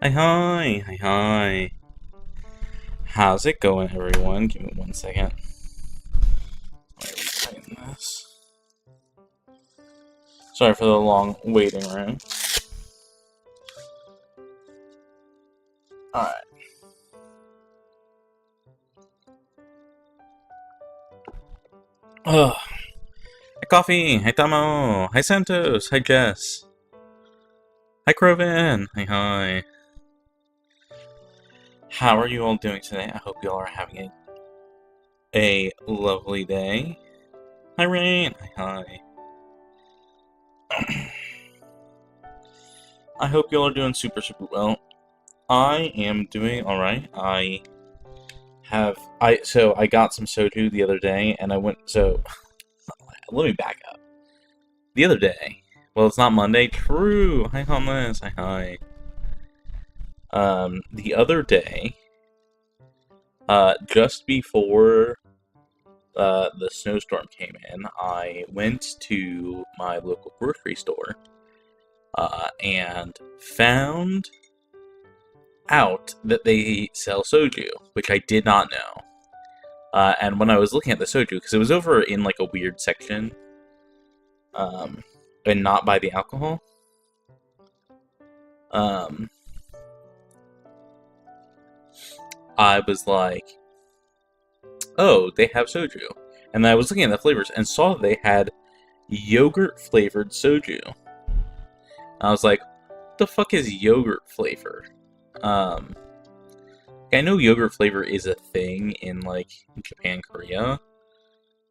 Hi, hi, hi, hi. How's it going, everyone? Give me 1 second. Let me tighten this. Sorry for the long waiting room. Alright. Ugh. Hi, Coffee. Hi, Tamo. Hi, Santos. Hi, Jess. Hi, Croven. Hi, hi. How are you all doing today? I hope you all are having a lovely day. Hi, Rain. Hi, hi. I hope you all are doing super, super well. I am doing alright. I got some soju the other day, and I went, let me back up. The other day, well, it's not Monday, true, hi homeless, hi. The other day, just before, the snowstorm came in, I went to my local grocery store, and found out that they sell soju, which I did not know. And when I was looking at the soju, because it was over in like a weird section, and not by the alcohol, I was like, oh, they have soju. And I was looking at the flavors and saw they had yogurt flavored soju. I was like, what the fuck is yogurt flavor? I know yogurt flavor is a thing in like Japan, Korea,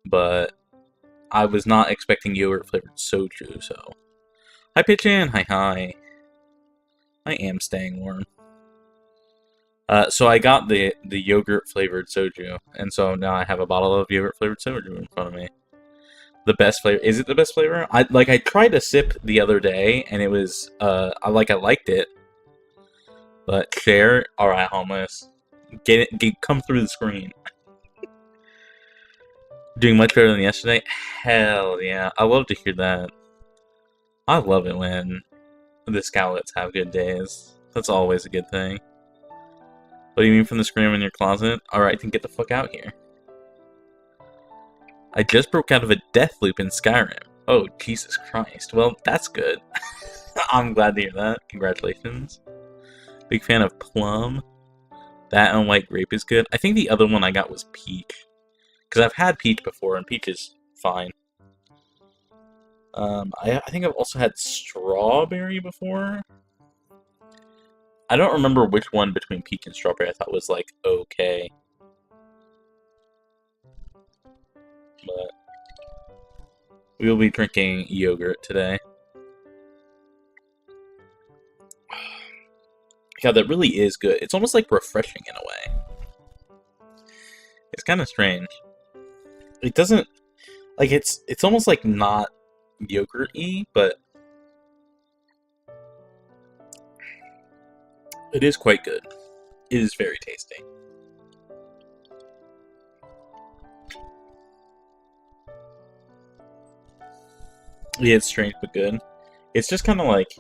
but I was not expecting yogurt flavored soju, so. Hi, Pitchin! Hi, hi. I am staying warm. So I got the yogurt flavored soju, and so now I have a bottle of yogurt flavored soju in front of me. The best flavor. Is it the best flavor? I tried a sip the other day, and it was I liked it. But share, alright, homeless. Come through the screen. Doing much better than yesterday? Hell yeah. I love to hear that. I love it when the Scowlets have good days. That's always a good thing. What do you mean from the scream in your closet? Alright, then get the fuck out here. I just broke out of a death loop in Skyrim. Oh, Jesus Christ. Well, that's good. I'm glad to hear that. Congratulations. Big fan of Plum. That and White Grape is good. I think the other one I got was Peach. Because I've had Peach before, and Peach is fine. I think I've also had Strawberry before. I don't remember which one between Peach and Strawberry I thought was, like, okay. But we will be drinking yogurt today. Yeah, that really is good. It's almost like refreshing in a way. It's kind of strange. It doesn't like it's almost like not yogurt-y, but it is quite good. It is very tasty. Yeah, it's strange but good. It's just kind of like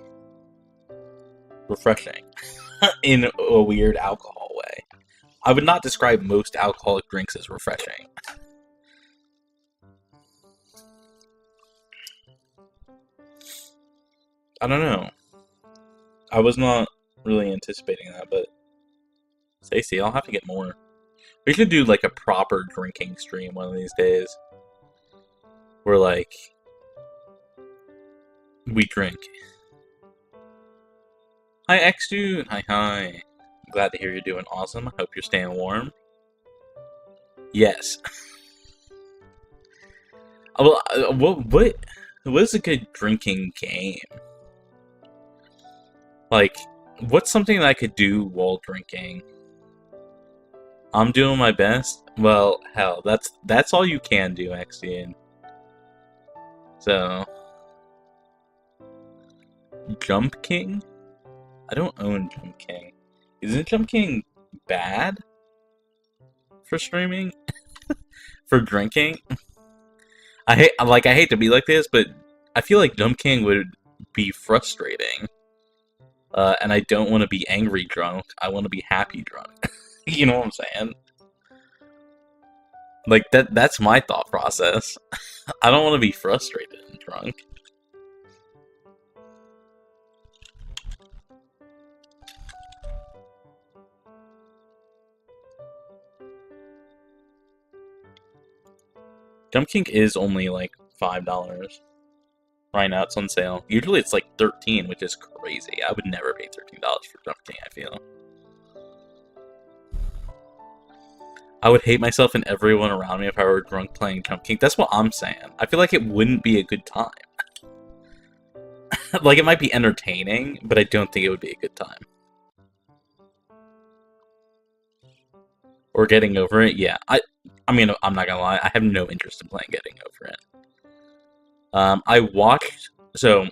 refreshing in a weird alcohol way. I would not describe most alcoholic drinks as refreshing. I don't know. I was not really anticipating that, but Stacey, I'll have to get more. We should do like a proper drinking stream one of these days. Where like we drink. Hi X Dude! Hi hi. Glad to hear you're doing awesome. I hope you're staying warm. Yes. Well, what is a good drinking game? Like, what's something that I could do while drinking? I'm doing my best. Well, hell, that's all you can do, XD. So, Jump King? I don't own Jump King. Isn't Jump King bad for streaming? For drinking? I hate to be like this, but I feel like Jump King would be frustrating. And I don't want to be angry drunk. I want to be happy drunk. You know what I'm saying? Like, that's my thought process. I don't want to be frustrated and drunk. Jump Kink is only like $5. Right now it's on sale. Usually it's like $13, which is crazy. I would never pay $13 for Jump Kink, I feel. I would hate myself and everyone around me if I were drunk playing Jump Kink. That's what I'm saying. I feel like it wouldn't be a good time. Like, it might be entertaining, but I don't think it would be a good time. Or Getting Over It, yeah. I mean, I'm not gonna lie, I have no interest in playing Getting Over It. I watched... So,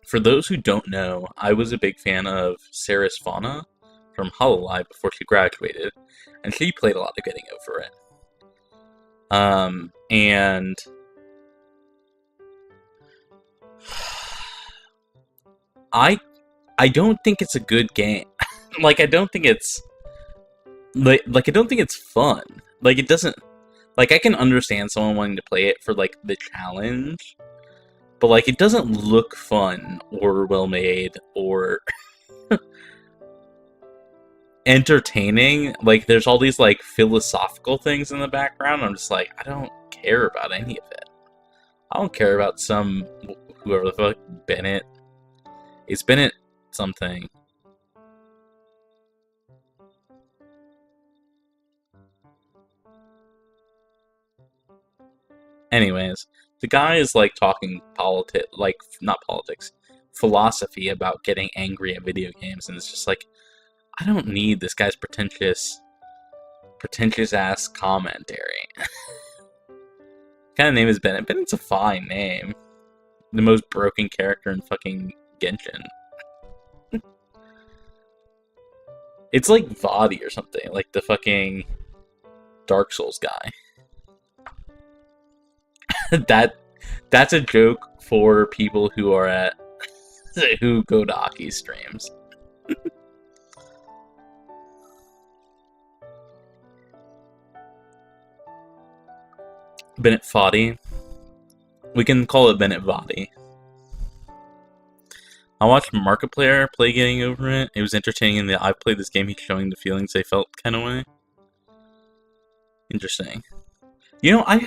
for those who don't know, I was a big fan of Sarah's Fauna from Hololive before she graduated, and she played a lot of Getting Over It. And... I don't think it's a good game. Like, I don't think it's... Like, I don't think it's fun. Like, it doesn't... Like, I can understand someone wanting to play it for, like, the challenge. But, like, it doesn't look fun or well-made or... entertaining. Like, there's all these, like, philosophical things in the background. I'm just like, I don't care about any of it. I don't care about some... Whoever the fuck... Bennett. It's Bennett something. Anyways, the guy is, like, talking like, not politics, philosophy about getting angry at video games, and it's just like, I don't need this guy's pretentious-ass commentary. What kind of name is Bennett? Bennett's a fine name. The most broken character in fucking Genshin. It's like Vadi or something, like the fucking Dark Souls guy. That's a joke for people who are at who go to Aki streams. Bennett Foddy. We can call it Bennett Vadi. I watched Markiplier play Getting Over It. It was entertaining in that I've played this game, he's showing the feelings they felt kind of way. Interesting. You know, I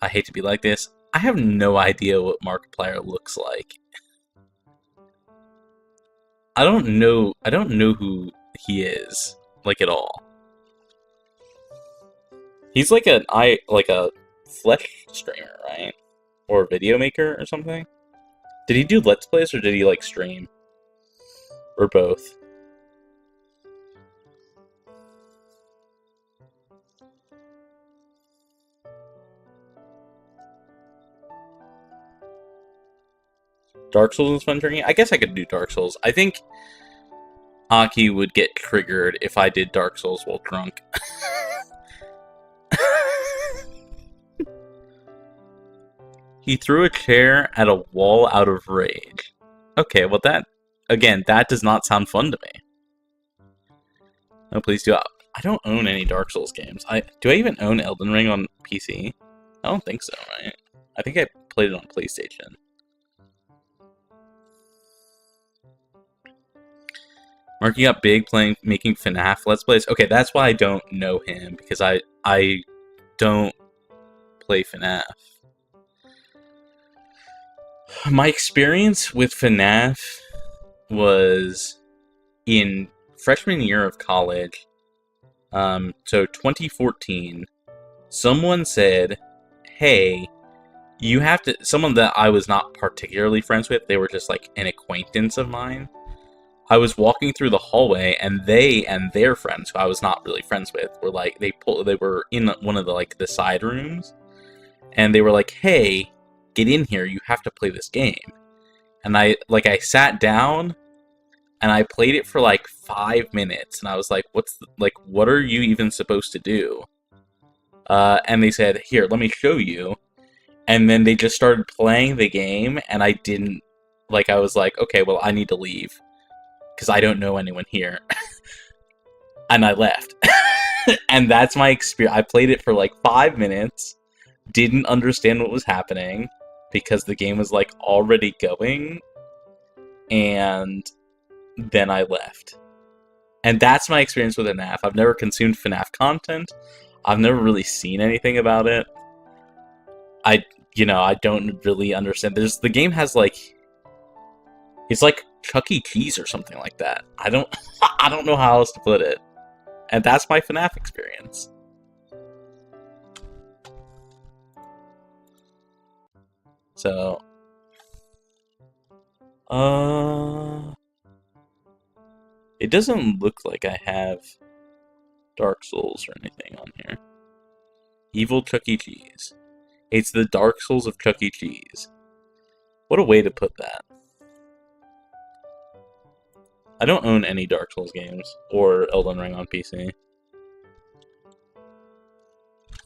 hate to be like this, I have no idea what Markiplier looks like. I don't know who he is, like, at all. He's like a Flesh streamer, right? Or a video maker or something? Did he do Let's Plays or did he, like, stream? Or both? Dark Souls is fun drinking? I guess I could do Dark Souls. I think Aki would get triggered if I did Dark Souls while drunk. He threw a chair at a wall out of rage. Okay, well that does not sound fun to me. No, please do. I don't own any Dark Souls games. Do I even own Elden Ring on PC? I don't think so, right? I think I played it on PlayStation. Marky got big making FNAF Let's Plays. Okay, that's why I don't know him, because I don't play FNAF. My experience with FNAF was in freshman year of college. So 2014, someone said, hey, you have to... Someone that I was not particularly friends with, they were just like an acquaintance of mine. I was walking through the hallway, and they and their friends, who I was not really friends with, were like, they were in one of the, like, the side rooms, and they were like, hey, get in here, you have to play this game. And I sat down, and I played it for like 5 minutes, and I was like, what are you even supposed to do? And they said, here, let me show you. And then they just started playing the game, and I didn't Like, I was like, okay, well, I need to leave. Because I don't know anyone here. And I left. And that's my experience. I played it for like 5 minutes. Didn't understand what was happening. Because the game was like already going. And then I left. And that's my experience with FNAF. I've never consumed FNAF content. I've never really seen anything about it. I don't really understand. The game has like, it's like Chuck E. Cheese or something like that. I don't know how else to put it. And that's my FNAF experience. So, it doesn't look like I have Dark Souls or anything on here. Evil Chuck E. Cheese. It's the Dark Souls of Chuck E. Cheese. What a way to put that. I don't own any Dark Souls games or Elden Ring on PC.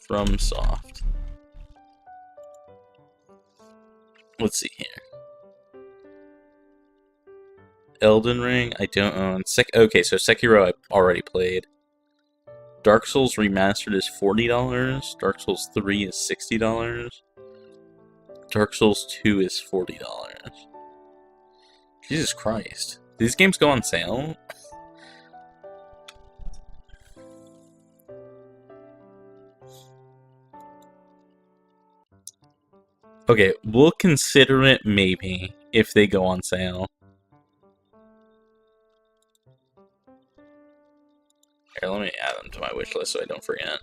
FromSoft. Let's see here. Elden Ring, I don't own. Okay, so Sekiro I already played. Dark Souls Remastered is $40. Dark Souls 3 is $60. Dark Souls 2 is $40. Jesus Christ. These games go on sale? Okay, we'll consider it maybe if they go on sale. Here, let me add them to my wish list so I don't forget.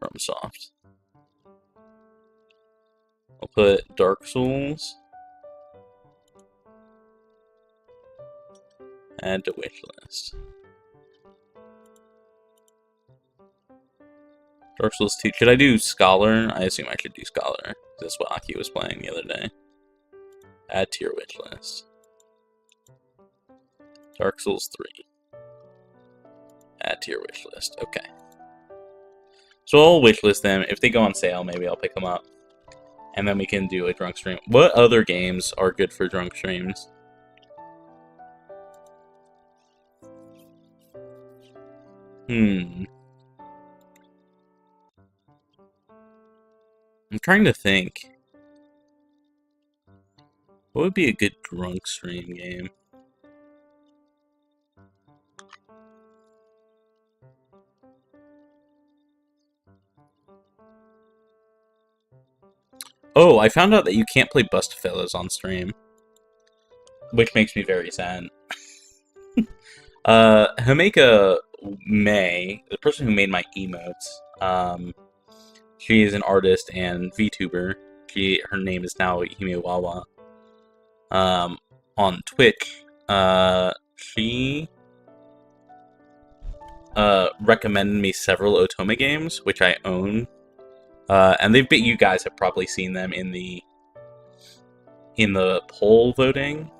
FromSoft. I'll put Dark Souls. Add to wish list. Dark Souls 2. Should I do Scholar? I assume I should do Scholar. That's what Aki was playing the other day. Add to your wish list. Dark Souls 3. Add to your wish list. Okay. So I'll wish list them. If they go on sale, maybe I'll pick them up. And then we can do a drunk stream. What other games are good for drunk streams? I'm trying to think. What would be a good drunk stream game? Oh, I found out that you can't play Bustfellows on stream. Which makes me very sad. Hameka May, the person who made my emotes, she is an artist and VTuber. Her name is now Himiwawa. On Twitch, she recommended me several Otome games, which I own. And you guys have probably seen them in the poll voting.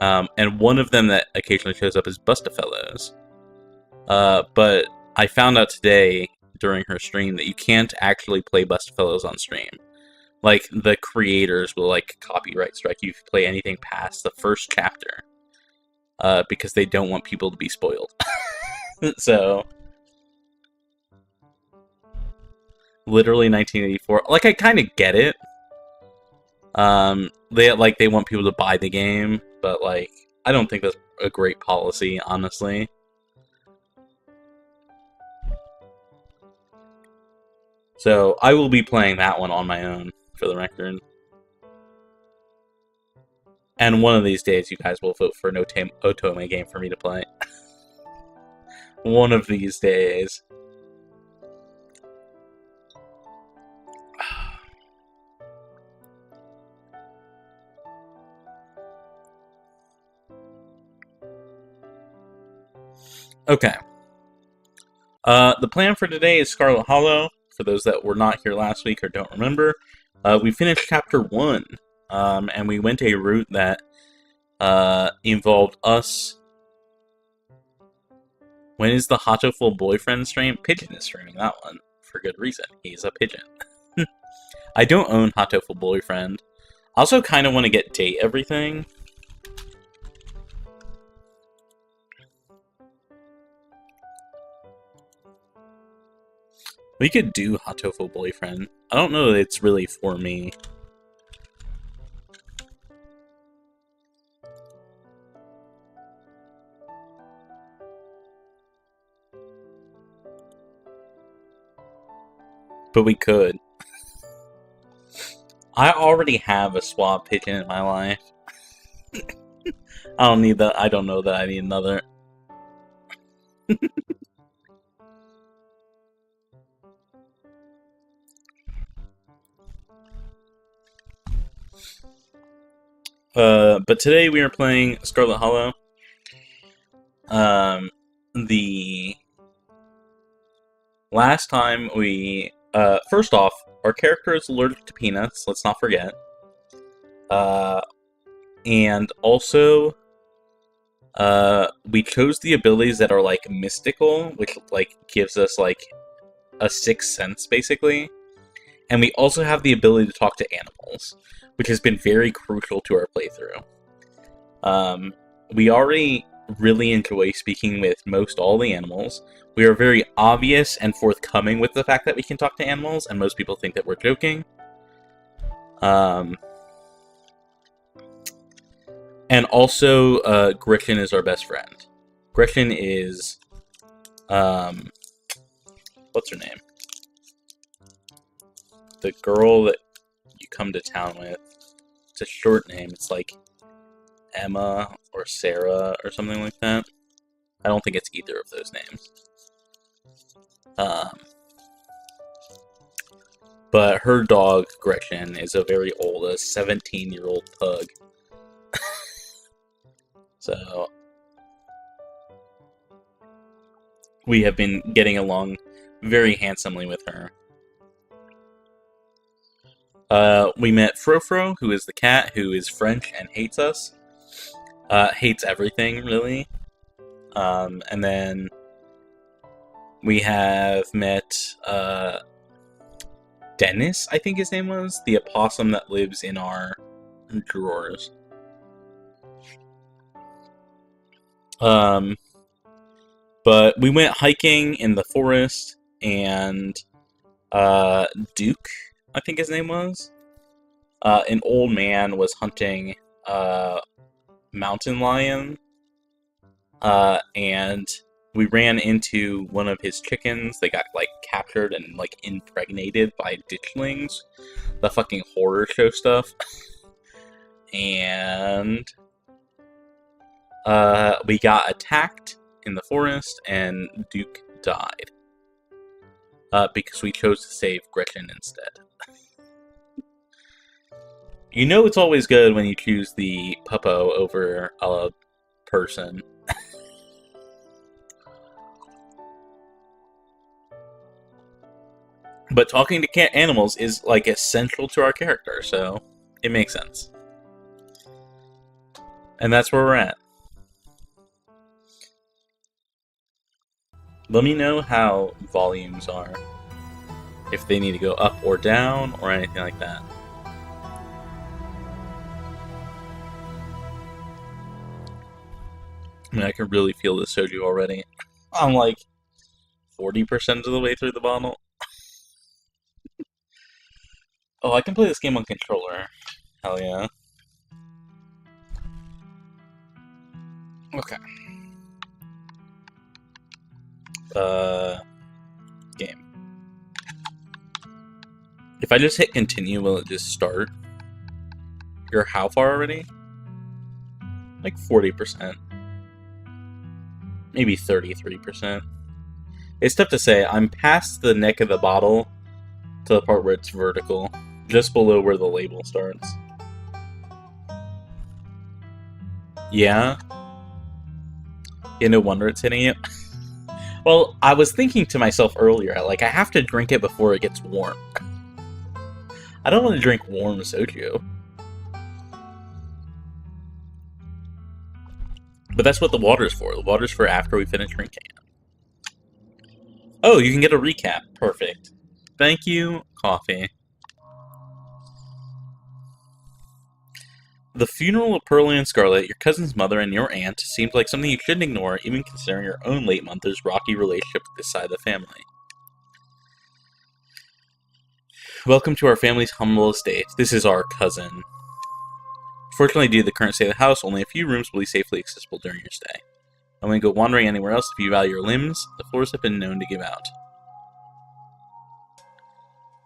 And one of them that occasionally shows up is Bustfellows. But I found out today during her stream that you can't actually play Bustfellows on stream. Like, the creators will, like, copyright strike you if you play anything past the first chapter. Because they don't want people to be spoiled. So, literally 1984. Like, I kind of get it. They want people to buy the game, but, like, I don't think that's a great policy, honestly. So, I will be playing that one on my own, for the record. And one of these days, you guys will vote for an Otome game for me to play. One of these days. Okay. The plan for today is Scarlet Hollow. For those that were not here last week or don't remember, we finished Chapter 1, and we went a route that involved us. When is the Hatoful boyfriend stream? Pigeon is streaming that one, for good reason. He's a pigeon. I don't own Hatoful boyfriend. I also kind of want to get date everything. We could do hot tofu boyfriend. I don't know that it's really for me. But we could. I already have a swap pigeon in my life. I don't need that. I don't know that I need another. But today we are playing Scarlet Hollow. The last time we... first off, our character is allergic to peanuts, let's not forget. And also, we chose the abilities that are, like, mystical, which, like, gives us, like, a sixth sense, basically. And we also have the ability to talk to animals, which has been very crucial to our playthrough. We already really enjoy speaking with most all the animals. We are very obvious and forthcoming with the fact that we can talk to animals, and most people think that we're joking. And also, Gretchen is our best friend. Gretchen is, what's her name? The girl that you come to town with. It's a short name. It's like Emma or Sarah or something like that. I don't think it's either of those names. But her dog, Gretchen, is a very old, a 17-year-old pug. So, we have been getting along very handsomely with her. We met Frofro, who is the cat, who is French and hates us. Hates everything, really. And then we have met Dennis, I think his name was, the opossum that lives in our drawers. But we went hiking in the forest, and Duke, I think his name was, an old man was hunting mountain lion, and we ran into one of his chickens. They got, like, captured and, like, impregnated by Ditchlings, the fucking horror show stuff. And we got attacked in the forest, and Duke died. Because we chose to save Gretchen instead. You know it's always good when you choose the puppo over a person. But talking to animals is, like, essential to our character, so it makes sense. And that's where we're at. Let me know how volumes are. If they need to go up or down, or anything like that. I mean, I can really feel the soju already. I'm like 40% of the way through the bottle. Oh, I can play this game on controller. Hell yeah. Okay. Game. If I just hit continue, will it just start? You're how far already? Like 40%. Maybe 33%. It's tough to say. I'm past the neck of the bottle to the part where it's vertical. Just below where the label starts. Yeah? Yeah, no wonder it's hitting you. Well, I was thinking to myself earlier, like, I have to drink it before it gets warm. I don't want to drink warm soju. But that's what the water's for. The water's for after we finish drinking it. Oh, you can get a recap. Perfect. Thank you, coffee. The funeral of Pearlie and Scarlet, your cousin's mother, and your aunt seemed like something you shouldn't ignore, even considering your own late mother's rocky relationship with this side of the family. Welcome to our family's humble estate. This is our cousin. Fortunately, due to the current state of the house, only a few rooms will be safely accessible during your stay. And when you go wandering anywhere else, if you value your limbs, the floors have been known to give out.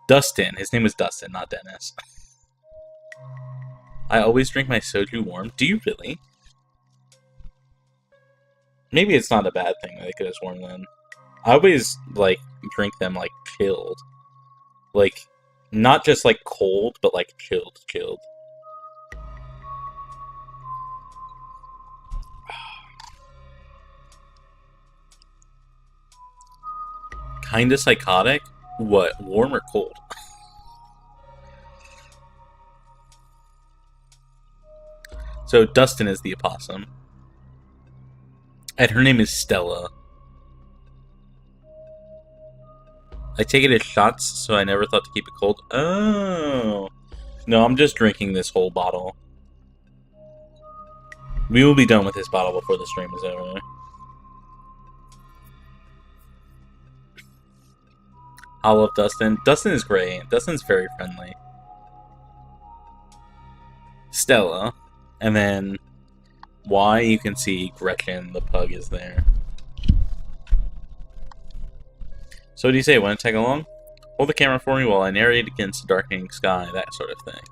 Dustin. His name was Dustin, not Dennis. I always drink my soju warm. Do you really? Maybe it's not a bad thing that it goes warm then. I always, drink them, chilled. Not just, cold, but, chilled. Kinda psychotic? What, warm or cold? So Dustin is the opossum. And her name is Stella. I take it as shots, so I never thought to keep it cold. Oh. No, I'm just drinking this whole bottle. We will be done with this bottle before the stream is over. I love Dustin. Dustin is great. Dustin's very friendly. Stella. And then, Y, you can see Gretchen, the pug, is there. So what do you say? Want to tag along? Hold the camera for me while I narrate against the darkening sky, that sort of thing.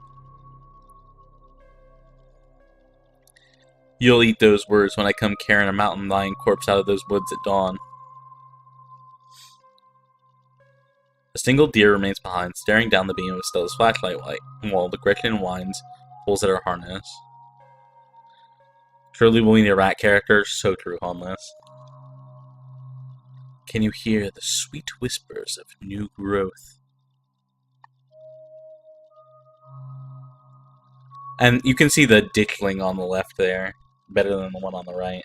You'll eat those words when I come carrying a mountain lion corpse out of those woods at dawn. A single deer remains behind, staring down the beam of Stella's flashlight light, while the Gretchen whines, pulls at her harness. Surely we'll need a rat character. So true, Homeless. Can you hear the sweet whispers of new growth? And you can see the ditchling on the left there, better than the one on the right.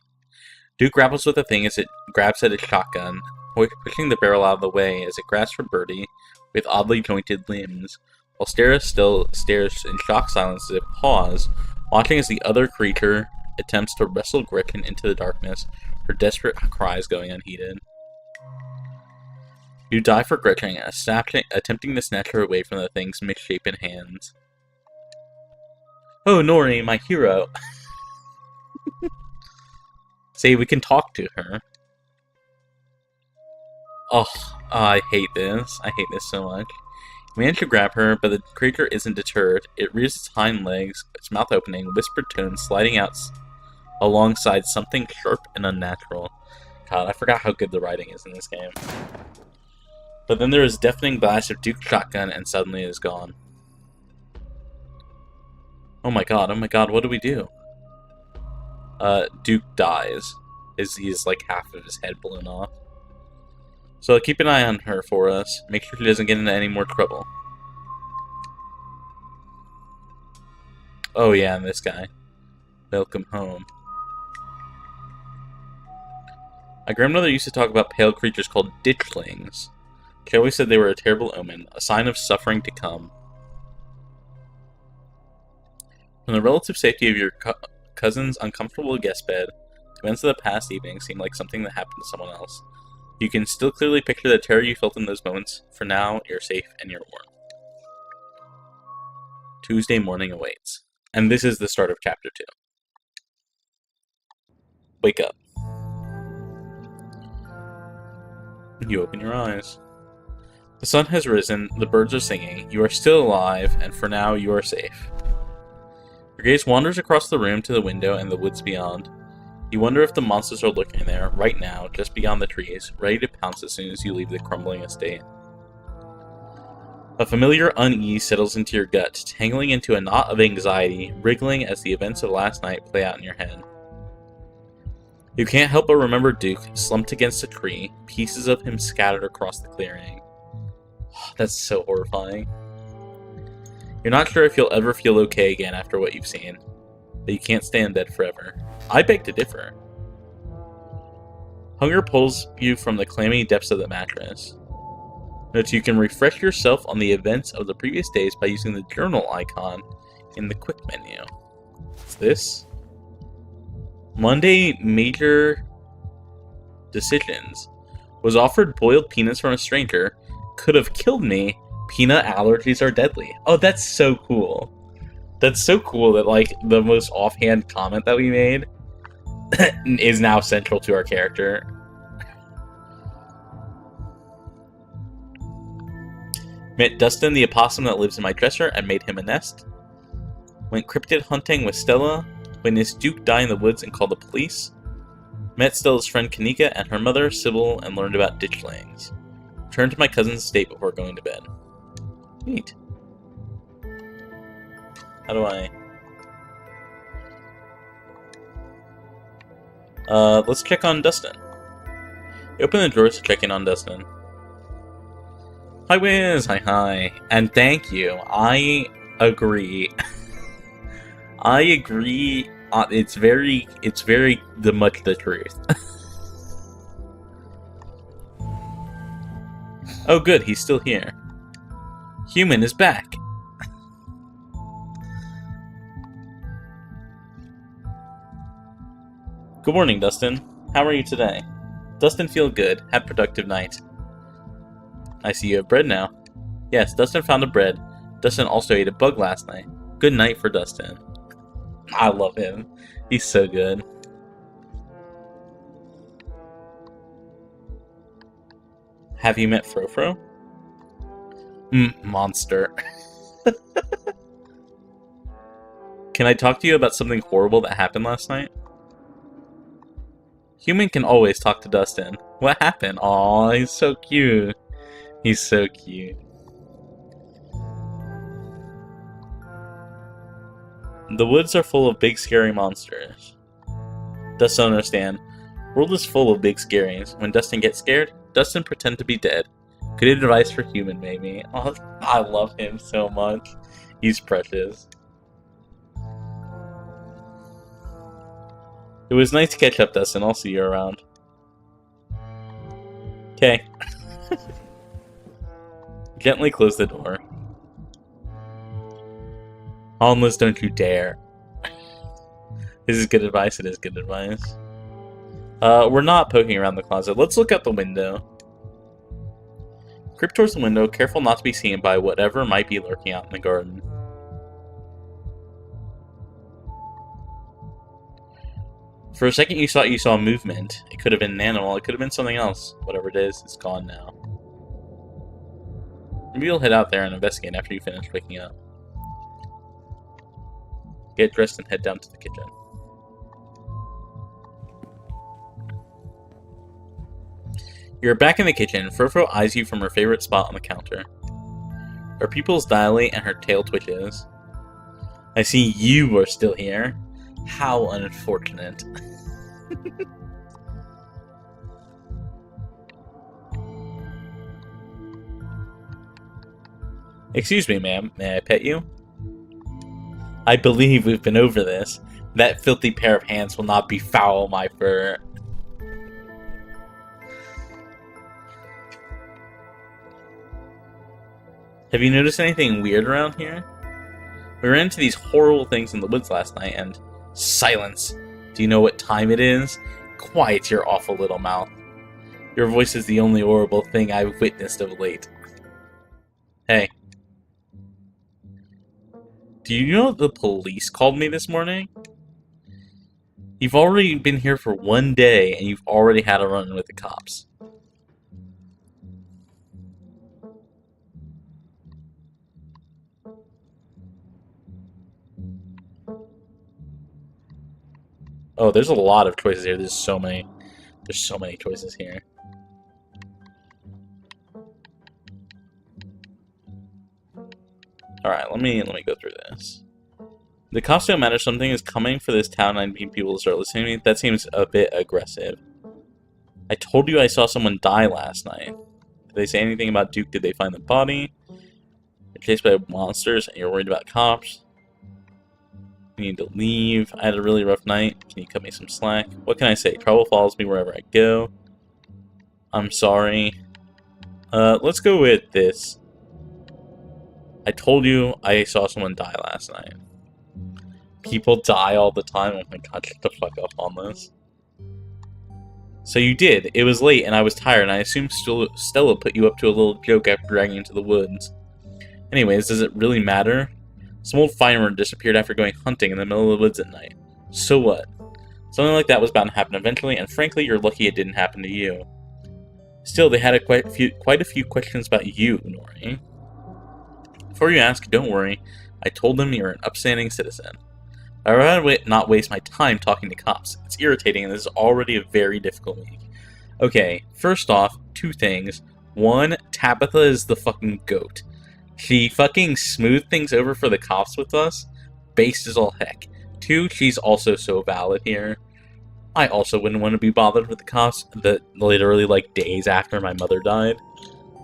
Duke grapples with the thing as it grabs at its shotgun, pushing the barrel out of the way as it grasps for Birdie with oddly jointed limbs, while Stara still stares in shocked silence as it paws, watching as the other creature attempts to wrestle Gretchen into the darkness, her desperate cries going unheeded. You dive for Gretchen, attempting to snatch her away from the thing's misshapen hands. Oh, Nori, my hero! Say, we can talk to her. Oh, I hate this. I hate this so much. You manage to grab her, but the creature isn't deterred. It rears its hind legs, its mouth opening, whispered tones sliding out alongside something sharp and unnatural. God, I forgot how good the writing is in this game. But then there is a deafening blast of Duke's shotgun, and suddenly it is gone. Oh my god, what do we do? Duke dies. He's like half of his head blown off. So keep an eye on her for us. Make sure she doesn't get into any more trouble. Oh yeah, and this guy. Welcome home. My grandmother used to talk about pale creatures called Ditchlings. She always said they were a terrible omen, a sign of suffering to come. From the relative safety of your cousin's uncomfortable guest bed, events of the past evening seem like something that happened to someone else. You can still clearly picture the terror you felt in those moments. For now, you're safe and you're warm. Tuesday morning awaits. And this is the start of Chapter 2. Wake up. You open your eyes. The sun has risen, the birds are singing, you are still alive, and for now you are safe. Your gaze wanders across the room to the window and the woods beyond. You wonder if the monsters are lurking there, right now, just beyond the trees, ready to pounce as soon as you leave the crumbling estate. A familiar unease settles into your gut, tangling into a knot of anxiety, wriggling as the events of last night play out in your head. You can't help but remember Duke, slumped against a tree, pieces of him scattered across the clearing. That's so horrifying. You're not sure if you'll ever feel okay again after what you've seen, but you can't stay in bed forever. I beg to differ. Hunger pulls you from the clammy depths of the mattress. Note you can refresh yourself on the events of the previous days by using the journal icon in the quick menu. What's this? Monday major decisions. Was offered boiled peanuts from a stranger. Could have killed me. Peanut allergies are deadly. Oh, that's so cool. That's so cool that, like, the most offhand comment that we made is now central to our character. Met Dustin, the opossum that lives in my dresser, and made him a nest. Went cryptid hunting with Stella. Witnessed Duke die in the woods and called the police. Met Stella's friend Kanika and her mother, Sybil, and learned about Ditchlings. Returned to my cousin's estate before going to bed. Neat. How do I... let's check on Dustin. You open the drawers to check in on Dustin. Hi, Wiz! Hi. And thank you. I agree. I agree. It's very much the truth. Oh, good. He's still here. Human is back. Good morning, Dustin. How are you today? Dustin, feel good. Have a productive night. I see you have bread now. Yes, Dustin found a bread. Dustin also ate a bug last night. Good night for Dustin. I love him. He's so good. Have you met Frofro? Monster. Can I talk to you about something horrible that happened last night? Human can always talk to Dustin. What happened? Aw, he's so cute. He's so cute. The woods are full of big scary monsters. Dustin understand. World is full of big scaries. When Dustin gets scared, Dustin pretend to be dead. Good advice for human, maybe. Oh, I love him so much. He's precious. It was nice to catch up, Dustin. I'll see you around. Okay. Gently close the door. Harmless, don't you dare. This is good advice. It is good advice. We're not poking around the closet. Let's look out the window. Creep towards the window, careful not to be seen by whatever might be lurking out in the garden. For a second you saw movement. It could have been an animal, it could have been something else. Whatever it is, it's gone now. Maybe you'll head out there and investigate after you finish waking up. Get dressed and head down to the kitchen. You're back in the kitchen. Frofro eyes you from her favorite spot on the counter. Her pupils dilate and her tail twitches. I see you are still here. How unfortunate. Excuse me, ma'am. May I pet you? I believe we've been over this. That filthy pair of hands will not befoul my fur. Have you noticed anything weird around here? We ran into these horrible things in the woods last night, and... Silence! Do you know what time it is? Quiet your awful little mouth. Your voice is the only horrible thing I've witnessed of late. Hey. Do you know the police called me this morning? You've already been here for 1 day, and you've already had a run with the cops. Oh, there's a lot of choices here. There's so many choices here. Alright, let me go through this. The cops don't matter. Something is coming for this town and I need people to start listening to me. That seems a bit aggressive. I told you I saw someone die last night. Did they say anything about Duke? Did they find the body? You're chased by monsters and you're worried about cops. You need to leave. I had a really rough night. Can you cut me some slack? What can I say? Trouble follows me wherever I go. I'm sorry. Let's go with this. I told you I saw someone die last night. People die all the time. Oh my god, shut the fuck up on this. So you did. It was late and I was tired, and I assumed Stella put you up to a little joke after dragging you into the woods. Anyways, does it really matter? Some old fireman disappeared after going hunting in the middle of the woods at night. So what? Something like that was bound to happen eventually, and frankly, you're lucky it didn't happen to you. Still, they had quite a few questions about you, Nori. Before you ask, don't worry. I told them you're an upstanding citizen. I'd rather not waste my time talking to cops. It's irritating, and this is already a very difficult week. Okay, first off, two things. One, Tabitha is the fucking goat. She fucking smoothed things over for the cops with us. Based as all heck. Two, she's also so valid here. I also wouldn't want to be bothered with the cops that literally like days after my mother died.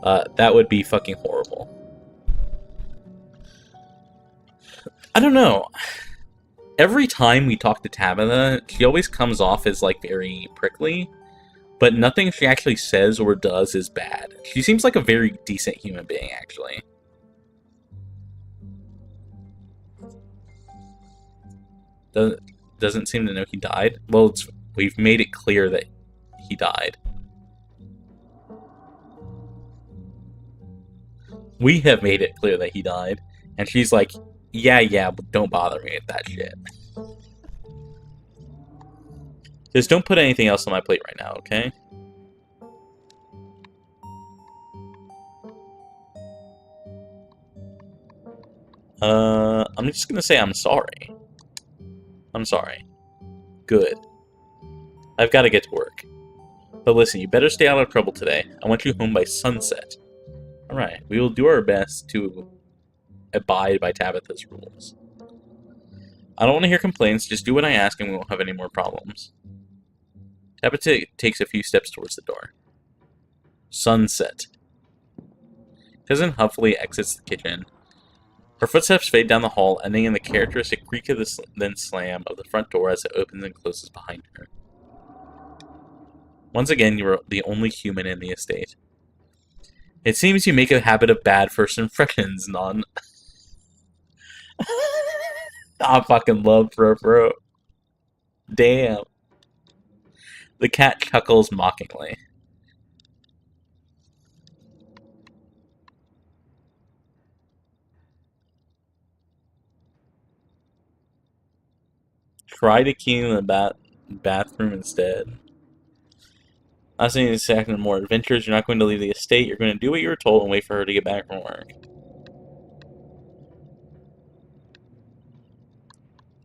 That would be fucking horrible. I don't know. Every time we talk to Tabitha, she always comes off as like very prickly, but nothing she actually says or does is bad. She seems like a very decent human being, actually. Doesn't seem to know he died. Well, we've made it clear that he died. We have made it clear that he died, and she's like, yeah, but don't bother me with that shit. Just don't put anything else on my plate right now, okay? I'm just gonna say I'm sorry. I'm sorry. Good. I've got to get to work. But listen, you better stay out of trouble today. I want you home by sunset. Alright, we will do our best to abide by Tabitha's rules. I don't want to hear complaints, just do what I ask and we won't have any more problems. Tabitha takes a few steps towards the door. Sunset. Cousin Huffley exits the kitchen. Her footsteps fade down the hall, ending in the characteristic creak of the then slam of the front door as it opens and closes behind her. Once again, you are the only human in the estate. It seems you make a habit of bad first impressions, Nun. I fucking love Bro. Damn. The cat chuckles mockingly. Try to clean the bathroom instead. Not saying this second more adventures. You're not going to leave the estate. You're going to do what you were told and wait for her to get back from work.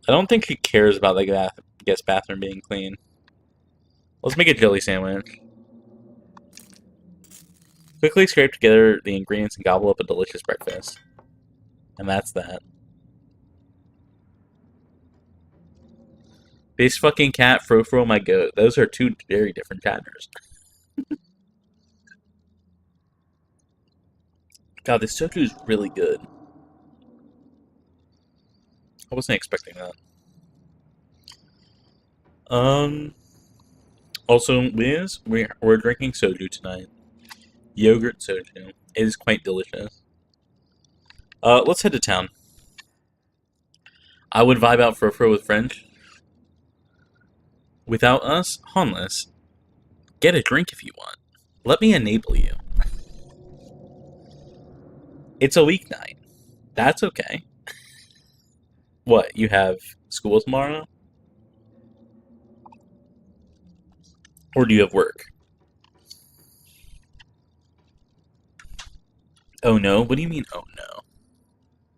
I don't think she cares about the guest bathroom being clean. Let's make a jelly sandwich. Quickly scrape together the ingredients and gobble up a delicious breakfast. And that's that. This fucking cat, Fro, my goat. Those are two very different chapters. God, this soju is really good. I wasn't expecting that. Also, Liz, we're drinking soju tonight. Yogurt soju. It is quite delicious. Let's head to town. I would vibe out Fro with friends. Without us, harmless. Get a drink if you want. Let me enable you. It's a weeknight. That's okay. What, you have school tomorrow? Or do you have work? Oh no? What do you mean, oh no?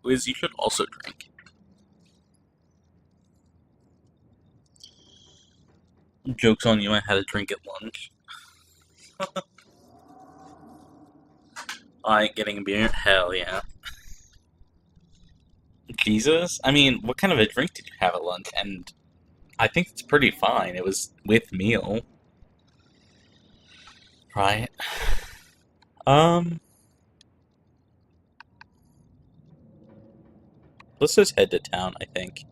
Liz, you should also drink. Joke's on you, I had a drink at lunch. I ain't getting a beer? Hell yeah. Jesus? I mean, what kind of a drink did you have at lunch? And I think it's pretty fine. It was with meal. Right? Let's just head to town, I think.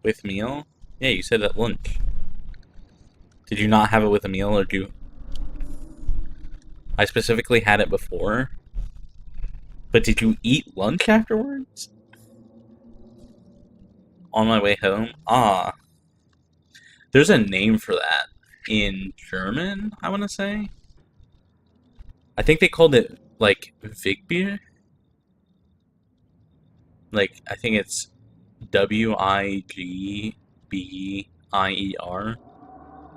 With meal? Yeah, you said at lunch. Did you not have it with a meal, or did you... I specifically had it before. But did you eat lunch afterwards? On my way home? Ah. There's a name for that in German, I want to say. I think they called it, like, Wigbier. Like, I think it's Wigbier.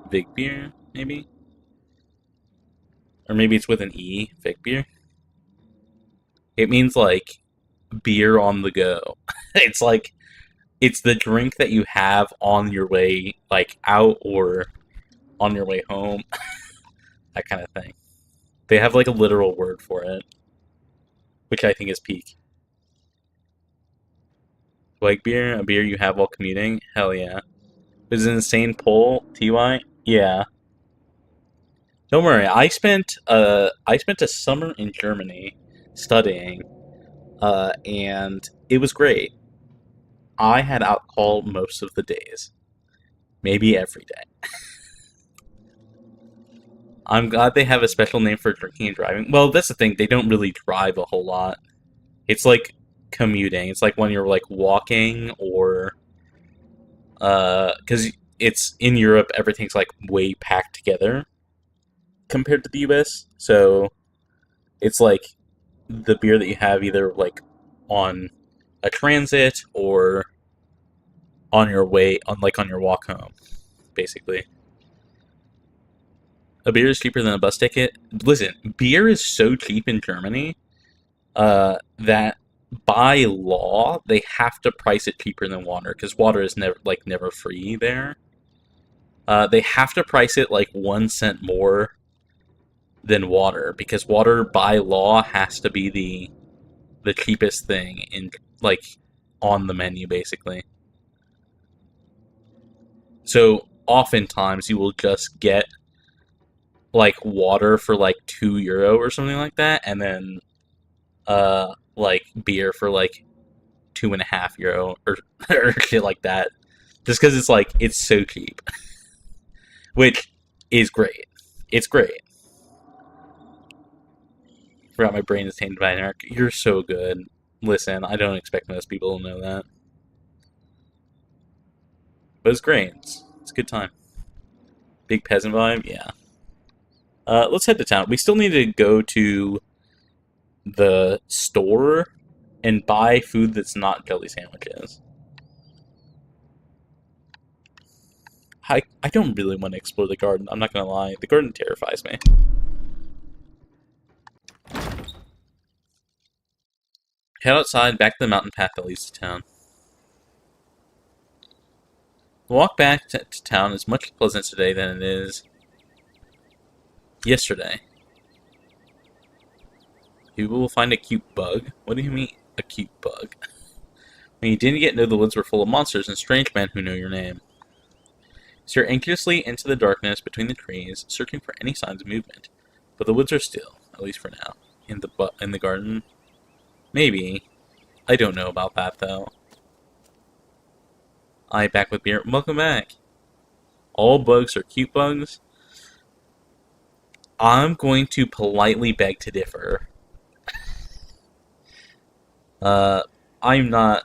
Wigbier, maybe? Or maybe it's with an E, Wigbier. It means, like, beer on the go. It's like, it's the drink that you have on your way, like, out or on your way home. That kind of thing. They have, like, a literal word for it, which I think is peak. Like beer, a beer you have while commuting? Hell yeah. Is it an insane poll, TY? Yeah. Don't worry, I spent a summer in Germany studying, and it was great. I had alcohol most of the days. Maybe every day. I'm glad they have a special name for drinking and driving. Well, that's the thing, they don't really drive a whole lot. It's like commuting. It's like when you're like walking or because it's in Europe, everything's like way packed together compared to the US. So it's like the beer that you have either like on a transit or on your way on your walk home, basically. A beer is cheaper than a bus ticket. Listen, beer is so cheap in Germany that by law they have to price it cheaper than water because water is never free there. They have to price it like 1 cent more than water because water by law has to be the cheapest thing in like on the menu basically. So oftentimes you will just get like water for like €2 or something like that, and then like beer for like €2.50 or shit like that. Just because it's like it's so cheap. Which is great. It's great. Forgot my brain is tainted by anarchy. You're so good. Listen, I don't expect most people to know that. But it's great. It's a good time. Big peasant vibe? Yeah. Let's head to town. We still need to go to the store and buy food that's not jelly sandwiches. I don't really want to explore the garden. I'm not going to lie. The garden terrifies me. Head outside, back to the mountain path that leads to town. The walk back to town is much pleasant today than it is yesterday. People will find a cute bug. What do you mean, a cute bug? When you didn't yet know the woods were full of monsters and strange men who know your name. Stare anxiously into the darkness between the trees, searching for any signs of movement. But the woods are still, at least for now. In the garden? Maybe. I don't know about that, though. Back with beer. Welcome back. All bugs are cute bugs? I'm going to politely beg to differ. I'm not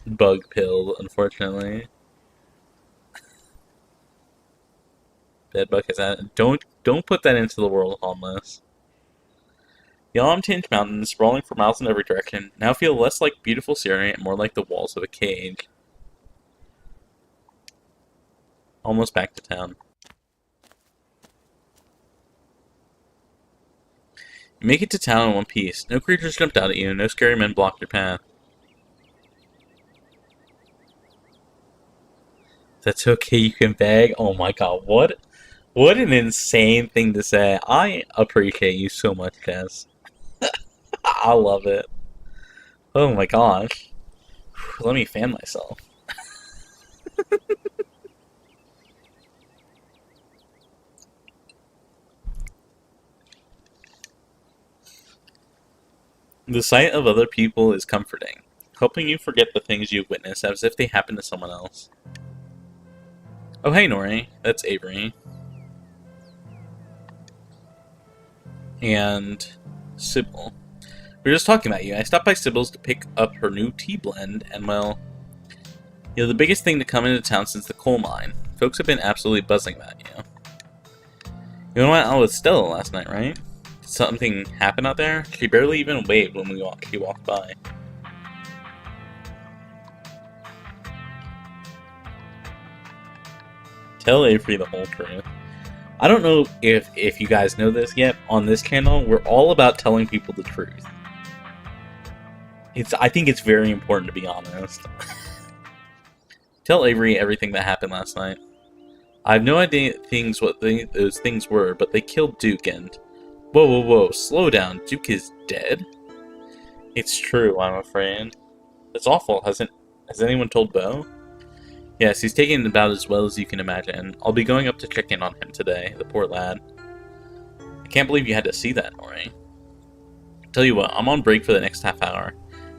bug-pilled, unfortunately. Bedbug is that. Don't put that into the world homeless. The Alm-tinged mountains, sprawling for miles in every direction, now feel less like beautiful scenery and more like the walls of a cage. Almost back to town. You make it to town in one piece. No creatures jumped out at you, no scary men blocked your path. That's okay, you can beg. Oh my god, what an insane thing to say. I appreciate you so much, Jess. I love it. Oh my gosh. Let me fan myself. The sight of other people is comforting, helping you forget the things you've witnessed as if they happened to someone else. Oh hey Nori, that's Avery. And Sybil. We were just talking about you. I stopped by Sybil's to pick up her new tea blend, and well, You know, the biggest thing to come into town since the coal mine. Folks have been absolutely buzzing about you. You went out with Stella last night, right? Did something happen out there? She barely even waved when she walked by. Tell Avery the whole truth. I don't know if you guys know this yet, on this channel, we're all about telling people the truth. I think it's very important to be honest. Tell Avery everything that happened last night. I have no idea what those things were, but they killed Duke and... Whoa, slow down. Duke is dead? It's true, I'm afraid. That's awful. Has anyone told Bo? Yes, he's taking it about as well as you can imagine. I'll be going up to check in on him today, the poor lad. I can't believe you had to see that, Nori. Tell you what, I'm on break for the next half hour.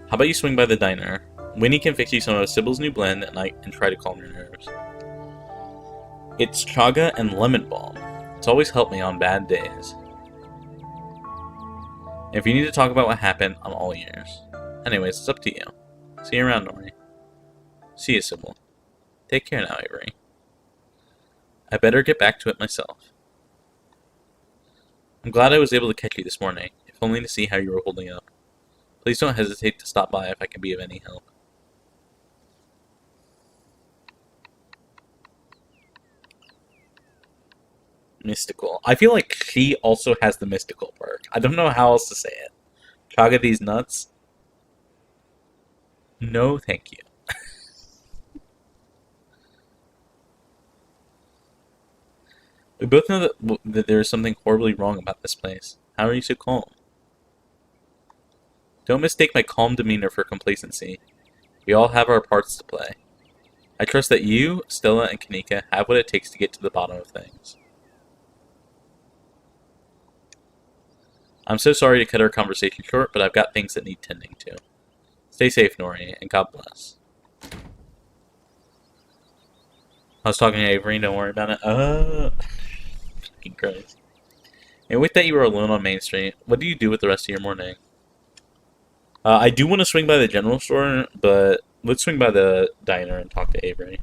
How about you swing by the diner? Winnie can fix you some of Sybil's new blend and try to calm your nerves. It's chaga and lemon balm. It's always helped me on bad days. If you need to talk about what happened, I'm all ears. Anyways, it's up to you. See you around, Nori. See you, Sybil. Take care now, Avery. I better get back to it myself. I'm glad I was able to catch you this morning, if only to see how you were holding up. Please don't hesitate to stop by if I can be of any help. Mystical. I feel like she also has the mystical perk. I don't know how else to say it. Chaga these nuts? No, thank you. We both know that there is something horribly wrong about this place. How are you so calm? Don't mistake my calm demeanor for complacency. We all have our parts to play. I trust that you, Stella, and Kanika have what it takes to get to the bottom of things. I'm so sorry to cut our conversation short, but I've got things that need tending to. Stay safe, Nori, and God bless. I was talking to Avery, don't worry about it. Fucking Christ. And with that, you were alone on Main Street. What do you do with the rest of your morning? I do want to swing by the general store, but let's swing by the diner and talk to Avery.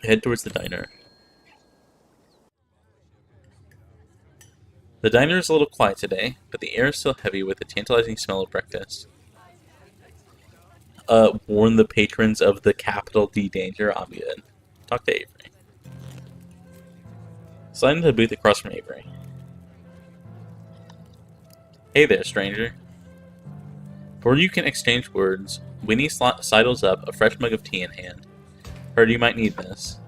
Head towards the diner. The diner is a little quiet today, but the air is still heavy with the tantalizing smell of breakfast. Warn the patrons of the capital D danger. I'm good. Talk to Avery. Slide into the booth across from Avery. Hey there, stranger. Before you can exchange words, Winnie sidles up, a fresh mug of tea in hand. Heard you might need this.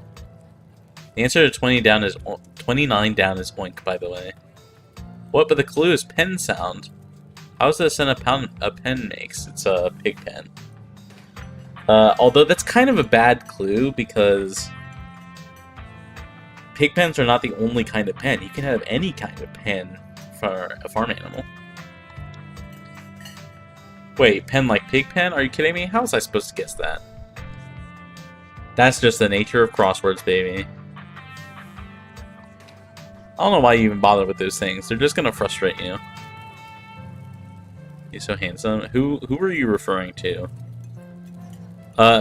The answer to 29 down is oink, by the way. What, but the clue is pen sound. How is that sound a pen makes? It's a pig pen. Although that's kind of a bad clue, because pig pens are not the only kind of pen. You can have any kind of pen for a farm animal. Wait, pen like pig pen? Are you kidding me? How was I supposed to guess that? That's just the nature of crosswords, baby. I don't know why you even bother with those things. They're just gonna frustrate you. He's so handsome. Who were you referring to?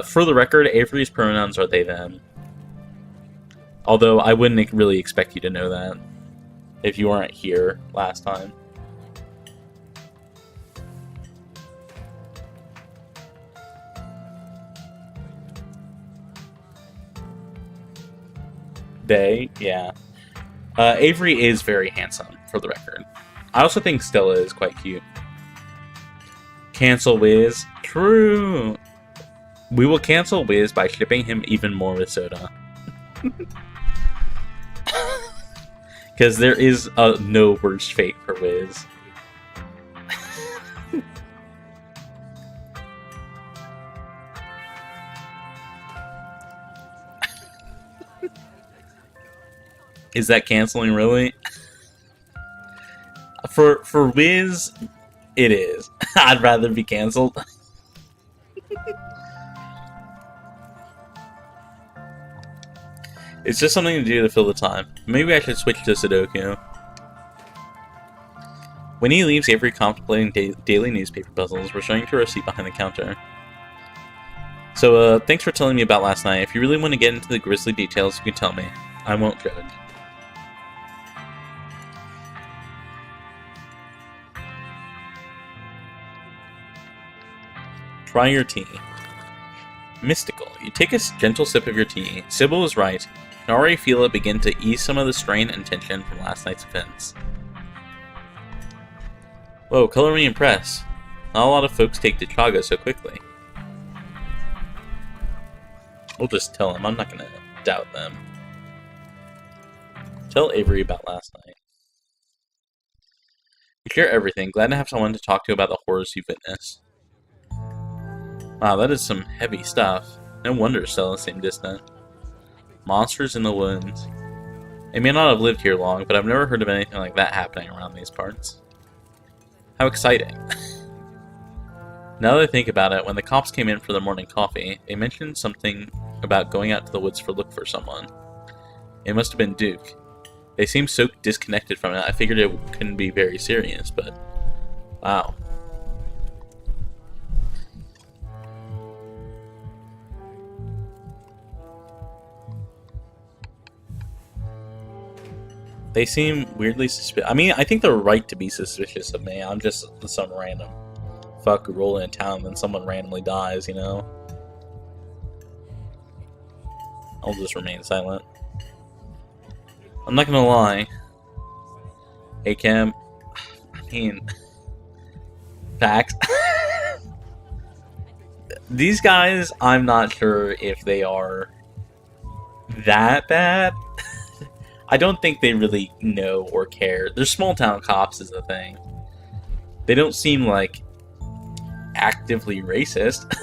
For the record, Avery's pronouns are they, them. Although I wouldn't really expect you to know that if you weren't here last time. They, yeah. Avery is very handsome, for the record. I also think Stella is quite cute. Cancel Wiz. True. We will cancel Wiz by shipping him even more with soda. Because there is no worse fate for Wiz. Is that canceling, really? For Wiz, it is. I'd rather be canceled. It's just something to do to fill the time. Maybe I should switch to Sudoku. When he leaves Avery contemplating daily newspaper puzzles, returning to her seat behind the counter. So, thanks for telling me about last night. If you really want to get into the grisly details, you can tell me. I won't judge. Try your tea. Mystical. You take a gentle sip of your tea. Sybil was right. You can already feel it begin to ease some of the strain and tension from last night's events. Whoa, color me impressed. Not a lot of folks take Ditchaga so quickly. We'll just tell them. I'm not going to doubt them. Tell Avery about last night. You share everything. Glad to have someone to talk to about the horrors you've witnessed. Wow, that is some heavy stuff. No wonder Stella seemed distant. Monsters in the woods. They may not have lived here long, but I've never heard of anything like that happening around these parts. How exciting. Now that I think about it, when the cops came in for their morning coffee, they mentioned something about going out to the woods to look for someone. It must have been Duke. They seemed so disconnected from it, I figured it couldn't be very serious, but... wow. They seem weirdly suspicious. I mean, I think they're right to be suspicious of me. I'm just some random fuck rolling in town and then someone randomly dies, you know? I'll just remain silent. I'm not gonna lie. Hey, Cam. I mean... facts. These guys, I'm not sure if they are that bad. I don't think they really know or care. They're small town cops is the thing. They don't seem like actively racist.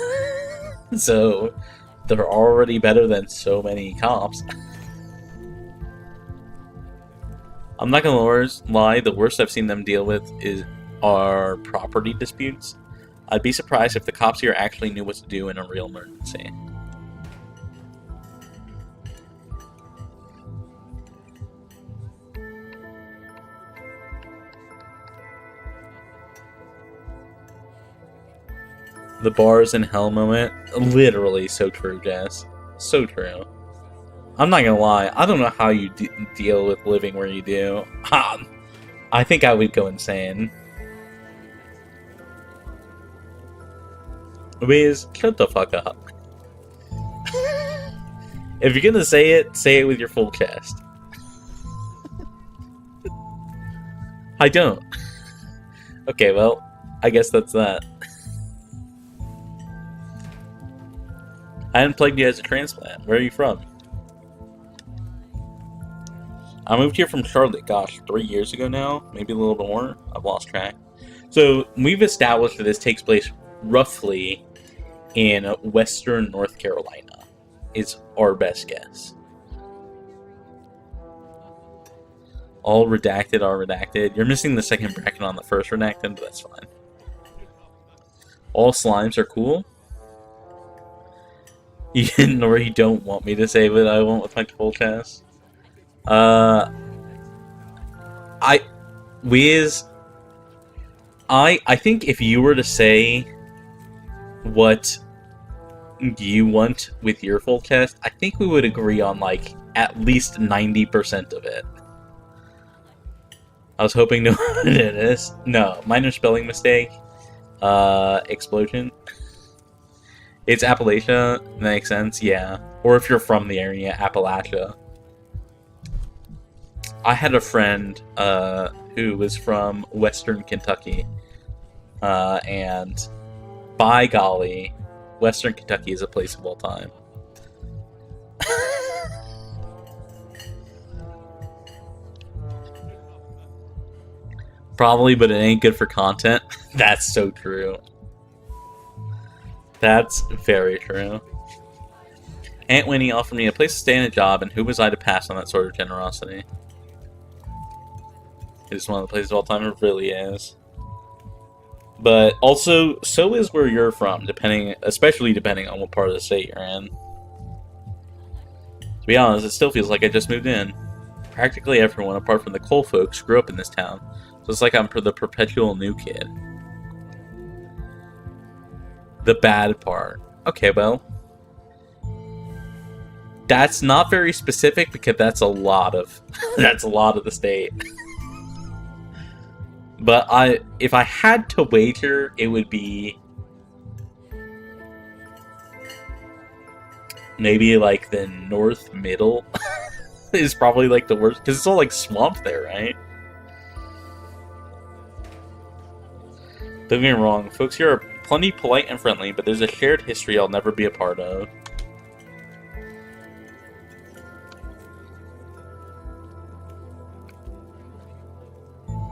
So they're already better than so many cops. I'm not gonna lie, the worst I've seen them deal with are property disputes. I'd be surprised if the cops here actually knew what to do in a real emergency. The bars in hell moment. Literally so true, Jess. So true. I'm not gonna lie. I don't know how you deal with living where you do. I think I would go insane. Wiz, shut the fuck up. If you're gonna say it with your full chest. I don't. Okay, well, I guess that's that. I hadn't plagued you as a transplant. Where are you from? I moved here from Charlotte, gosh, 3 years ago now? Maybe a little bit more? I've lost track. So, we've established that this takes place roughly in western North Carolina. Is our best guess. All redacted are redacted. You're missing the second bracket on the first redacted, but that's fine. All slimes are cool. Or you don't want me to say what I want with my full chest. I think if you were to say what you want with your full chest, I think we would agree on like at least 90% of it. I was hoping no one did this. No, minor spelling mistake. Explosion. It's Appalachia, makes sense, yeah. Or if you're from the area, Appalachia. I had a friend who was from Western Kentucky, and by golly, Western Kentucky is a place of all time. Probably, but it ain't good for content. That's so true. That's very true. Aunt Winnie offered me a place to stay and a job, and who was I to pass on that sort of generosity? It's one of the places of all time. It really is. But also, so is where you're from, especially depending on what part of the state you're in. To be honest, it still feels like I just moved in. Practically everyone, apart from the Cole folks, grew up in this town, so it's like I'm the perpetual new kid. The bad part. Okay, well, That's not very specific because that's a lot of that's a lot of the state. But if I had to wager, it would be maybe like the north middle is probably like the worst because it's all like swamp there, right? Don't get me wrong, folks here are plenty polite and friendly, but there's a shared history I'll never be a part of.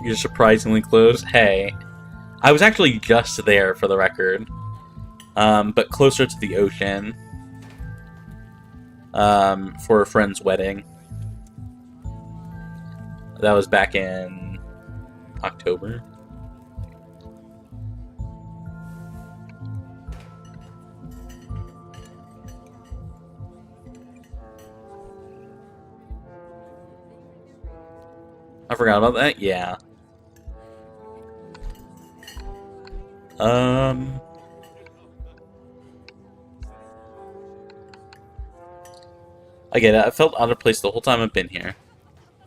You're surprisingly close. Hey, I was actually just there for the record, but closer to the ocean for a friend's wedding. That was back in October. I forgot about that? Yeah. I get it. I felt out of place the whole time I've been here.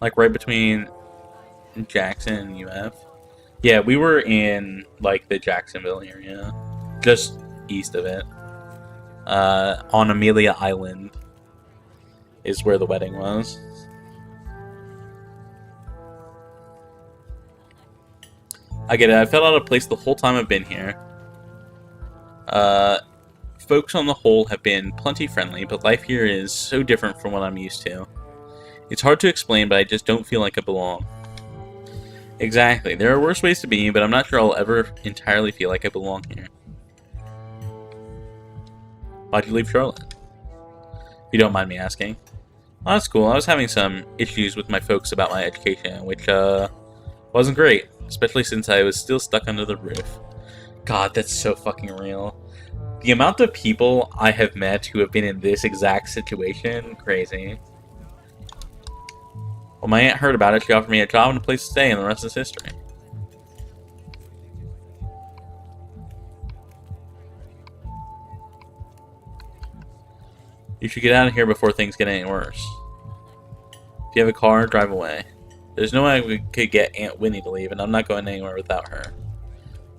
Like, right between Jackson and UF. Yeah, we were in, like, the Jacksonville area. Just east of it. On Amelia Island is where the wedding was. I get it. I felt out of place the whole time I've been here. Folks on the whole have been plenty friendly, but life here is so different from what I'm used to. It's hard to explain, but I just don't feel like I belong. Exactly. There are worse ways to be, but I'm not sure I'll ever entirely feel like I belong here. Why'd you leave Charlotte? If you don't mind me asking. Well, that's cool. I was having some issues with my folks about my education, which, wasn't great. Especially since I was still stuck under the roof. God, that's so fucking real. The amount of people I have met who have been in this exact situation, crazy. Well, my aunt heard about it. She offered me a job and a place to stay, and the rest is history. You should get out of here before things get any worse. If you have a car, drive away. There's no way we could get Aunt Winnie to leave, and I'm not going anywhere without her.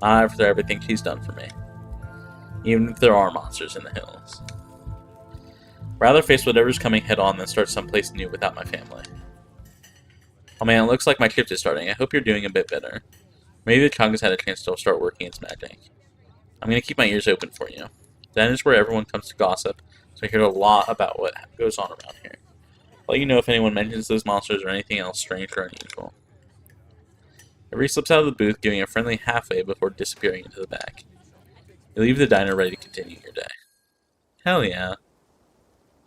Not after everything she's done for me. Even if there are monsters in the hills. Rather face whatever's coming head on than start someplace new without my family. Oh man, it looks like my shift is starting. I hope you're doing a bit better. Maybe the Chonga's had a chance to start working its magic. I'm going to keep my ears open for you. That is where everyone comes to gossip, so I hear a lot about what goes on around here. I'll let you know if anyone mentions those monsters or anything else strange or unusual. Everybody slips out of the booth, giving a friendly half-wave before disappearing into the back. You leave the diner ready to continue your day. Hell yeah.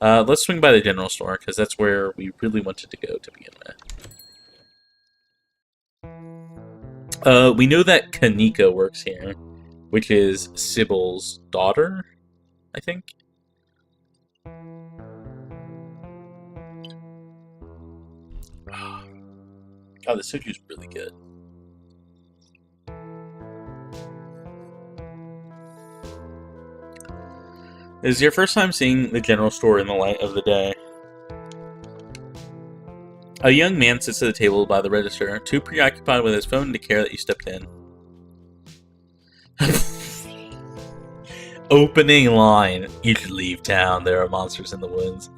Let's swing by the general store, because that's where we really wanted to go to begin with. We know that Kanika works here, which is Sybil's daughter, I think? God, the soju's really good. This is your first time seeing the general store in the light of the day. A young man sits at the table by the register, too preoccupied with his phone to care that you stepped in. Opening line. You should leave town. There are monsters in the woods.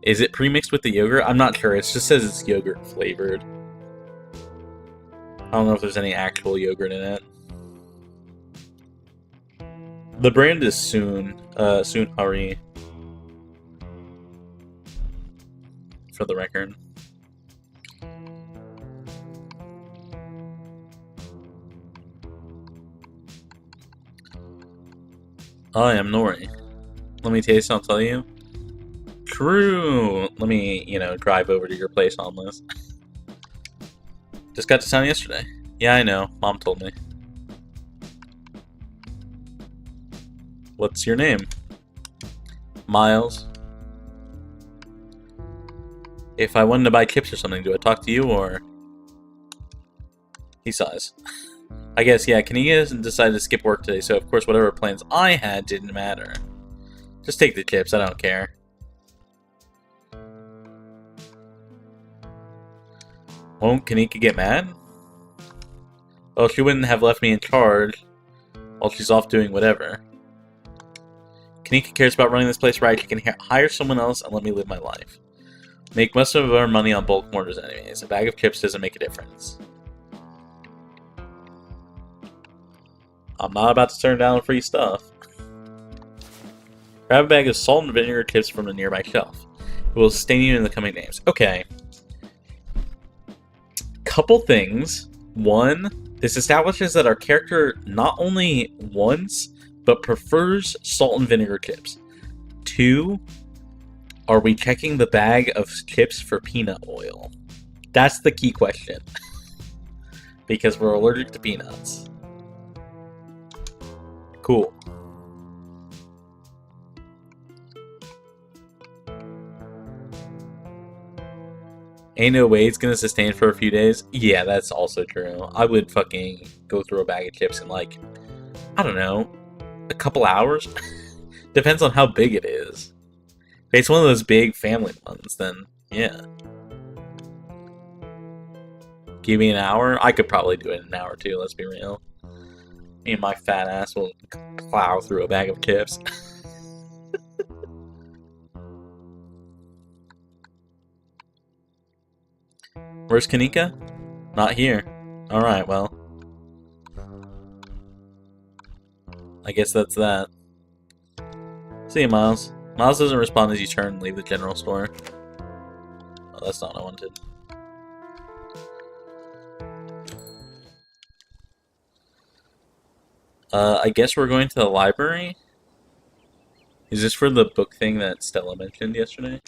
Is it pre-mixed with the yogurt? I'm not sure. It just says it's yogurt flavored. I don't know if there's any actual yogurt in it. The brand is Soon Hurry. For the record. I am Nori. Let me taste, I'll tell you. True. Let me, drive over to your place on this. Just got to town yesterday. Yeah, I know. Mom told me. What's your name? Miles. If I wanted to buy chips or something, do I talk to you, or... He sighs. I guess, yeah, Kanika decided to skip work today, so of course whatever plans I had didn't matter. Just take the chips, I don't care. Won't Kanika get mad? Well, she wouldn't have left me in charge while she's off doing whatever. Kanika cares about running this place right. She can hire someone else and let me live my life. Make most of our money on bulk orders anyways. A bag of chips doesn't make a difference. I'm not about to turn down free stuff. Grab a bag of salt and vinegar chips from a nearby shelf. It will sustain you in the coming days. Okay. Couple things. One, this establishes that our character not only wants, but prefers salt and vinegar chips. Two, are we checking the bag of chips for peanut oil? That's the key question. Because we're allergic to peanuts. Cool. Ain't no way it's gonna sustain for a few days. Yeah, that's also true. I would fucking go through a bag of chips in like, I don't know, a couple hours? Depends on how big it is. If it's one of those big family ones, then yeah. Give me an hour? I could probably do it in an hour too, let's be real. Me and my fat ass will plow through a bag of chips. Where's Kanika? Not here. Alright, well. I guess that's that. See you, Miles. Miles doesn't respond as you turn and leave the general store. Oh, that's not what I wanted. I guess we're going to the library? Is this for the book thing that Stella mentioned yesterday?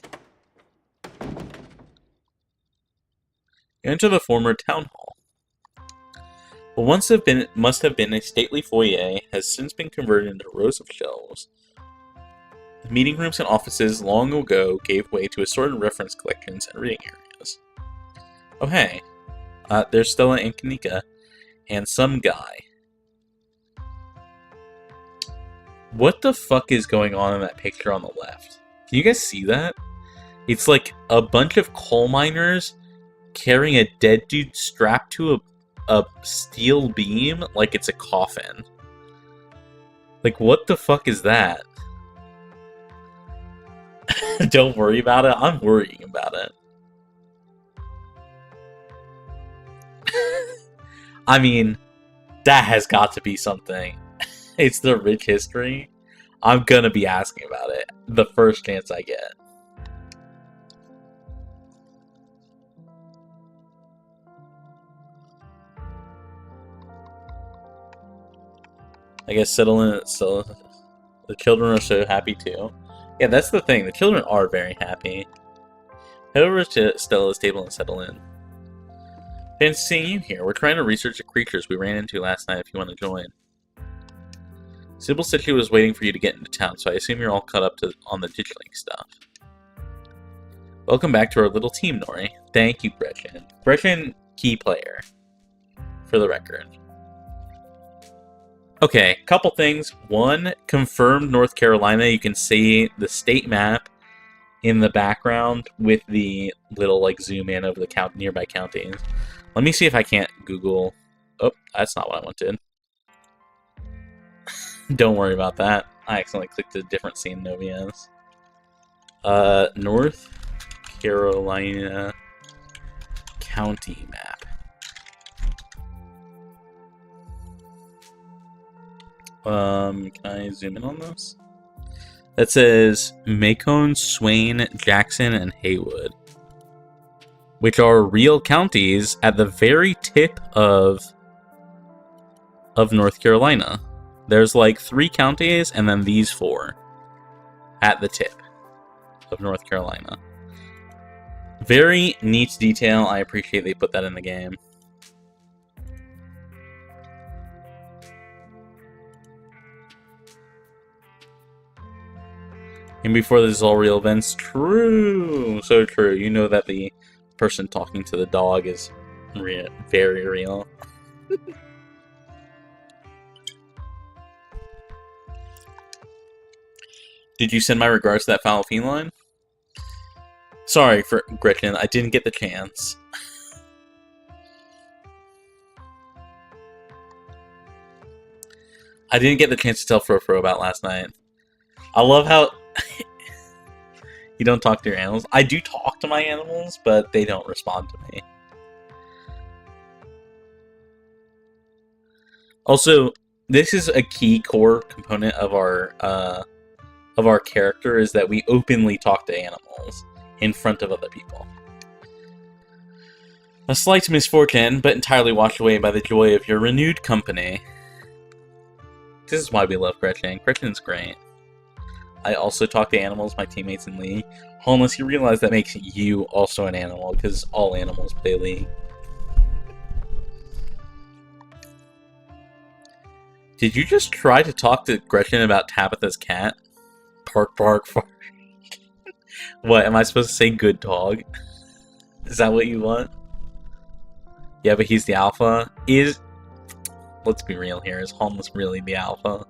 Enter the former town hall. What must have been a stately foyer has since been converted into rows of shelves. The meeting rooms and offices long ago gave way to assorted reference collections and reading areas. Oh hey, there's Stella and Kanika, and some guy. What the fuck is going on in that picture on the left? Can you guys see that? It's like a bunch of coal miners carrying a dead dude strapped to a steel beam like it's a coffin. Like, what the fuck is that? Don't worry about it. I'm worrying about it. I mean, that has got to be something. It's the rich history. I'm gonna be asking about it the first chance I get. I guess settle in. So the children are so happy too. Yeah, that's the thing. The children are very happy. Head over to Stella's table and settle in. Fancy seeing you here. We're trying to research the creatures we ran into last night if you want to join. Sybil said she was waiting for you to get into town, so I assume you're all caught up on the Ditchling stuff. Welcome back to our little team, Nori. Thank you, Gretchen. Gretchen, key player. For the record. Okay, couple things. One, confirmed North Carolina. You can see the state map in the background with the little like zoom in over the nearby counties. Let me see if I can't Google. Oh, that's not what I wanted. Don't worry about that. I accidentally clicked a different scene than OBS. North Carolina county map. Can I zoom in on this? That says Macon, Swain, Jackson, and Haywood, which are real counties at the very tip of North Carolina. There's like 3 counties, and then these 4 at the tip of North Carolina. Very neat detail. I appreciate they put that in the game. And before this is all real events, true, so true. You know that the person talking to the dog is very real. Did you send my regards to that foul feline? Sorry for Gretchen, I didn't get the chance. I didn't get the chance to tell Fro about last night. I love how you don't talk to your animals. I do talk to my animals, but they don't respond to me. Also, this is a key core component of our character, is that we openly talk to animals in front of other people. A slight misfortune, but entirely washed away by the joy of your renewed company. This is why we love Gretchen. Gretchen's great. I also talk to animals, my teammates in League. Unless you realize that makes you also an animal, because all animals play League. Did you just try to talk to Gretchen about Tabitha's cat? Bark, bark, bark. What, am I supposed to say good dog? Is that what you want? Yeah, but he's the alpha. Let's be real here. Is Holmes really the alpha?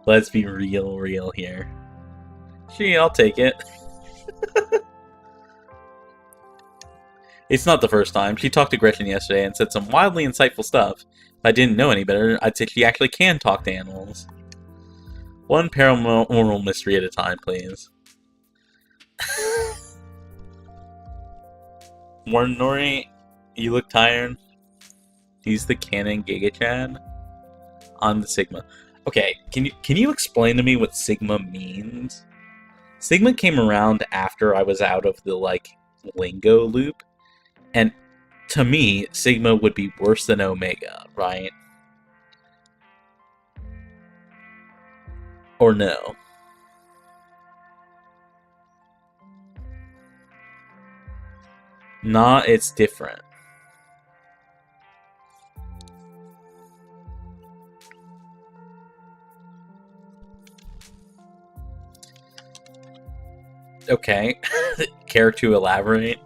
Let's be real here. Gee, I'll take it. It's not the first time. She talked to Gretchen yesterday and said some wildly insightful stuff. If I didn't know any better, I'd say she actually can talk to animals. One paranormal mystery at a time, please. More Nori, you look tired. He's the canon Giga Chad. I'm the Sigma. Okay, can you explain to me what Sigma means? Sigma came around after I was out of the lingo loop, and to me, Sigma would be worse than Omega, right? Or no? Nah, it's different. Okay. Care to elaborate?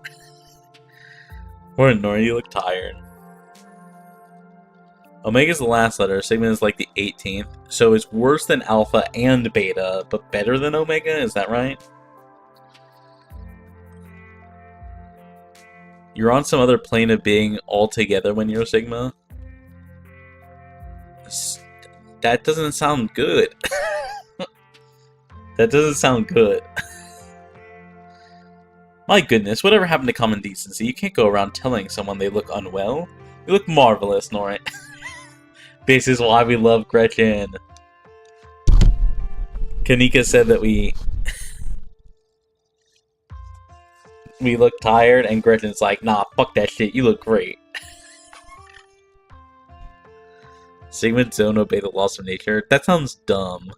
Or Nori, you look tired. Omega's the last letter, Sigma is like the 18th, so it's worse than Alpha and Beta, but better than Omega, is that right? You're on some other plane of being altogether when you're Sigma? That doesn't sound good. That doesn't sound good. My goodness, whatever happened to common decency? You can't go around telling someone they look unwell. You look marvelous, Nori. This is why we love Gretchen. Kanika said that we look tired, and Gretchen's like, nah, fuck that shit, you look great. Sigmas don't obey the laws of nature? That sounds dumb.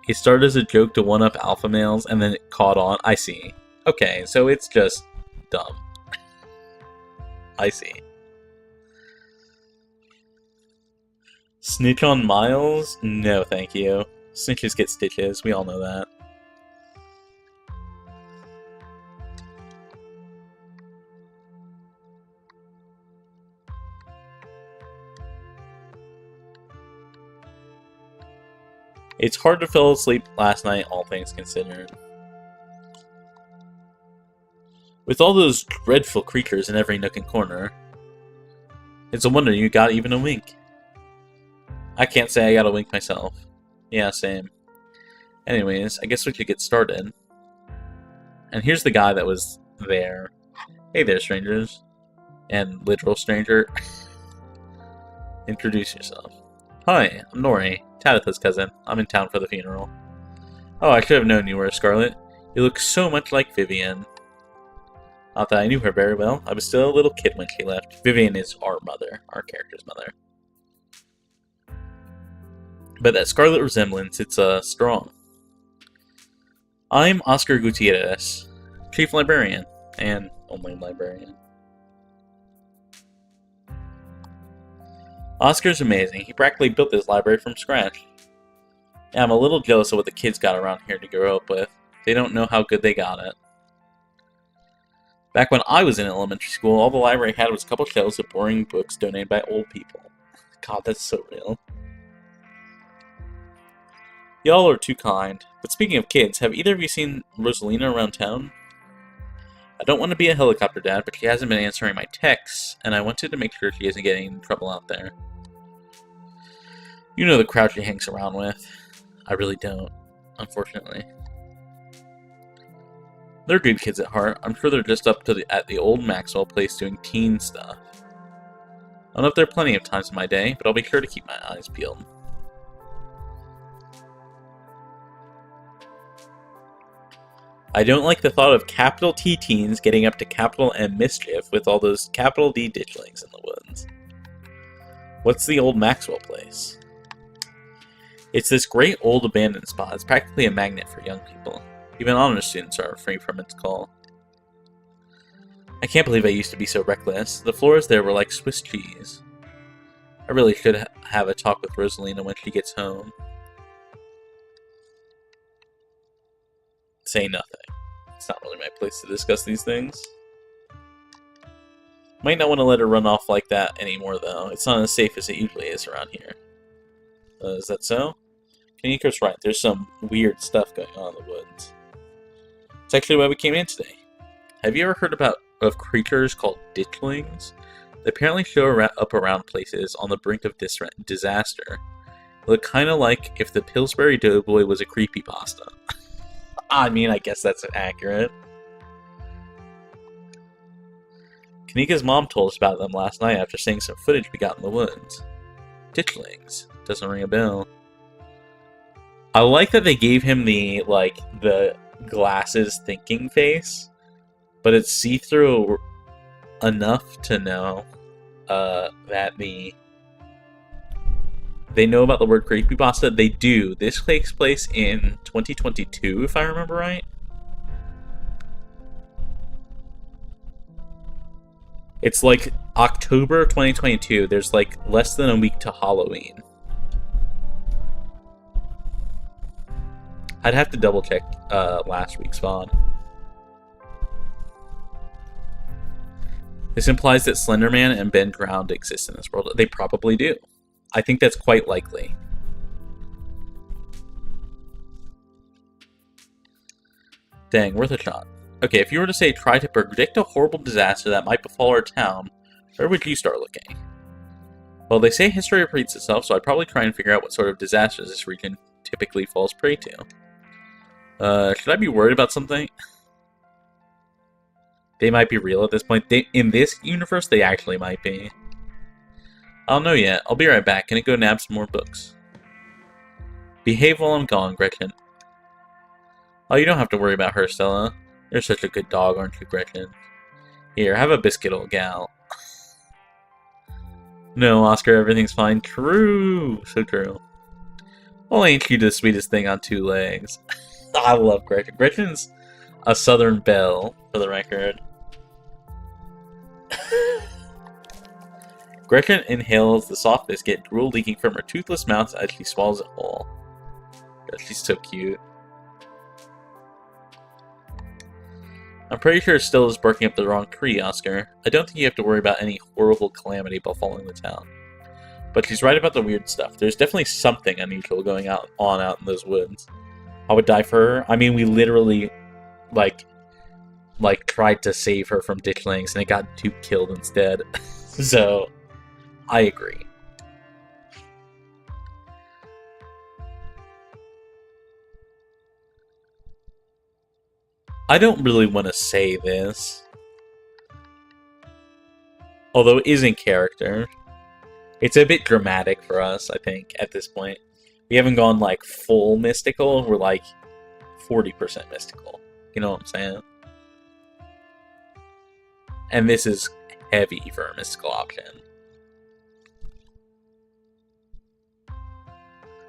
It started as a joke to one-up alpha males, and then it caught on. I see. Okay, so it's just dumb. I see. Snitch on Miles? No, thank you. Snitches get stitches, we all know that. It's hard to fall asleep last night, all things considered. With all those dreadful creatures in every nook and corner. It's a wonder you got even a wink. I can't say I got a wink myself. Yeah, same. Anyways, I guess we should get started. And here's the guy that was there. Hey there, strangers. And literal stranger. Introduce yourself. Hi, I'm Nori, Tabitha's cousin. I'm in town for the funeral. Oh, I should have known you were a Scarlet. You look so much like Vivian. Not that I knew her very well. I was still a little kid when she left. Vivian is our mother, our character's mother. But that Scarlet resemblance, it's strong. I'm Oscar Gutierrez, Chief Librarian, and only librarian. Oscar's amazing. He practically built this library from scratch. Yeah, I'm a little jealous of what the kids got around here to grow up with. They don't know how good they got it. Back when I was in elementary school, all the library had was a couple shelves of boring books donated by old people. God, that's so real. Y'all are too kind. But speaking of kids, have either of you seen Rosalina around town? I don't want to be a helicopter dad, but she hasn't been answering my texts, and I wanted to make sure she isn't getting in trouble out there. You know the crowd she hangs around with. I really don't, unfortunately. They're good kids at heart. I'm sure they're just up to at the old Maxwell place doing teen stuff. I don't know if there are plenty of times in my day, but I'll be sure to keep my eyes peeled. I don't like the thought of capital T teens getting up to capital M mischief with all those capital D ditchlings in the woods. What's the old Maxwell place? It's this great old abandoned spot. It's practically a magnet for young people. Even honor students are free from its call. I can't believe I used to be so reckless. The floors there were like Swiss cheese. I really should have a talk with Rosalina when she gets home. Say nothing. It's not really my place to discuss these things. Might not want to let her run off like that anymore, though. It's not as safe as it usually is around here. Is that so? Kaniko's right. There's some weird stuff going on in the woods. It's actually why we came in today. Have you ever heard of creatures called Ditchlings? They apparently show up around places on the brink of disaster. They look kind of like if the Pillsbury Doughboy was a creepypasta. I mean, I guess that's accurate. Kanika's mom told us about them last night after seeing some footage we got in the woods. Ditchlings. Doesn't ring a bell. I like that they gave him the glasses thinking face, but it's see-through enough to know that they know about the word creepypasta. They do. This takes place in 2022, if I remember right. It's like October 2022. There's like less than a week to Halloween. I'd have to double check last week's VOD. This implies that Slenderman and Ben Drowned exist in this world. They probably do. I think that's quite likely. Dang, worth a shot. Okay, if you were to say try to predict a horrible disaster that might befall our town, where would you start looking? Well, they say history repeats itself, so I'd probably try and figure out what sort of disasters this region typically falls prey to. Should I be worried about something? They might be real at this point. In this universe, they actually might be. I don't know yet. I'll be right back. Gonna go nab some more books. Behave while I'm gone, Gretchen. Oh, you don't have to worry about her, Stella. You're such a good dog, aren't you, Gretchen? Here, have a biscuit, old gal. No, Oscar, everything's fine. True. So true. Well, ain't you the sweetest thing on two legs? I love Gretchen. Gretchen's a southern belle, for the record. Gretchen inhales the soft biscuit, drool leaking from her toothless mouth as she swallows it whole. God, she's so cute. I'm pretty sure Still is barking up the wrong tree, Oscar. I don't think you have to worry about any horrible calamity befalling the town. But she's right about the weird stuff. There's definitely something unusual going on out in those woods. I would die for her. I mean, we literally, like tried to save her from Ditchlings, and it got two killed instead. So, I agree. I don't really want to say this. Although it is in character. It's a bit dramatic for us, I think, at this point. We haven't gone, like, full mystical. We're, like, 40% mystical. You know what I'm saying? And this is heavy for a mystical option.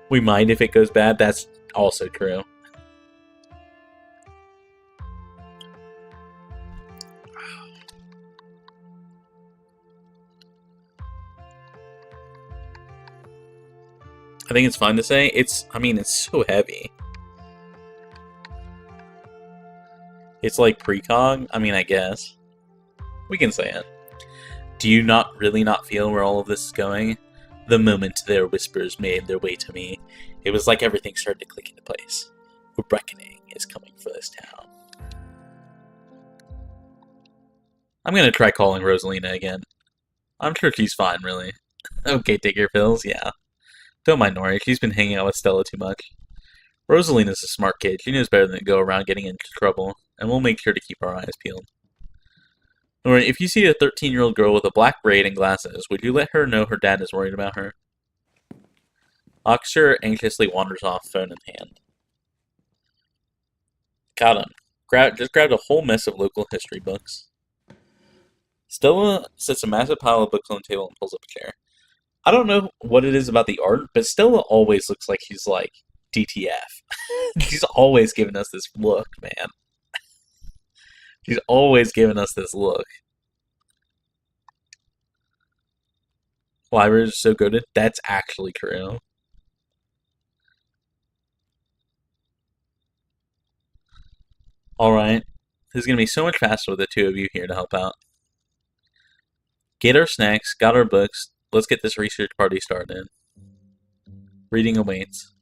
We mind if it goes bad. That's also true. I think it's fine to say. It's so heavy. It's like precog? I mean, I guess. We can say it. Do you not feel where all of this is going? The moment their whispers made their way to me, it was like everything started to click into place. A reckoning is coming for this town. I'm gonna try calling Rosalina again. I'm sure she's fine, really. Okay, take your pills, yeah. Don't mind Nori, she's been hanging out with Stella too much. Rosalina's a smart kid. She knows better than to go around getting into trouble, and we'll make sure to keep our eyes peeled. Nori, if you see a 13-year-old girl with a black braid and glasses, would you let her know her dad is worried about her? Officer anxiously wanders off, phone in hand. Got him. Just grabbed a whole mess of local history books. Stella sets a massive pile of books on the table and pulls up a chair. I don't know what it is about the art, but Stella always looks like she's like DTF. She's always giving us this look, man. She's always giving us this look. Libraries are so good. That's actually true. Alright. This is going to be so much faster with the two of you here to help out. Get our snacks, got our books. Let's get this research party started. Reading awaits.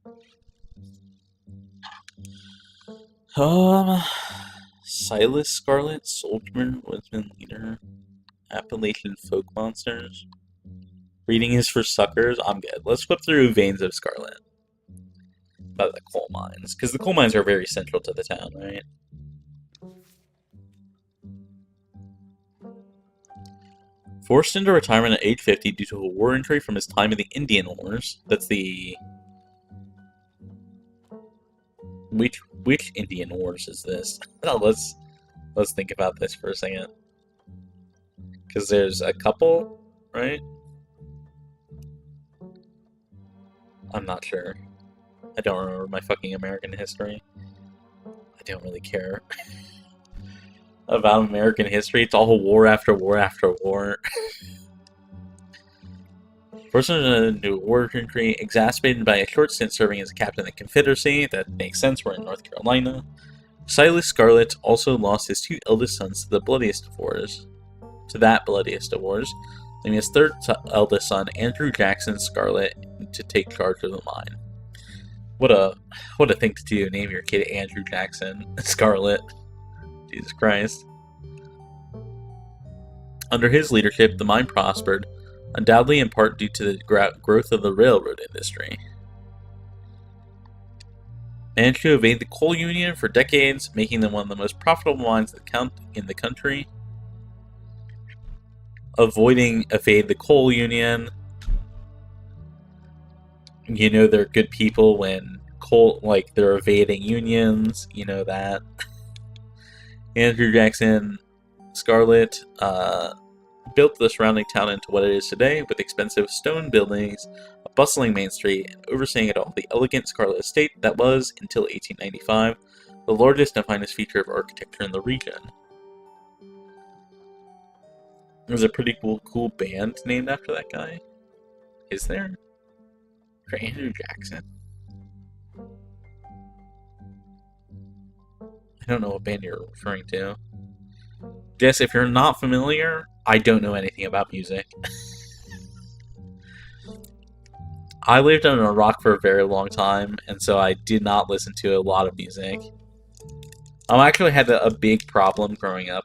Silas Scarlet, Soldier, Woodsman Leader, Appalachian Folk Monsters. Reading is for suckers. I'm good. Let's flip through Veins of Scarlet. About the coal mines. Because the coal mines are very central to the town, right? Forced into retirement at age 50 due to a war injury from his time in the Indian Wars. That's the... Which Indian Wars is this? No, let's think about this for a second. Because there's a couple, right? I'm not sure. I don't remember my fucking American history. I don't really care about American history. It's all war after war after war. Person in a new war injury, exacerbated by a short stint serving as a captain of the Confederacy. That makes sense, we're in North Carolina. Silas Scarlet also lost his two eldest sons to the bloodiest of wars. Leaving his third eldest son, Andrew Jackson Scarlet, to take charge of the mine. What a thing to do, name your kid Andrew Jackson Scarlet. Jesus Christ. Under his leadership, the mine prospered, undoubtedly in part due to the growth of the railroad industry. Managed to evade the coal union for decades, making them one of the most profitable mines in the country. Evade the coal union. You know they're good people when they're evading unions. You know that. Andrew Jackson Scarlet built the surrounding town into what it is today, with expensive stone buildings, a bustling main street, and overseeing it all the elegant Scarlet estate that was, until 1895, the largest and finest feature of architecture in the region. There's a pretty cool band named after that guy. Is there? For Andrew Jackson. I don't know what band you're referring to. Jess, if you're not familiar, I don't know anything about music. I lived under a rock for a very long time, and so I did not listen to a lot of music. I actually had a big problem growing up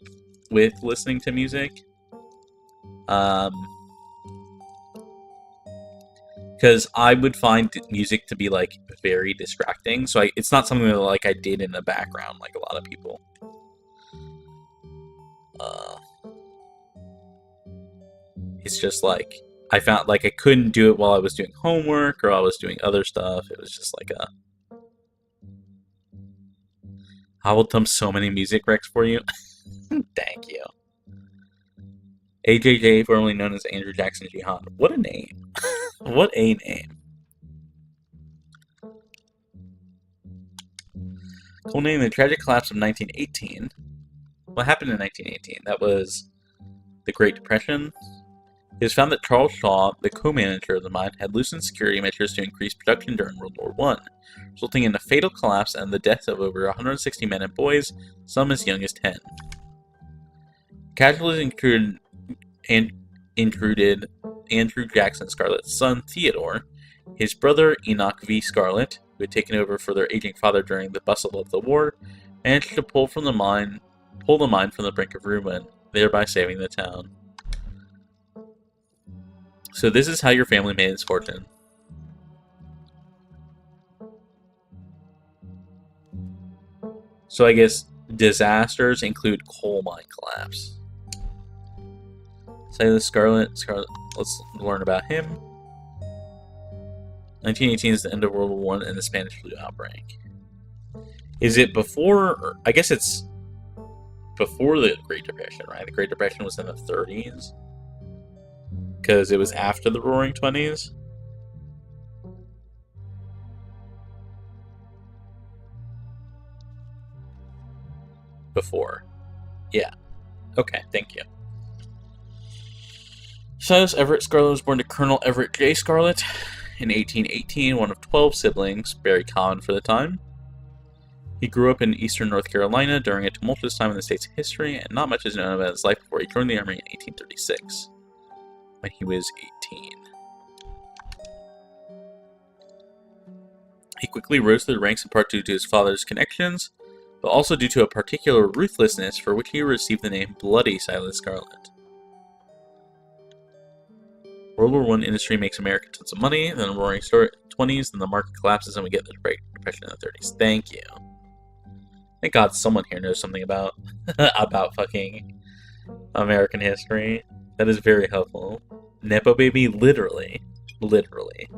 with listening to music. Because I would find music to be like very distracting, so it's not something that like I did in the background like a lot of people. It's just like I found like I couldn't do it while I was doing homework or I was doing other stuff. It was just like I will dump so many music recs for you. Thank you. AJJ, formerly known as Andrew Jackson Jihad. What a name. What a name. Cool name, the tragic collapse of 1918. What happened in 1918? That was the Great Depression. It was found that Charles Shaw, the co-manager of the mine, had loosened security measures to increase production during World War I, resulting in a fatal collapse and the death of over 160 men and boys, some as young as 10. Casualties included Andrew Jackson Scarlet's son, Theodore, his brother, Enoch V. Scarlet, who had taken over for their aging father during the bustle of the war, managed to pull the mine from the brink of ruin, thereby saving the town. So this is how your family made its fortune. So I guess disasters include coal mine collapse. Silas Scarlet, let's learn about him. 1918 is the end of World War I and the Spanish flu outbreak. Is it before, or I guess it's before the Great Depression, right? The Great Depression was in the 30s. Because it was after the Roaring 20s. Before. Yeah. Okay, thank you. Silas Everett Scarlet was born to Colonel Everett J. Scarlet in 1818, one of 12 siblings, very common for the time. He grew up in eastern North Carolina during a tumultuous time in the state's history, and not much is known about his life before he joined the army in 1836, when he was 18. He quickly rose through the ranks in part due to his father's connections, but also due to a particular ruthlessness for which he received the name Bloody Silas Scarlet. World War I industry makes America tons of money, then the Roaring 20s, then the market collapses, and we get the Great Depression in the 30s. Thank you. Thank God someone here knows something about about fucking American history. That is very helpful. Nepo baby, literally. Literally.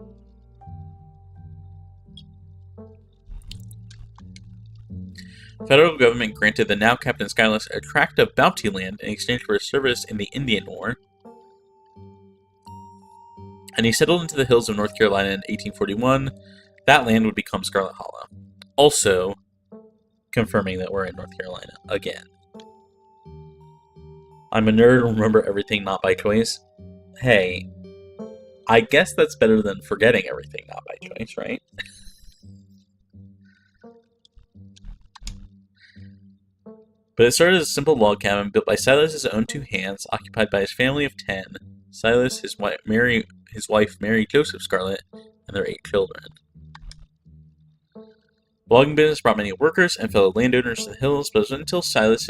Federal government granted the now Captain Skyless a tract of bounty land in exchange for his service in the Indian War, and he settled into the hills of North Carolina in 1841. That land would become Scarlet Hollow. Also, confirming that we're in North Carolina again. I'm a nerd, remember everything not by choice. Hey, I guess that's better than forgetting everything not by choice, right? But it started as a simple log cabin built by Silas's own two hands, occupied by his family of 10. Silas, his wife Mary Joseph Scarlet, and their 8 children. The logging business brought many workers and fellow landowners to the hills, but it was until Silas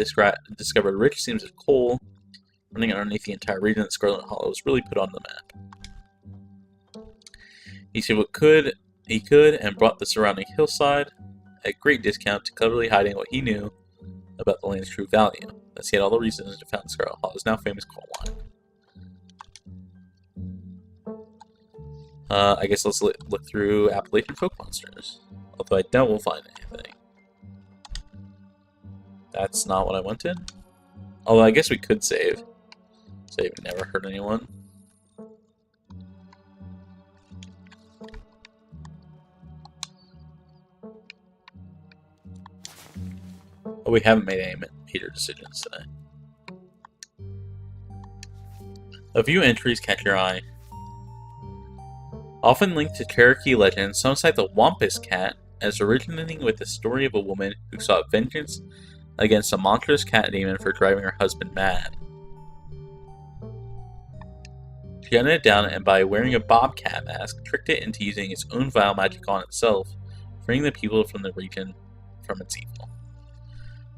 discovered rich seams of coal running underneath the entire region that Scarlet Hollow was really put on the map. He did what he could and bought the surrounding hillside at great discount, cleverly hiding what he knew about the land's true value. Thus, he had all the reasons to found Scarlet Hollow's now famous coal mine. I guess let's look through Appalachian folk monsters. Although I doubt we'll find anything. That's not what I wanted. Although I guess we could save. Save never hurt anyone. Oh, we haven't made any major decisions today. A few entries catch your eye. Often linked to Cherokee legend, some cite the Wampus Cat as originating with the story of a woman who sought vengeance against a monstrous cat demon for driving her husband mad. She hunted it down and by wearing a bobcat mask, tricked it into using its own vile magic on itself, freeing the people from the region from its evil.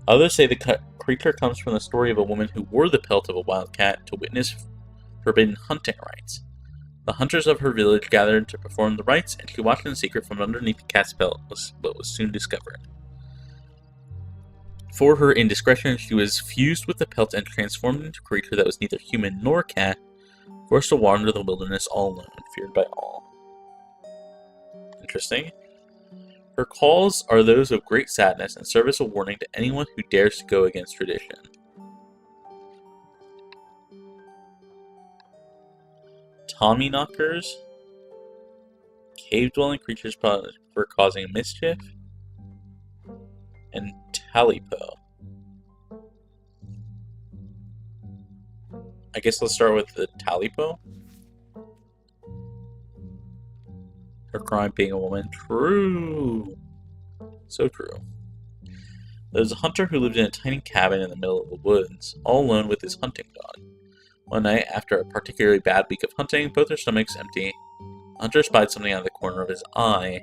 Others say the creature comes from the story of a woman who wore the pelt of a wild cat to witness forbidden hunting rites. The hunters of her village gathered to perform the rites, and she watched in secret from underneath the cat's pelt, but was soon discovered. For her indiscretion, she was fused with the pelt and transformed into a creature that was neither human nor cat, forced to wander the wilderness all alone, feared by all. Interesting. Her calls are those of great sadness and serve as a warning to anyone who dares to go against tradition. Tommyknockers, cave-dwelling creatures for causing mischief, and Talipo. I guess let's start with the Talipo. Her crime being a woman. True. So true. There was a hunter who lived in a tiny cabin in the middle of the woods, all alone with his hunting dog. One night, after a particularly bad week of hunting, both their stomachs empty, the hunter spied something out of the corner of his eye.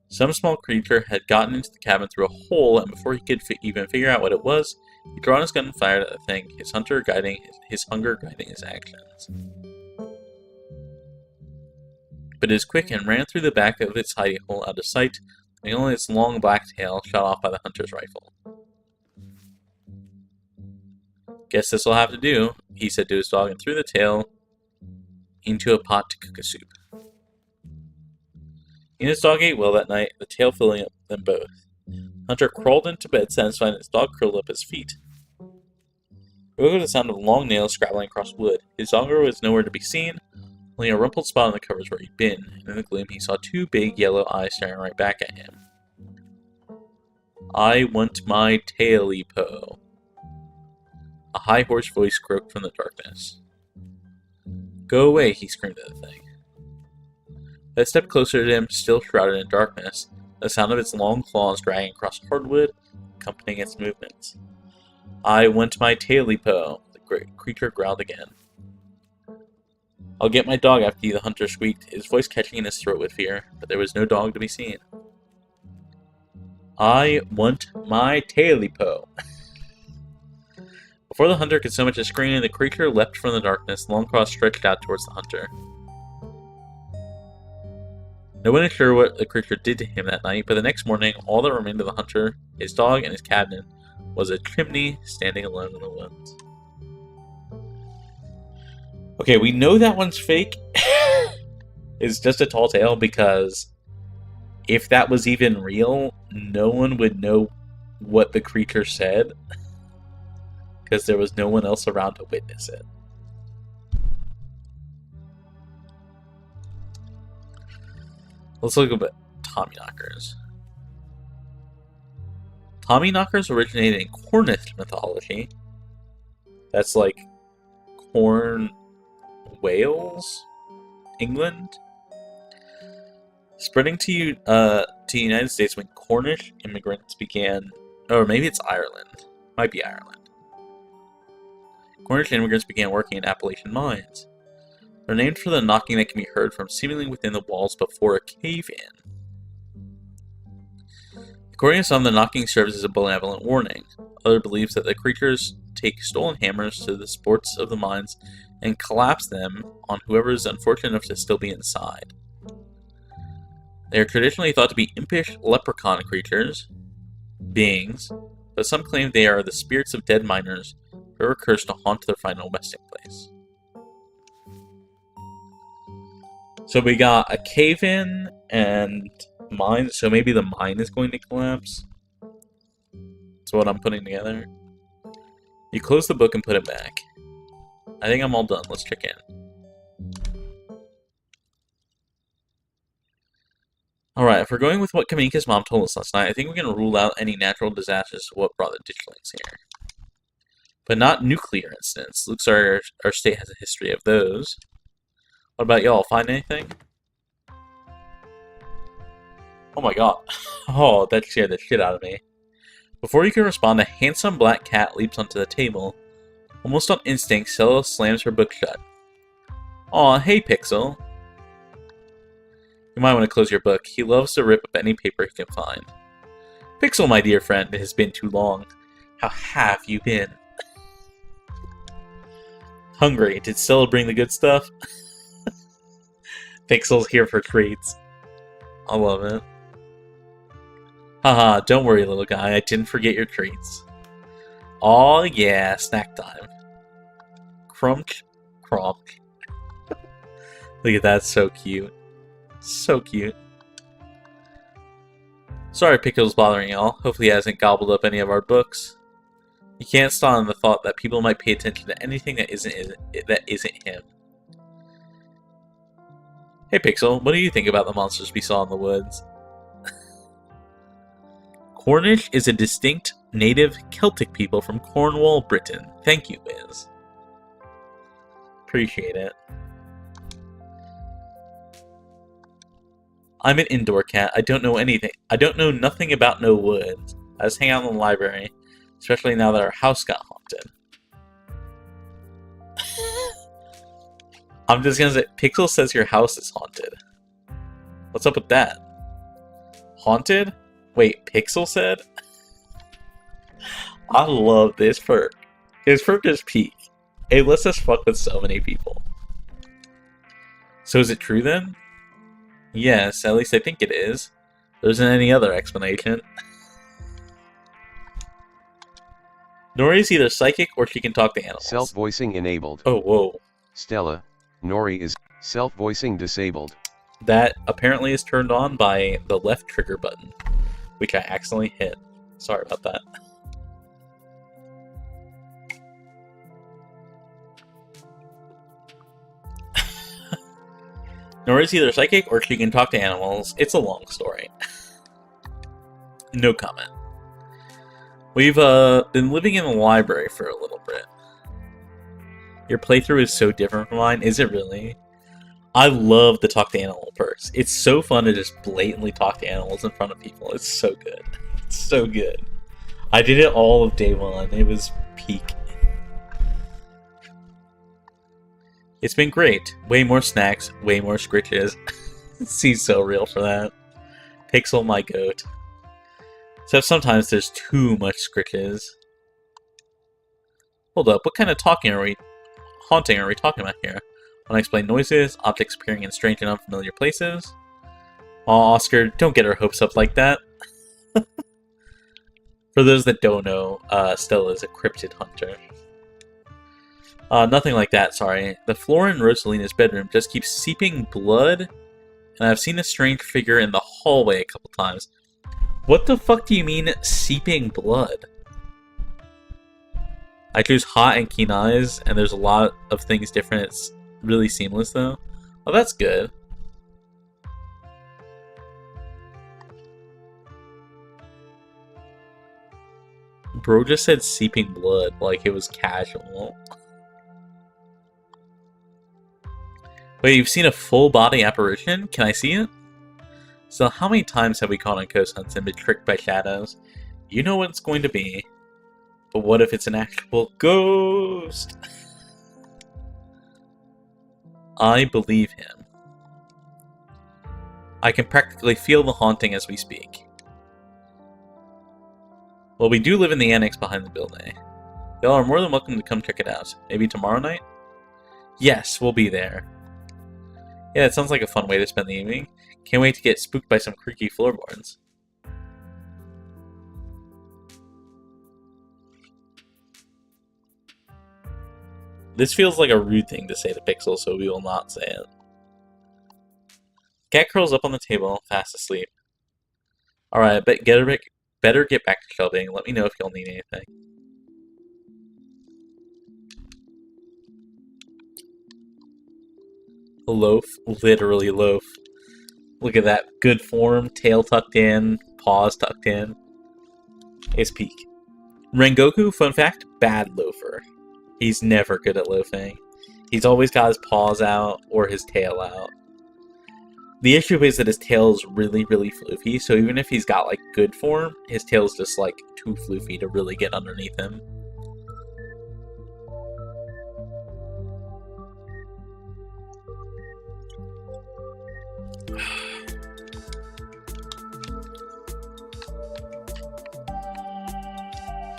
Some small creature had gotten into the cabin through a hole, and before he could even figure out what it was, he drew his gun and fired at the thing, his hunger guiding his actions. But it was quick and ran through the back of its hidey hole out of sight, and only its long black tail shot off by the hunter's rifle. Guess this'll have to do, he said to his dog, and threw the tail into a pot to cook a soup. He and his dog ate well that night, the tail filling up them both. Hunter crawled into bed, satisfied, and his dog curled up his feet. He woke up to the sound of long nails scrabbling across wood. His dog was nowhere to be seen, only a rumpled spot on the covers where he'd been, and in the gloom he saw two big yellow eyes staring right back at him. "I want my taily po." A high, hoarse voice croaked from the darkness. "Go away," he screamed at the thing. As it stepped closer to him, still shrouded in darkness, the sound of its long claws dragging across hardwood, accompanying its movements. "I want my taily po," the great creature growled again. "I'll get my dog after you," the hunter squeaked, his voice catching in his throat with fear, but there was no dog to be seen. "I want my taily po." Before the hunter could so much as scream, the creature leapt from the darkness, long claws stretched out towards the hunter. No one is sure what the creature did to him that night, but the next morning, all that remained of the hunter, his dog, and his cabinet was a chimney standing alone in the woods. Okay, we know that one's fake. It's just a tall tale, because if that was even real, no one would know what the creature said, because there was no one else around to witness it. Let's look at Tommyknockers. Tommyknockers originated in Cornish mythology. That's like Corn, Wales, England. Spreading to the United States when Cornish immigrants began, or maybe it's Ireland. Might be Ireland. Cornish immigrants began working in Appalachian mines. They're named for the knocking that can be heard from seemingly within the walls before a cave-in. According to some, the knocking serves as a benevolent warning. Others believe that the creatures take stolen hammers to the sports of the mines and collapse them on whoever is unfortunate enough to still be inside. They are traditionally thought to be impish leprechaun beings, but some claim they are the spirits of dead miners who are cursed to haunt their final resting place. So we got a cave-in and mine, so maybe the mine is going to collapse. That's what I'm putting together. You close the book and put it back. I think I'm all done. Let's check in. Alright, if we're going with what Kamika's mom told us last night, I think we can rule out any natural disasters of what brought the Ditchlings here. But not nuclear incidents. Looks like our state has a history of those. What about y'all? Find anything? Oh my god. Oh, that scared the shit out of me. Before you can respond, a handsome black cat leaps onto the table. Almost on instinct, Stella slams her book shut. Aw, hey Pixel. You might want to close your book. He loves to rip up any paper he can find. Pixel, my dear friend, it has been too long. How have you been? Hungry. Did Stella bring the good stuff? Pixel's here for treats. I love it. Haha, don't worry, little guy. I didn't forget your treats. Aw, yeah, snack time. Crunch, crunch. Look at that, so cute. So cute. Sorry Pickle's bothering y'all. Hopefully he hasn't gobbled up any of our books. You can't stand the thought that people might pay attention to anything that isn't him. Hey Pixel, what do you think about the monsters we saw in the woods? Cornish is a distinct native Celtic people from Cornwall, Britain. Thank you, Wiz. Appreciate it. I'm an indoor cat. I don't know anything. I don't know nothing about no woods. I just hang out in the library, especially now that our house got haunted. I'm just gonna say, Pixel says your house is haunted. What's up with that? Haunted? Wait, Pixel said? I love this perk. His perk is peak. It lets us fuck with so many people. So is it true then? Yes, at least I think it is. There isn't any other explanation. Nori's either psychic or she can talk to animals. Self-voicing enabled. Oh, whoa. Stella, Nori is self-voicing disabled. That apparently is turned on by the left trigger button, which I accidentally hit. Sorry about that. Nori's either psychic or she can talk to animals. It's a long story. No comment. We've been living in the library for a little bit. Your playthrough is so different from mine. Is it really? I love the talk to animal perks. It's so fun to just blatantly talk to animals in front of people. It's so good. It's so good. I did it all of day one. It was peak. It's been great. Way more snacks, way more scritches. He's so real for that. Pixel, my goat. Except sometimes there's too much scritches. Hold up, what kind of haunting are we talking about here? Unexplained noises, objects appearing in strange and unfamiliar places. Aw, Oscar, don't get our hopes up like that. For those that don't know, Stella is a cryptid hunter. Nothing like that, sorry. The floor in Rosalina's bedroom just keeps seeping blood, and I've seen a strange figure in the hallway a couple times. What the fuck do you mean, seeping blood? I choose hot and keen eyes, and there's a lot of things different. It's really seamless, though. Oh, that's good. Bro just said seeping blood, like it was casual. Wait, you've seen a full-body apparition? Can I see it? So how many times have we gone on ghost hunts and been tricked by shadows? You know what it's going to be. But what if it's an actual ghost? I believe him. I can practically feel the haunting as we speak. Well, we do live in the annex behind the building. Y'all are more than welcome to come check it out. Maybe tomorrow night? Yes, we'll be there. Yeah, it sounds like a fun way to spend the evening. Can't wait to get spooked by some creaky floorboards. This feels like a rude thing to say to Pixel, so we will not say it. Cat curls up on the table, fast asleep. Alright, better get back to shelving. Let me know if you'll need anything. Loaf, literally loaf. Look at that, good form, tail tucked in, paws tucked in. His peak. Rengoku, fun fact, bad loafer. He's never good at loafing. He's always got his paws out or his tail out. The issue is that his tail is really, really floofy, so even if he's got like good form, his tail's just like too floofy to really get underneath him.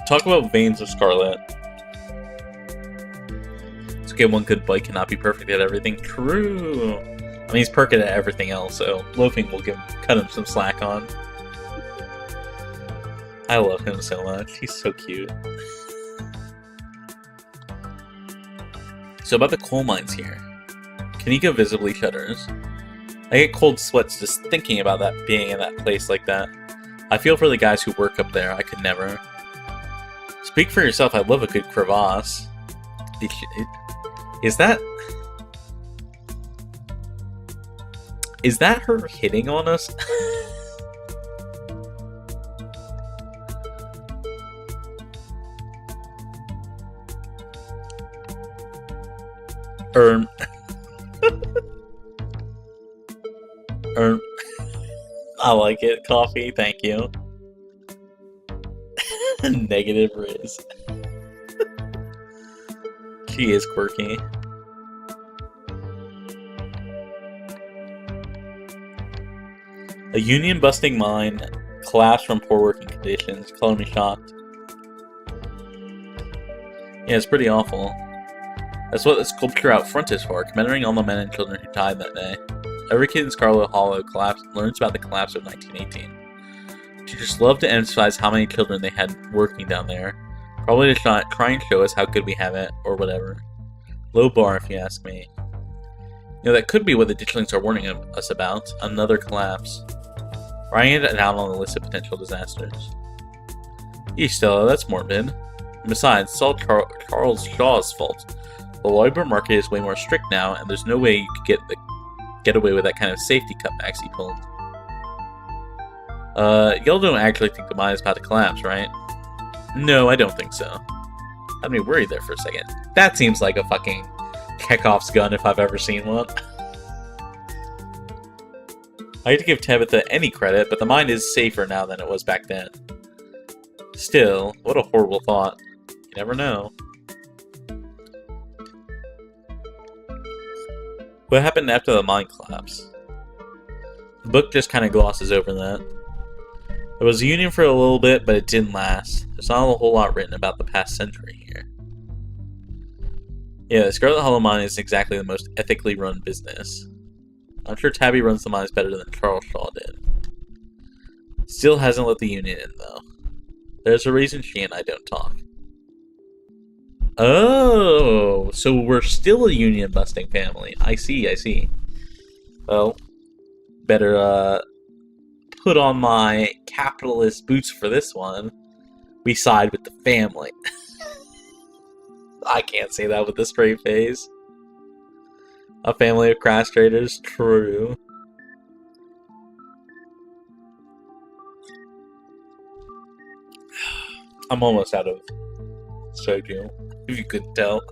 Talk about veins of Scarlet. It's okay, one good bite cannot be perfect at everything. True! I mean, he's perfect at everything else, so loafing will cut him some slack on. I love him so much. He's so cute. So about the coal mines here. Kanika visibly shudders. I get cold sweats just thinking about that being in that place like that. I feel for the guys who work up there. I could never. Speak for yourself, I love a good crevasse. Is that her hitting on us? I like it. Coffee, thank you. Negative Riz. She is quirky. A union-busting mine, collapsed from poor working conditions, color me shocked. Yeah, it's pretty awful. That's what the sculpture out front is for, commemorating all the men and children who died that day. Every kid in Scarlet Hollow learns about the collapse of 1918. Teachers love to emphasize how many children they had working down there. Probably to try and show us how good we have it, or whatever. Low bar, if you ask me. You know, that could be what the Ditchlings are warning us about. Another collapse. Writing it down on the list of potential disasters. Eesh, Stella, that's morbid. And besides, it's all Charles Shaw's fault. The Loiber market is way more strict now, and there's no way you could get away with that kind of safety cutbacks he pulled. Y'all don't actually think the mine is about to collapse, right? No, I don't think so. Had me worried there for a second. That seems like a fucking Chekhov's gun if I've ever seen one. I hate to give Tabitha any credit, but the mine is safer now than it was back then. Still, what a horrible thought. You never know. What happened after the mine collapse? The book just kind of glosses over that. There was a union for a little bit, but it didn't last. There's not a whole lot written about the past century here. Yeah, the Scarlet Hollow mine isn't exactly the most ethically run business. I'm sure Tabby runs the mines better than Charles Shaw did. Still hasn't let the union in, though. There's a reason she and I don't talk. Oh, so we're still a union-busting family. I see. Well, better, put on my capitalist boots for this one. We side with the family. I can't say that with a straight face. A family of crash traders, true. I'm almost out of soju, if you could tell.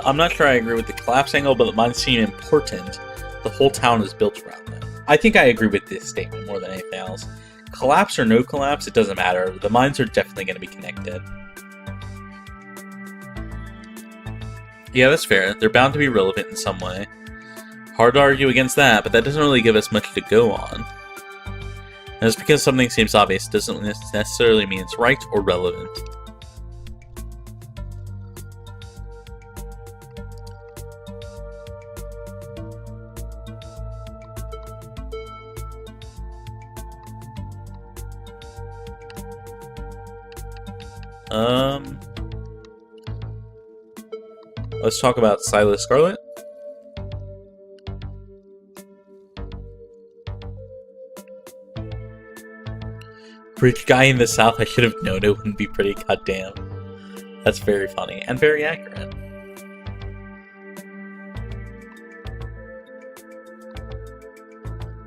I'm not sure I agree with the collapse angle, but the mines seem important. The whole town is built around them. I think I agree with this statement more than anything else. Collapse or no collapse, it doesn't matter. The mines are definitely going to be connected. Yeah, that's fair. They're bound to be relevant in some way. Hard to argue against that, but that doesn't really give us much to go on. And just because something seems obvious doesn't necessarily mean it's right or relevant. Let's talk about Silas Scarlet. Rich guy in the South, I should have known it wouldn't be pretty, goddamn. That's very funny, and very accurate.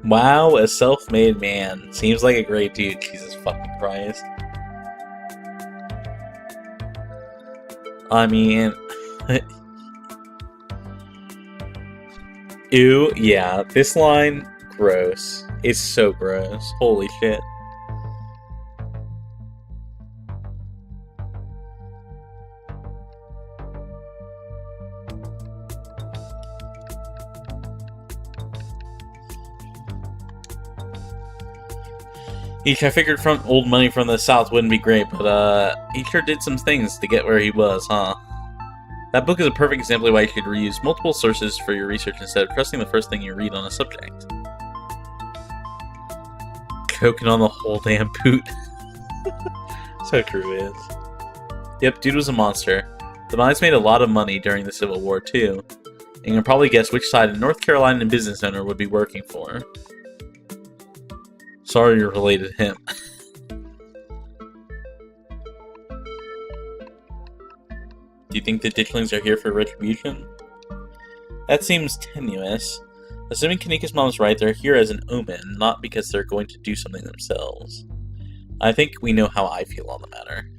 Wow, a self-made man. Seems like a great dude, Jesus fucking Christ. I mean... Ew, yeah, this line, gross. It's so gross. Holy shit. I figured old money from the South wouldn't be great, but he sure did some things to get where he was, huh? That book is a perfect example of why you should reuse multiple sources for your research instead of trusting the first thing you read on a subject. Choking on the whole damn boot. So true it is. Yep, dude was a monster. The mines made a lot of money during the Civil War, too. And you can probably guess which side a North Carolinian business owner would be working for. Sorry you're related to him. Do you think the Ditchlings are here for retribution? That seems tenuous. Assuming Kanika's mom is right, they're here as an omen, not because they're going to do something themselves. I think we know how I feel on the matter.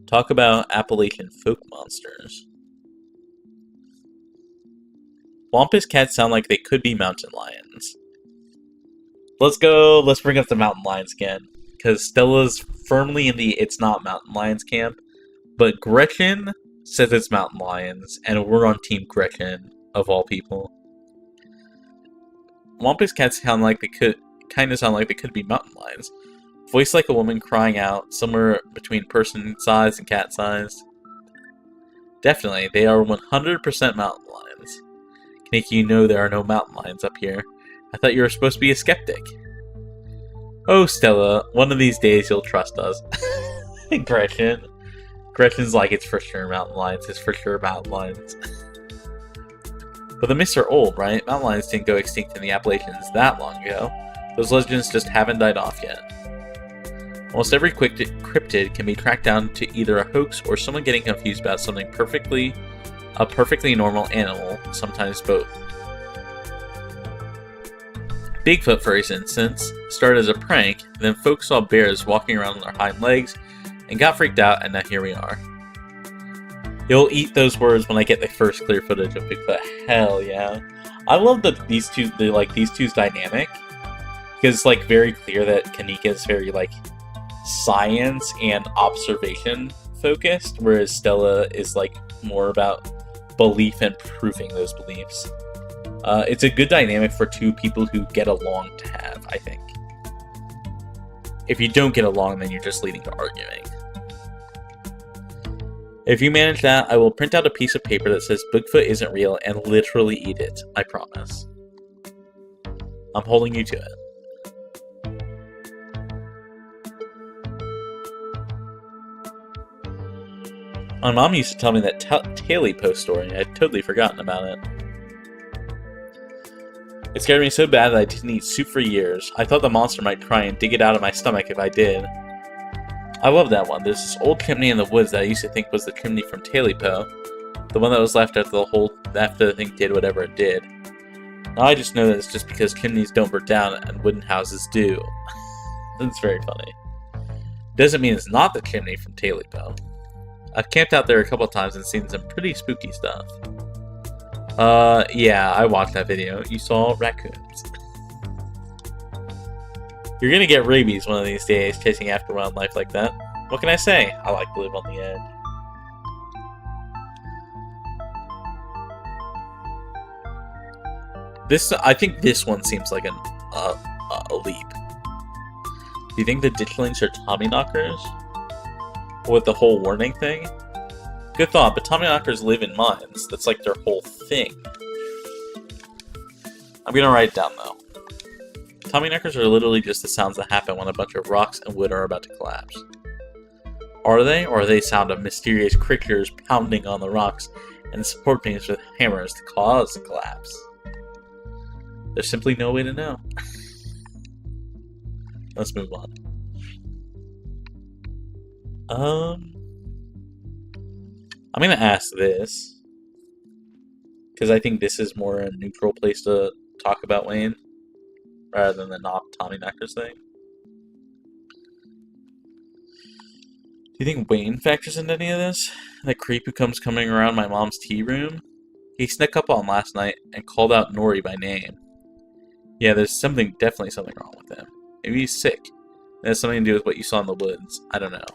Talk about Appalachian folk monsters. Wampus cats sound like they could be mountain lions. Let's go, let's bring up the mountain lions again. because Stella's firmly in the it's not mountain lions camp, but Gretchen says it's mountain lions, and we're on Team Gretchen, of all people. Wampus cats kind of sound like they could be mountain lions. Voiced like a woman crying out, somewhere between person size and cat size. Definitely, they are 100% mountain lions. Kaneki, you know there are no mountain lions up here. I thought you were supposed to be a skeptic. Oh, Stella, one of these days you'll trust us. Gretchen. Gretchen's like, it's for sure mountain lions, it's for sure mountain lions. But the myths are old, right? Mountain lions didn't go extinct in the Appalachians that long ago. Those legends just haven't died off yet. Almost every cryptid can be tracked down to either a hoax or someone getting confused about something a perfectly normal animal, sometimes both. Bigfoot, for instance, started as a prank, then folks saw bears walking around on their hind legs and got freaked out, and now here we are. You'll eat those words when I get the first clear footage of Bigfoot. Hell yeah. I love that these two's dynamic, because it's like very clear that Kanika is very like science and observation focused, whereas Stella is like more about belief and proving those beliefs. It's a good dynamic for two people who get along to have, I think. If you don't get along, then you're just leading to arguing. If you manage that, I will print out a piece of paper that says Bigfoot isn't real and literally eat it. I promise. I'm holding you to it. My mom used to tell me that Taily Post story. I'd totally forgotten about it. It scared me so bad that I didn't eat soup for years. I thought the monster might try and dig it out of my stomach if I did. I love that one. There's this old chimney in the woods that I used to think was the chimney from Tailipo, the one that was left after the thing did whatever it did. Now I just know that it's just because chimneys don't burn down and wooden houses do. That's very funny. Doesn't mean it's not the chimney from Tailipo. I've camped out there a couple times and seen some pretty spooky stuff. Yeah, I watched that video. You saw raccoons. You're gonna get rabies one of these days chasing after wildlife like that. What can I say? I like to live on the edge. I think this one seems like a leap. Do you think the Ditchlings are Tommyknockers? With the whole warning thing? Good thought, but Tommyknockers live in mines. That's like their whole thing. I'm gonna write it down though. Tommyknockers are literally just the sounds that happen when a bunch of rocks and wood are about to collapse. Are they? Or are they sound of mysterious creatures pounding on the rocks and support beams with hammers to cause the collapse? There's simply no way to know. Let's move on. I'm gonna ask this, because I think this is more a neutral place to talk about Wayne, rather than the not Tommyknockers thing. Do you think Wayne factors into any of this? That creep who comes coming around my mom's tea room? He snuck up on last night and called out Nori by name. Yeah, there's definitely something wrong with him. Maybe he's sick. It has something to do with what you saw in the woods. I don't know.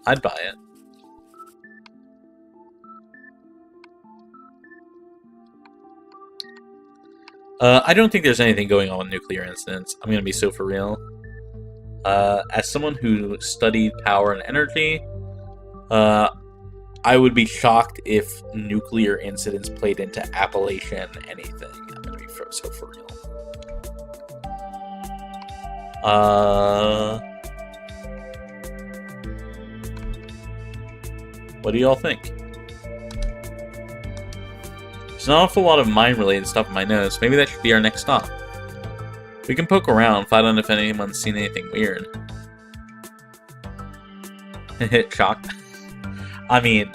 I'd buy it. I don't think there's anything going on with nuclear incidents. I'm gonna be so for real. As someone who studied power and energy, I would be shocked if nuclear incidents played into Appalachian anything. I'm gonna be so for real. What do y'all think? There's not an awful lot of mine-related stuff in my notes. Maybe that should be our next stop. We can poke around, find out if anyone's seen anything weird. Shocked. I mean,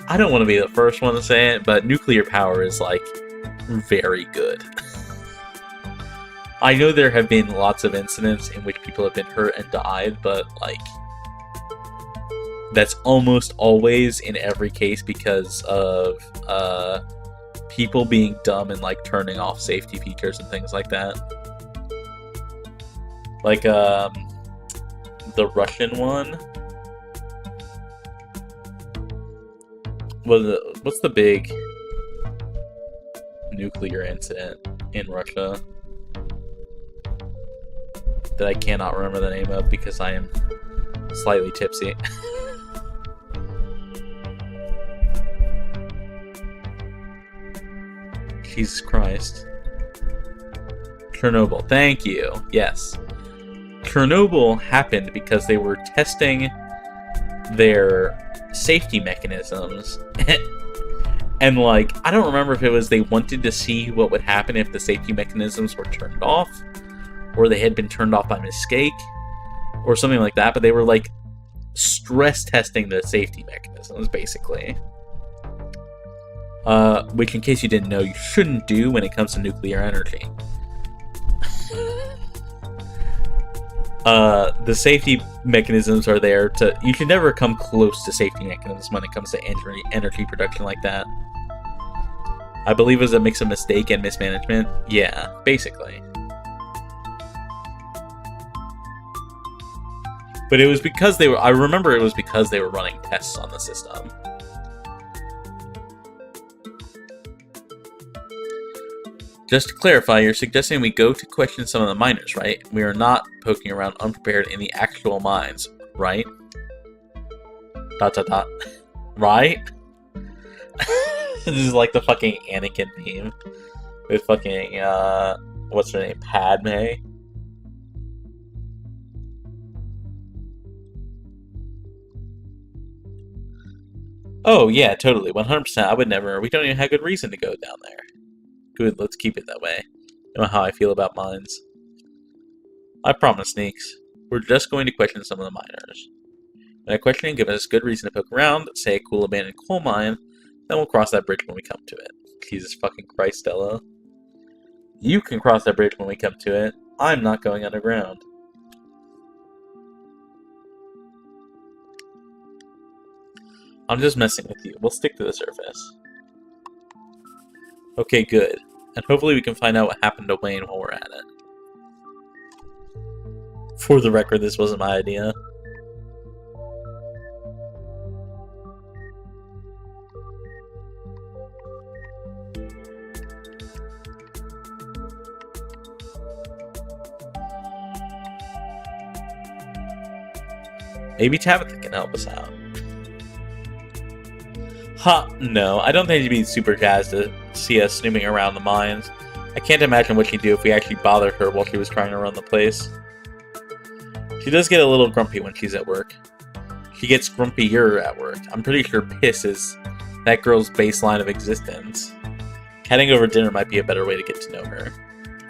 I don't want to be the first one to say it, but nuclear power is, like, very good. I know there have been lots of incidents in which people have been hurt and died, but, like, that's almost always in every case because of people being dumb and like turning off safety features and things like that. Like, the Russian one. What's the big nuclear incident in Russia that I cannot remember the name of because I am slightly tipsy? Jesus Christ. Chernobyl. Thank you. Yes. Chernobyl happened because they were testing their safety mechanisms. And, like, I don't remember if it was they wanted to see what would happen if the safety mechanisms were turned off, or they had been turned off by mistake, or something like that, but they were, like, stress testing the safety mechanisms, basically. Which, in case you didn't know, you shouldn't do when it comes to nuclear energy. The safety mechanisms are there to... You should never come close to safety mechanisms when it comes to energy production like that. I believe it was a mix of mistake and mismanagement. Yeah, basically. But it was because they were... I remember it was because they were running tests on the system. Just to clarify, you're suggesting we go to question some of the miners, right? We are not poking around unprepared in the actual mines, right? ... Right? This is like the fucking Anakin meme. With fucking, what's her name? Padme? Oh, yeah, totally. 100%. I would never... We don't even have good reason to go down there. Good, let's keep it that way. You know how I feel about mines. I promise, Sneaks. We're just going to question some of the miners. When that questioning gives us good reason to poke around, say a cool abandoned coal mine, then we'll cross that bridge when we come to it. Jesus fucking Christ, Stella. You can cross that bridge when we come to it. I'm not going underground. I'm just messing with you. We'll stick to the surface. Okay, good. And hopefully we can find out what happened to Wayne while we're at it. For the record, this wasn't my idea. Maybe Tabitha can help us out. No, I don't think she'd be super jazzed to see us snooping around the mines. I can't imagine what she'd do if we actually bothered her while she was trying to run the place. She does get a little grumpy when she's at work. She gets grumpier at work. I'm pretty sure piss is that girl's baseline of existence. Heading over dinner might be a better way to get to know her.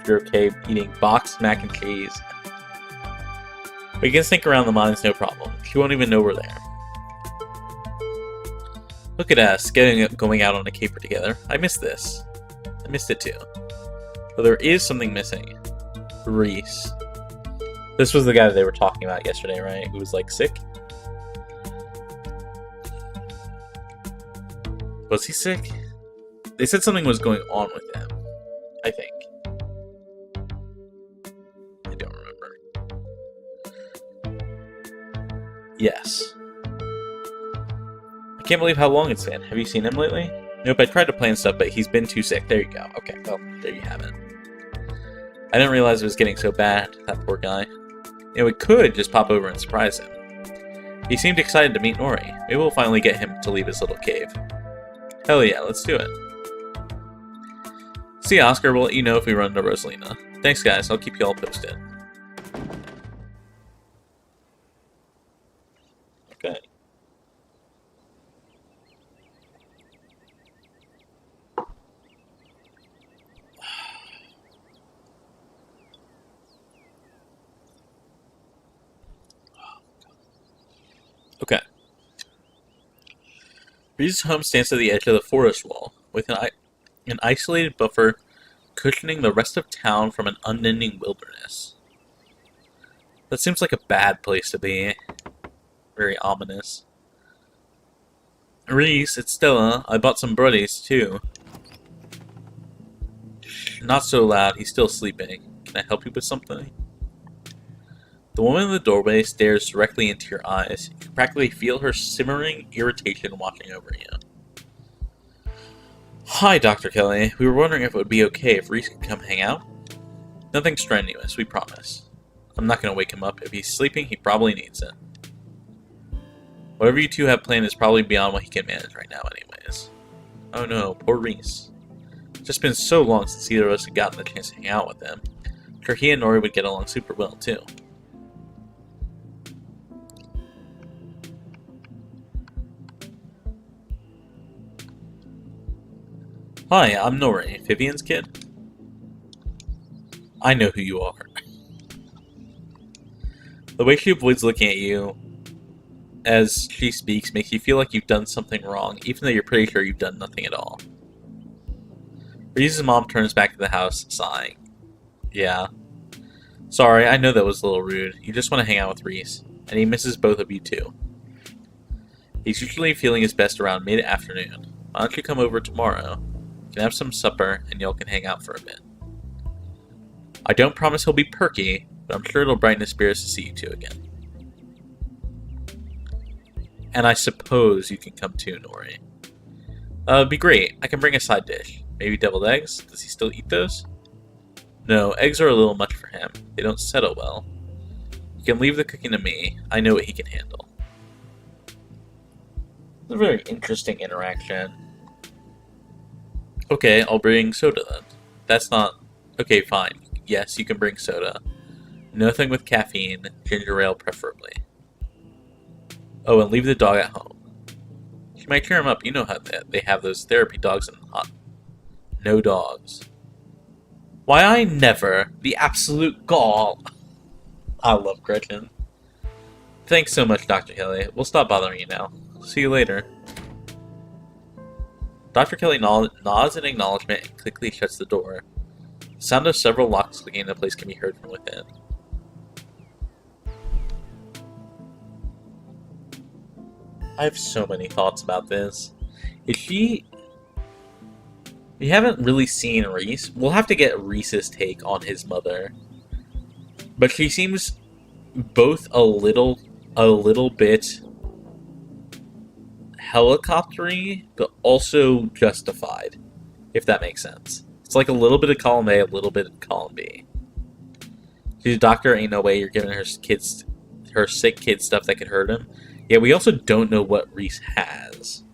If you're okay eating boxed mac and cheese. We can sneak around the mines, no problem. She won't even know we're there. Look at us, going out on a caper together. I missed this. I missed it too. But there is something missing. Reese. This was the guy that they were talking about yesterday, right? Who was, like, sick? Was he sick? They said something was going on with him. I think. I don't remember. Yes. I can't believe how long it's been. Have you seen him lately? Nope, I tried to plan stuff, but he's been too sick. There you go. Okay, well, there you have it. I didn't realize it was getting so bad, that poor guy. You know, we could just pop over and surprise him. He seemed excited to meet Nori. Maybe we'll finally get him to leave his little cave. Hell yeah, let's do it. See, Oscar, we'll let you know if we run into Rosalina. Thanks, guys. I'll keep you all posted. Okay. Okay. Reese's home stands at the edge of the forest wall, with an isolated buffer cushioning the rest of town from an unending wilderness. That seems like a bad place to be. Very ominous. Reese, it's Stella. I bought some brodies, too. Not so loud, he's still sleeping. Can I help you with something? The woman in the doorway stares directly into your eyes. You can practically feel her simmering irritation watching over you. Hi, Dr. Kelly. We were wondering if it would be okay if Reese could come hang out. Nothing strenuous, we promise. I'm not going to wake him up. If he's sleeping, he probably needs it. Whatever you two have planned is probably beyond what he can manage right now anyways. Oh no, poor Reese. It's just been so long since either of us had gotten the chance to hang out with him. I'm sure he and Nori would get along super well, too. Hi, I'm Nori, Vivian's kid. I know who you are. The way she avoids looking at you as she speaks makes you feel like you've done something wrong, even though you're pretty sure you've done nothing at all. Reese's mom turns back to the house, sighing. Yeah. Sorry, I know that was a little rude. You just want to hang out with Reese, and he misses both of you too. He's usually feeling his best around mid-afternoon. Why don't you come over tomorrow? You can have some supper, and y'all can hang out for a bit. I don't promise he'll be perky, but I'm sure it'll brighten his spirits to see you two again. And I suppose you can come too, Nori. It'd be great. I can bring a side dish. Maybe deviled eggs? Does he still eat those? No, eggs are a little much for him. They don't settle well. You can leave the cooking to me. I know what he can handle. It's a very interesting interaction. Okay, I'll bring soda then. That's not... Okay, fine. Yes, you can bring soda. Nothing with caffeine. Ginger ale preferably. Oh, and leave the dog at home. She might cheer him up. You know how they have those therapy dogs in hot. No dogs. Why, I never. The absolute gall. I love Gretchen. Thanks so much, Dr. Kelly. We'll stop bothering you now. See you later. Dr. Kelly nods in acknowledgement and quickly shuts the door. The sound of several locks clicking into place can be heard from within. I have so many thoughts about this. Is she... We haven't really seen Reese. We'll have to get Reese's take on his mother. But she seems both a little bit helicoptery, but also justified, if that makes sense. It's like a little bit of column A, a little bit of column B. She's a doctor, ain't no way you're giving her sick kid stuff that could hurt him. Yeah, we also don't know what Reese has.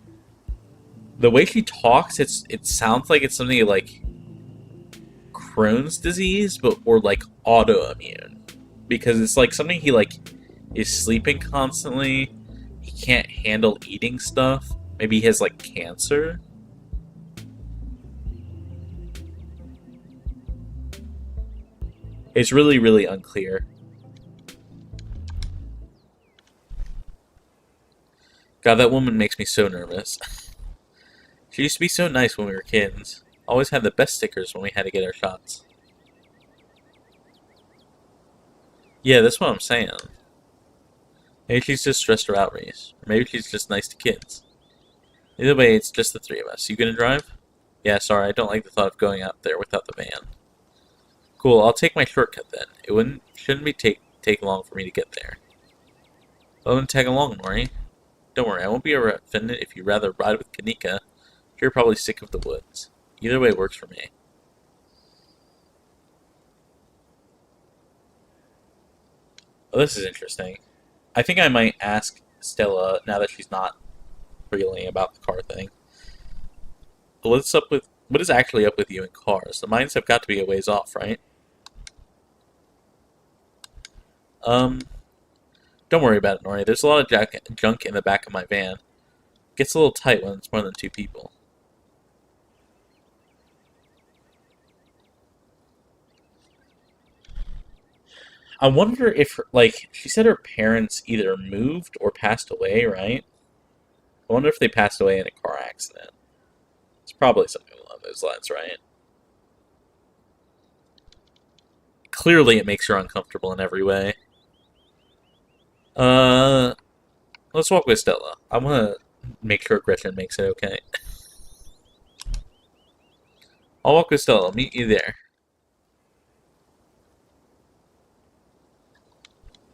The way she talks, it sounds like it's something like Crohn's disease, or like autoimmune, because it's like something he like is sleeping constantly. He can't handle eating stuff. Maybe he has like cancer. It's really, really unclear. God, that woman makes me so nervous. She used to be so nice when we were kids. Always had the best stickers when we had to get our shots. Yeah, that's what I'm saying. Maybe she's just stressed her out, Reese. Or maybe she's just nice to kids. Either way, it's just the three of us. You gonna drive? Yeah, sorry, I don't like the thought of going out there without the van. Cool, I'll take my shortcut then. Shouldn't be take long for me to get there. Well, then tag along, Nori. Don't worry, I won't be offended if you'd rather ride with Kanika. You're probably sick of the woods. Either way works for me. Oh, this is interesting. I think I might ask Stella, now that she's not reeling about the car thing. What is actually up with you in cars? The mines have got to be a ways off, right? Don't worry about it, Nori. There's a lot of junk in the back of my van. It gets a little tight when it's more than two people. I wonder if, like, she said her parents either moved or passed away, right? I wonder if they passed away in a car accident. It's probably something along those lines, right? Clearly it makes her uncomfortable in every way. Let's walk with Stella. I want to make sure Gretchen makes it okay. I'll walk with Stella. Meet you there.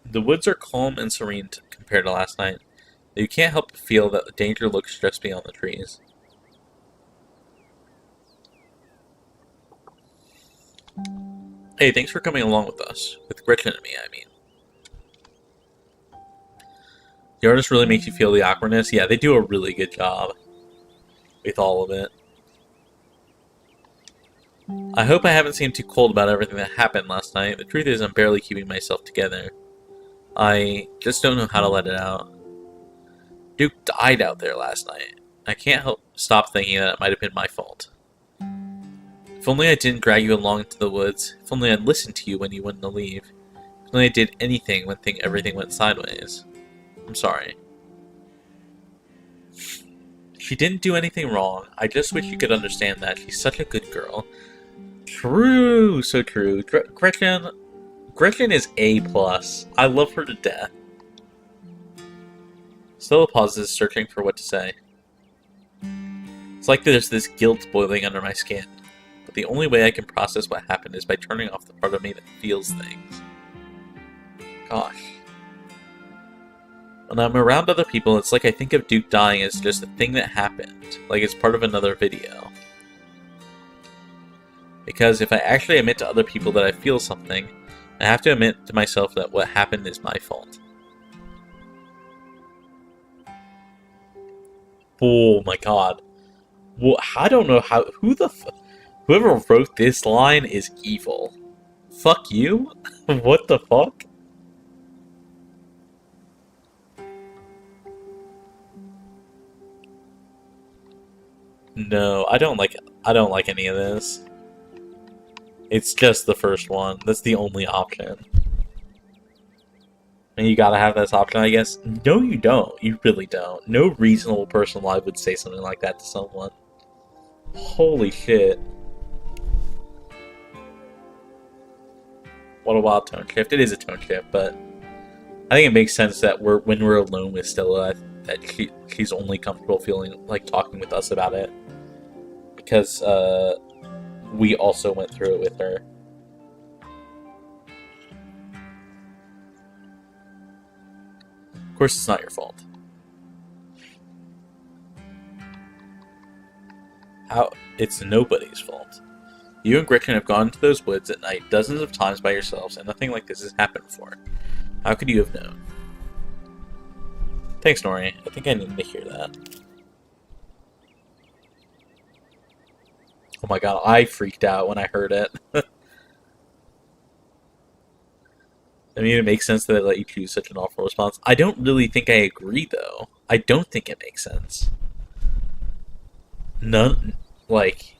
The woods are calm and serene compared to last night. You can't help but feel that the danger looks just beyond the trees. Hey, thanks for coming along with us. With Gretchen and me, I mean. The artist really makes you feel the awkwardness. Yeah, they do a really good job with all of it. I hope I haven't seemed too cold about everything that happened last night. The truth is I'm barely keeping myself together. I just don't know how to let it out. Duke died out there last night. I can't help stop thinking that it might have been my fault. If only I didn't drag you along into the woods. If only I'd listened to you when you wouldn't leave. If only I did anything when everything went sideways. I'm sorry. She didn't do anything wrong. I just wish you could understand that. She's such a good girl. True, so true. Gretchen is A+. I love her to death. Stella pauses, searching for what to say. It's like there's this guilt boiling under my skin. But the only way I can process what happened is by turning off the part of me that feels things. Gosh. When I'm around other people, it's like I think of Duke dying as just a thing that happened. Like it's part of another video. Because if I actually admit to other people that I feel something, I have to admit to myself that what happened is my fault. Oh my god. Well, I don't know how... Whoever wrote this line is evil. Fuck you? What the fuck? No, I don't like any of this. It's just the first one. That's the only option. And you gotta have this option, I guess. No, you don't. You really don't. No reasonable person alive would say something like that to someone. Holy shit. What a wild tone shift. It is a tone shift, but I think it makes sense that when we're alone with Stella, that she's only comfortable feeling like talking with us about it. Because we also went through it with her. Of course, it's not your fault. How? It's nobody's fault. You and Gretchen have gone into those woods at night dozens of times by yourselves, and nothing like this has happened before. How could you have known? Thanks, Nori. I think I needed to hear that. Oh my god, I freaked out when I heard it. I mean, it makes sense that they let you choose such an awful response. I don't really think I agree, though. I don't think it makes sense. None, like...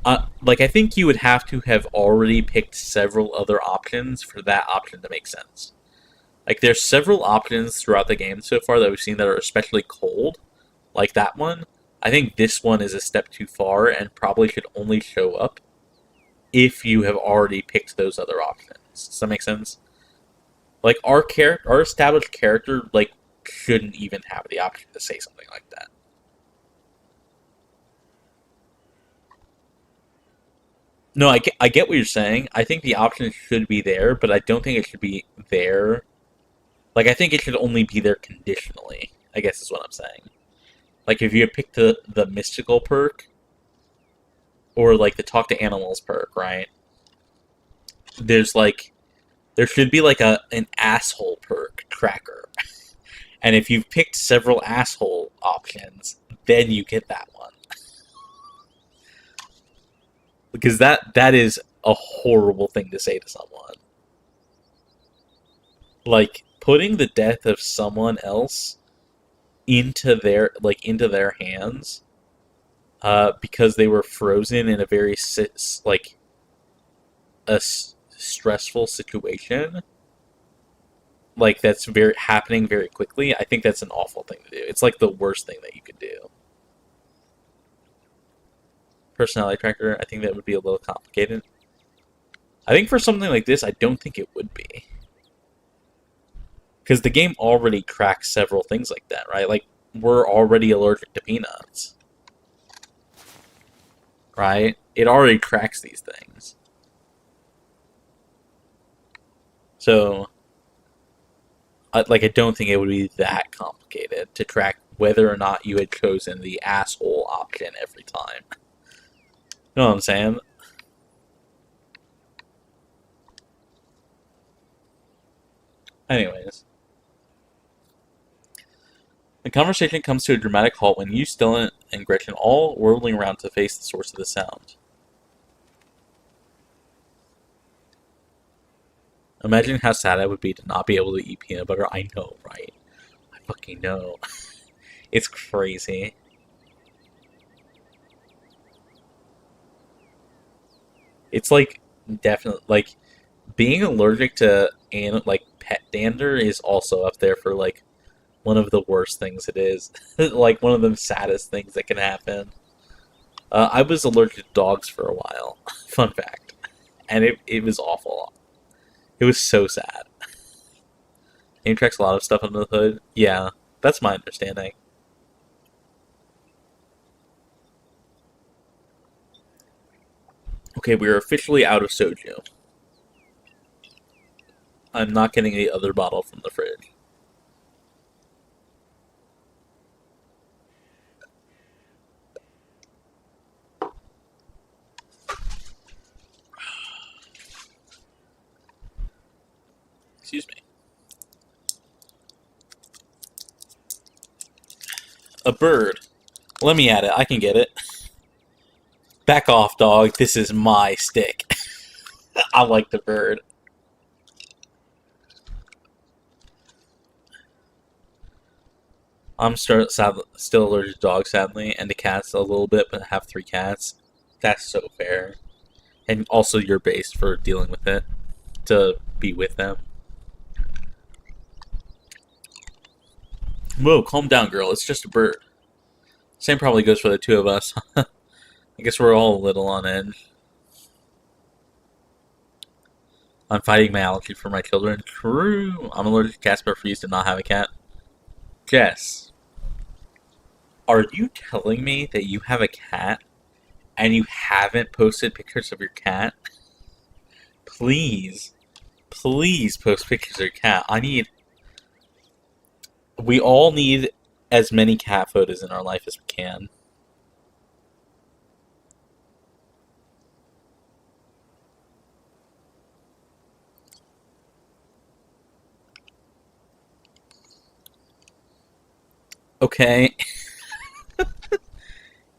I think you would have to have already picked several other options for that option to make sense. Like, there's several options throughout the game so far that we've seen that are especially cold, like that one. I think this one is a step too far and probably should only show up if you have already picked those other options. Does that make sense? Like, our established character, like, shouldn't even have the option to say something like that. No, I get what you're saying. I think the option should be there, but I don't think it should be there. Like, I think it should only be there conditionally, I guess is what I'm saying. Like, if you had picked the mystical perk, or, like, the talk to animals perk, right? There should be, like, an asshole perk tracker. And if you've picked several asshole options, then you get that one. Because that is a horrible thing to say to someone. Like, putting the death of someone else into their hands, because they were frozen in a very stressful situation, like that's happening very quickly. I think that's an awful thing to do. It's like the worst thing that you could do. Personality tracker, I think that would be a little complicated. I think for something like this, I don't think it would be. Because the game already tracks several things like that, right? Like, we're already allergic to peanuts. Right? It already tracks these things. So, I don't think it would be that complicated to track whether or not you had chosen the asshole option every time. You know what I'm saying? Anyways. The conversation comes to a dramatic halt when you, Stellan, and Gretchen all whirling around to face the source of the sound. Imagine how sad I would be to not be able to eat peanut butter. I know, right? I fucking know. It's crazy. It's definitely being allergic to pet dander is also up there for one of the worst things it is. One of the saddest things that can happen. I was allergic to dogs for a while. Fun fact. And it was awful. It was so sad. Game tracks a lot of stuff under the hood. Yeah, that's my understanding. Okay, we are officially out of soju. I'm not getting the other bottle from the fridge. Excuse me. A bird. Let me at it. I can get it. Back off, dog. This is my stick. I like the bird. I'm still allergic to dogs, sadly, and to cats a little bit, but I have 3 cats. That's so fair. And also you're based for dealing with it. To be with them. Whoa, calm down, girl. It's just a bird. Same probably goes for the 2 of us. I guess we're all a little on edge. I'm fighting my allergy for my children. True. I'm allergic to cats, but refuse to not have a cat. Jess, are you telling me that you have a cat and you haven't posted pictures of your cat? Please, please post pictures of your cat. We all need as many cat photos in our life as we can. Okay.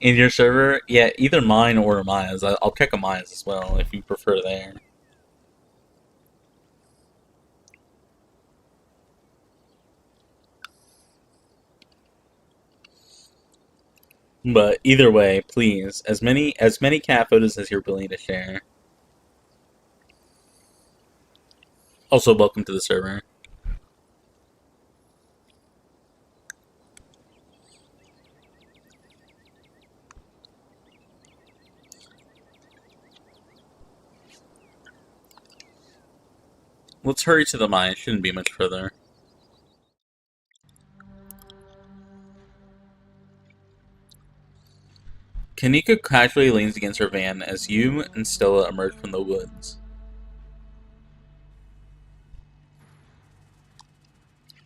In your server? Yeah, either mine or Amaya's. I'll check Amaya's as well if you prefer there. But either way, please, as many cat photos as you're willing to share. Also, welcome to the server. Let's hurry to the mine. It shouldn't be much further. Kanika casually leans against her van as you and Stella emerge from the woods.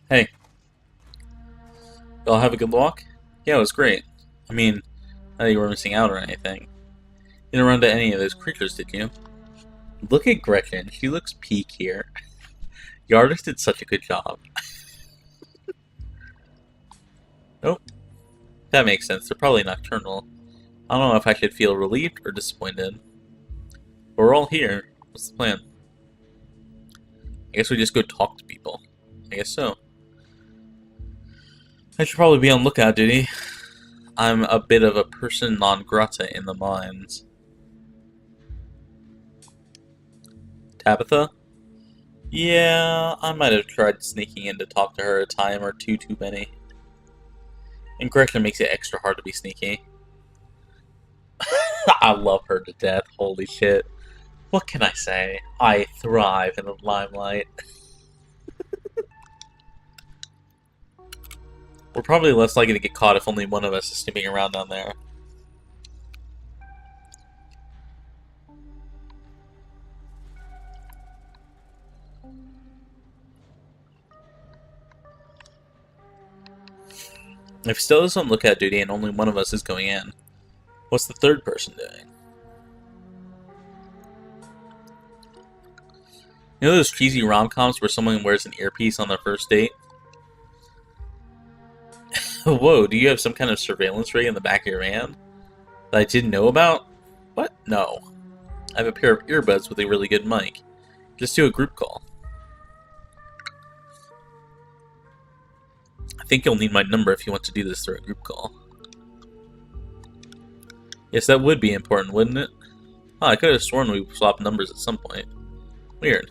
Hey. Y'all have a good walk? Yeah, it was great. I mean, not that you were missing out or anything. You didn't run into any of those creatures, did you? Look at Gretchen. She looks peak here. The artist did such a good job. Nope. That makes sense. They're probably nocturnal. I don't know if I should feel relieved or disappointed. But we're all here. What's the plan? I guess we just go talk to people. I guess so. I should probably be on lookout duty. I'm a bit of a person non grata in the mines. Tabitha? Yeah, I might have tried sneaking in to talk to her a time or two too many. And Gretchen makes it extra hard to be sneaky. I love her to death, holy shit. What can I say? I thrive in the limelight. We're probably less likely to get caught if only one of us is snooping around down there. If Stella is on lookout duty and only one of us is going in, what's the third person doing? You know those cheesy rom-coms where someone wears an earpiece on their first date? Whoa, do you have some kind of surveillance rig in the back of your van that I didn't know about? What? No. I have a pair of earbuds with a really good mic. Just do a group call. I think you'll need my number if you want to do this through a group call. Yes, that would be important, wouldn't it? Oh, I could have sworn we swapped numbers at some point. Weird.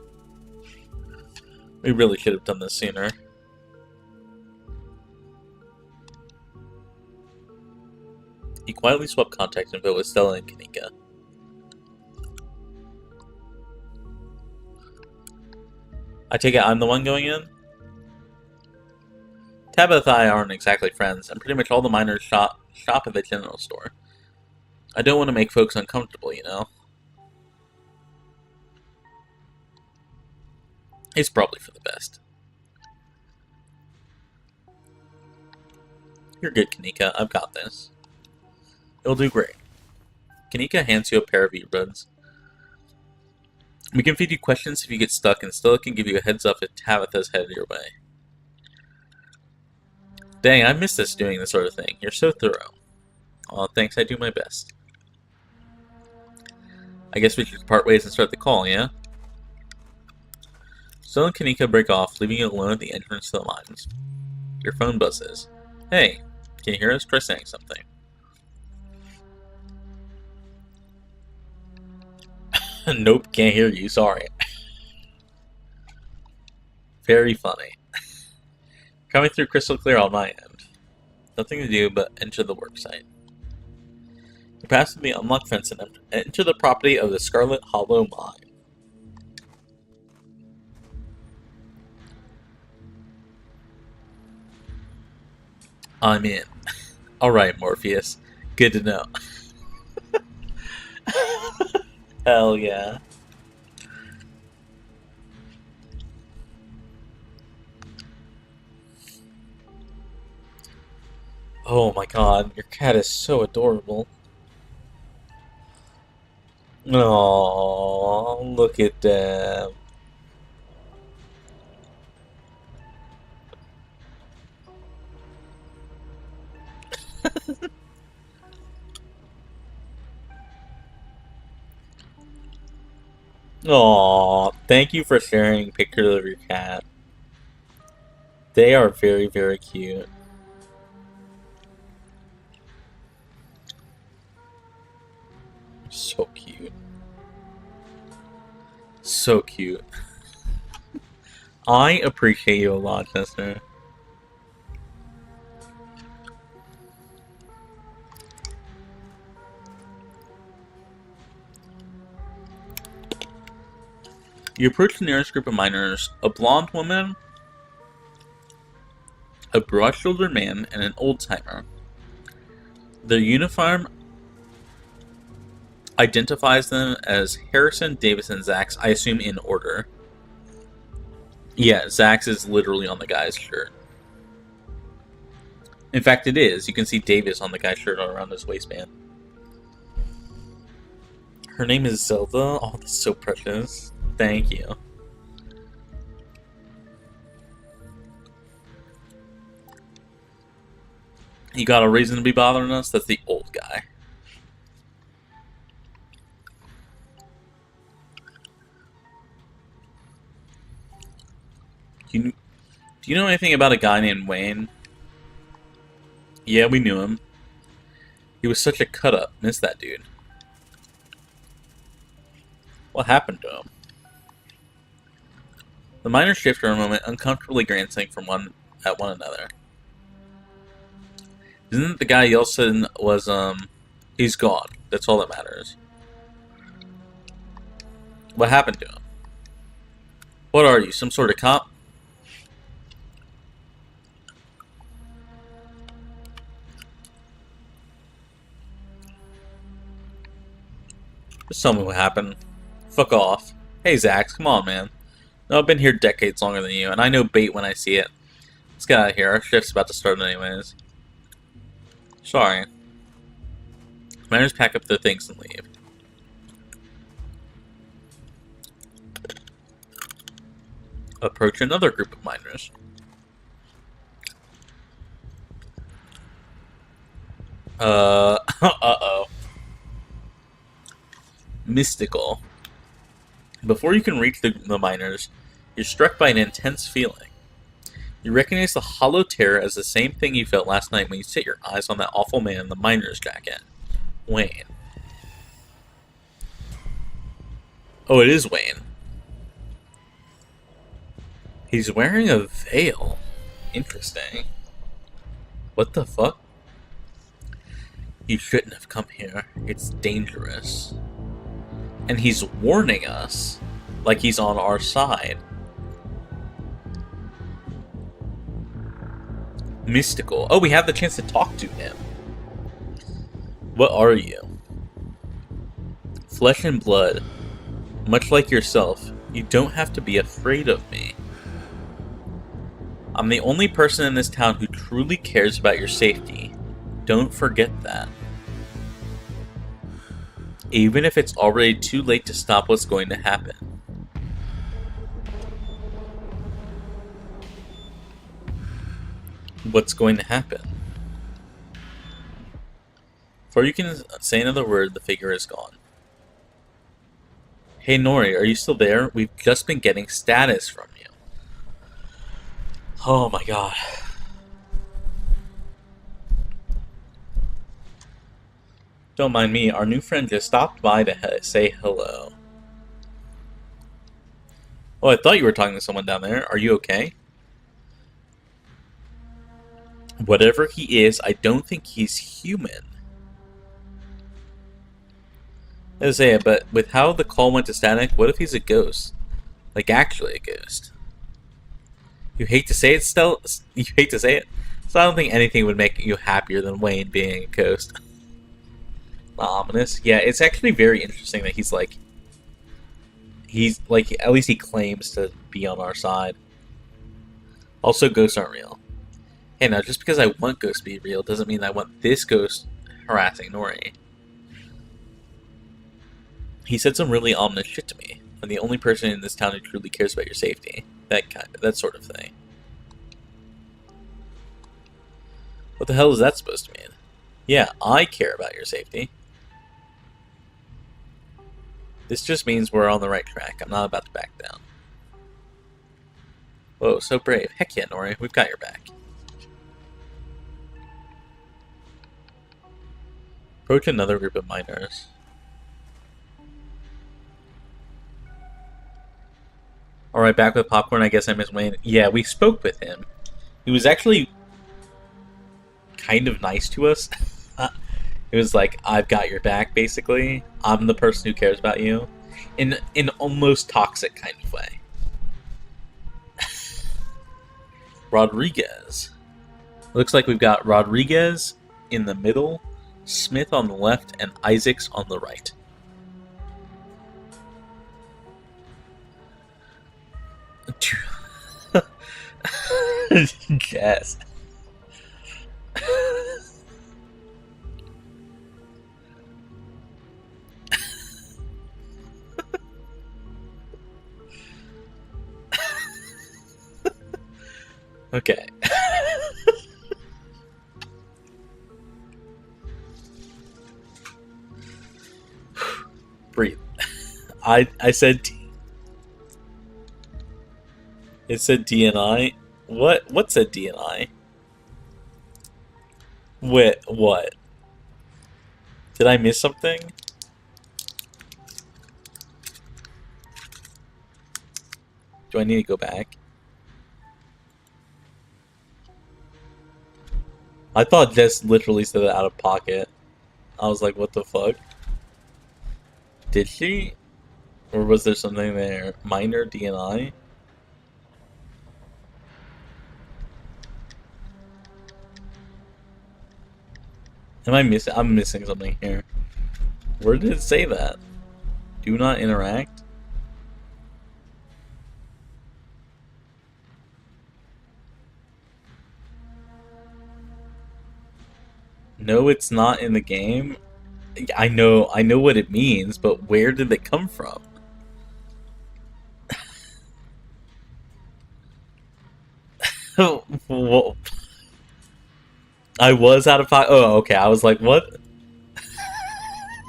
We really should have done this sooner. He quietly swapped contact info with Stella and Kanika. I take it I'm the one going in? Tabitha and I aren't exactly friends, and pretty much all the miners shop at the general store. I don't want to make folks uncomfortable, you know? It's probably for the best. You're good, Kanika. I've got this. It'll do great. Kanika hands you a pair of earbuds. We can feed you questions if you get stuck, and Stella can give you a heads up if Tabitha's headed your way. Dang, I miss this doing this sort of thing. You're so thorough. Aw, thanks, I do my best. I guess we should part ways and start the call, yeah? Stella and Kanika break off, leaving you alone at the entrance to the mines. Your phone buzzes. Hey, can you hear us? Try saying something. Nope, can't hear you, sorry. Very funny. Coming through crystal clear on my end. Nothing to do but enter the worksite. You pass through the unlocked fence and enter the property of the Scarlet Hollow mine. I'm in. Alright, Morpheus. Good to know. Hell yeah. Oh my god, your cat is so adorable. Oh, look at them. Aw, thank you for sharing pictures of your cat. They are very, very cute. So cute. So cute. I appreciate you a lot, Chester. You approach the nearest group of miners, a blonde woman, a broad-shouldered man, and an old-timer. Their uniform identifies them as Harrison, Davis, and Zax, I assume in order. Yeah, Zax is literally on the guy's shirt. In fact, it is. You can see Davis on the guy's shirt around his waistband. Her name is Zelda. Oh, that's so precious. Thank you. You got a reason to be bothering us? That's the old guy. Do you know anything about a guy named Wayne? Yeah, we knew him. He was such a cut-up. Miss that dude. What happened to him? The miners shift for a moment, uncomfortably glancing from one at one another. Isn't it the guy Yeltsin was, he's gone. That's all that matters. What happened to him? What are you, some sort of cop? Just tell me what happened. Fuck off. Hey, Zax, come on, man. No, I've been here decades longer than you, and I know bait when I see it. Let's get out of here. Our shift's about to start anyways. Sorry. Miners pack up their things and leave. Approach another group of miners. Uh-oh. Mystical. Before you can reach the miners, you're struck by an intense feeling. You recognize the hollow terror as the same thing you felt last night when you set your eyes on that awful man in the miner's jacket. Wayne. Oh, it is Wayne. He's wearing a veil. Interesting. What the fuck? You shouldn't have come here. It's dangerous. And he's warning us. Like he's on our side. Mystical. Oh, we have the chance to talk to him. What are you? Flesh and blood. Much like yourself, you don't have to be afraid of me. I'm the only person in this town who truly cares about your safety. Don't forget that. Even if it's already too late to stop what's going to happen. What's going to happen? Before you can say another word, the figure is gone. Hey Nori, are you still there? We've just been getting status from you. Oh my god. Don't mind me, our new friend just stopped by to say hello. Oh, I thought you were talking to someone down there. Are you okay? Whatever he is, I don't think he's human. I say it, but with how the call went to static, what if he's a ghost? Like, actually a ghost. You hate to say it, still. You hate to say it. So I don't think anything would make you happier than Wayne being a ghost. Ominous. Yeah, it's actually very interesting that he's like, at least he claims to be on our side. Also, ghosts aren't real. Hey, now, just because I want ghosts to be real doesn't mean I want this ghost harassing Nori. He said some really ominous shit to me. I'm the only person in this town who truly cares about your safety. That sort of thing. What the hell is that supposed to mean? Yeah, I care about your safety. This just means we're on the right track. I'm not about to back down. Whoa, so brave. Heck yeah, Nori. We've got your back. Approach another group of miners. Alright, back with popcorn. I guess I missed Wayne. Yeah, we spoke with him. He was actually kind of nice to us. It was like, I've got your back, basically. I'm the person who cares about you. In an almost toxic kind of way. Rodriguez. Looks like we've got Rodriguez in the middle, Smith on the left, and Isaacs on the right. Yes. Okay. Breathe. I said it said DNI. What said DNI? What? Did I miss something? Do I need to go back? I thought Jess literally said it out of pocket. I was like, what the fuck? Did she? Or was there something there? Minor DNI? I'm missing something here. Where did it say that? Do not interact? No, it's not in the game. I know what it means, but where did it come from? Well, I was out of pocket. Oh, okay. I was like, what?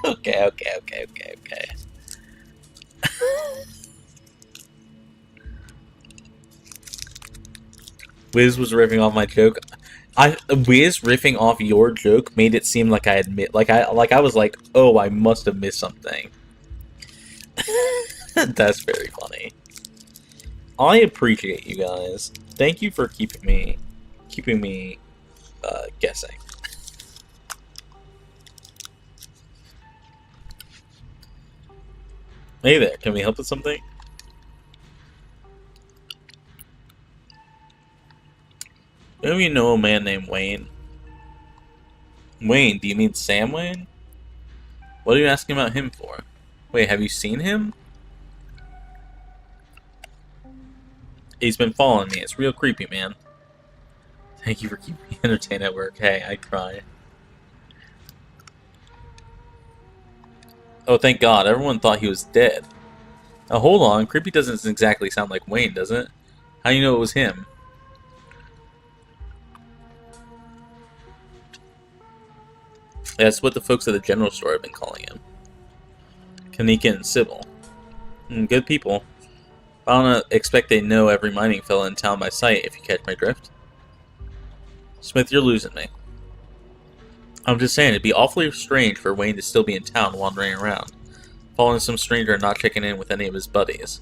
Okay. Wiz was riffing off my joke. Wiz riffing off your joke made it seem like I admit, I was like, oh, I must have missed something. That's very funny. I appreciate you guys. Thank you for keeping me guessing. Hey there, can we help with something? Maybe you know a man named Wayne. Wayne, do you mean Sam Wayne? What are you asking about him for? Wait, have you seen him? He's been following me. It's real creepy, man. Thank you for keeping me entertained at work. Hey, I try. Oh, thank God. Everyone thought he was dead. Now, hold on. Creepy doesn't exactly sound like Wayne, does it? How do you know it was him? That's what the folks at the general store have been calling him. Kanika and Sybil. Good people. I don't expect they know every mining fella in town by sight, if you catch my drift. Smith, you're losing me. I'm just saying, it'd be awfully strange for Wayne to still be in town wandering around, following some stranger and not checking in with any of his buddies.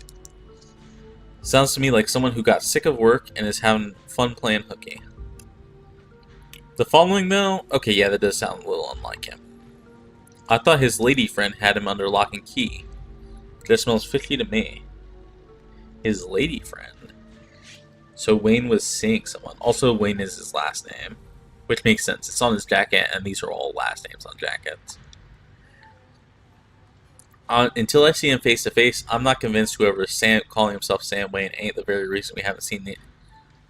Sounds to me like someone who got sick of work and is having fun playing hooky. The following, though? Okay, yeah, that does sound a little unlike him. I thought his lady friend had him under lock and key. Just smells fishy to me. His lady friend? So Wayne was seeing someone. Also, Wayne is his last name. Which makes sense. It's on his jacket, and these are all last names on jackets. Until I see him face to face, I'm not convinced whoever is calling himself Sam Wayne ain't the very reason we haven't seen the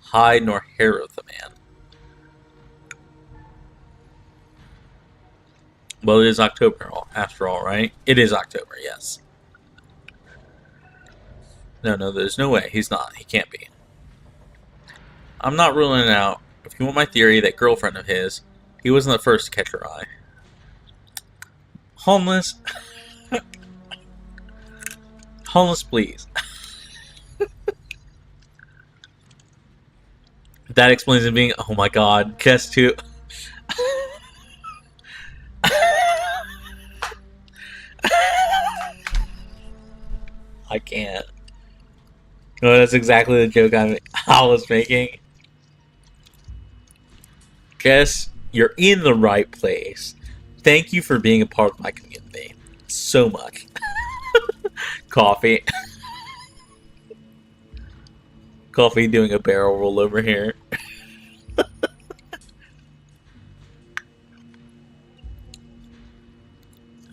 hide nor hair of the man. Well, it is October after all, right? It is October, yes. No, there's no way. He's not. He can't be. I'm not ruling it out. If you want my theory, that girlfriend of his, he wasn't the first to catch her eye. Homeless. Homeless, please. That explains him being, oh my god, guess too. I can't. No, that's exactly the joke I was making. Jess, you're in the right place. Thank you for being a part of my community. So much. Coffee. Coffee doing a barrel roll over here.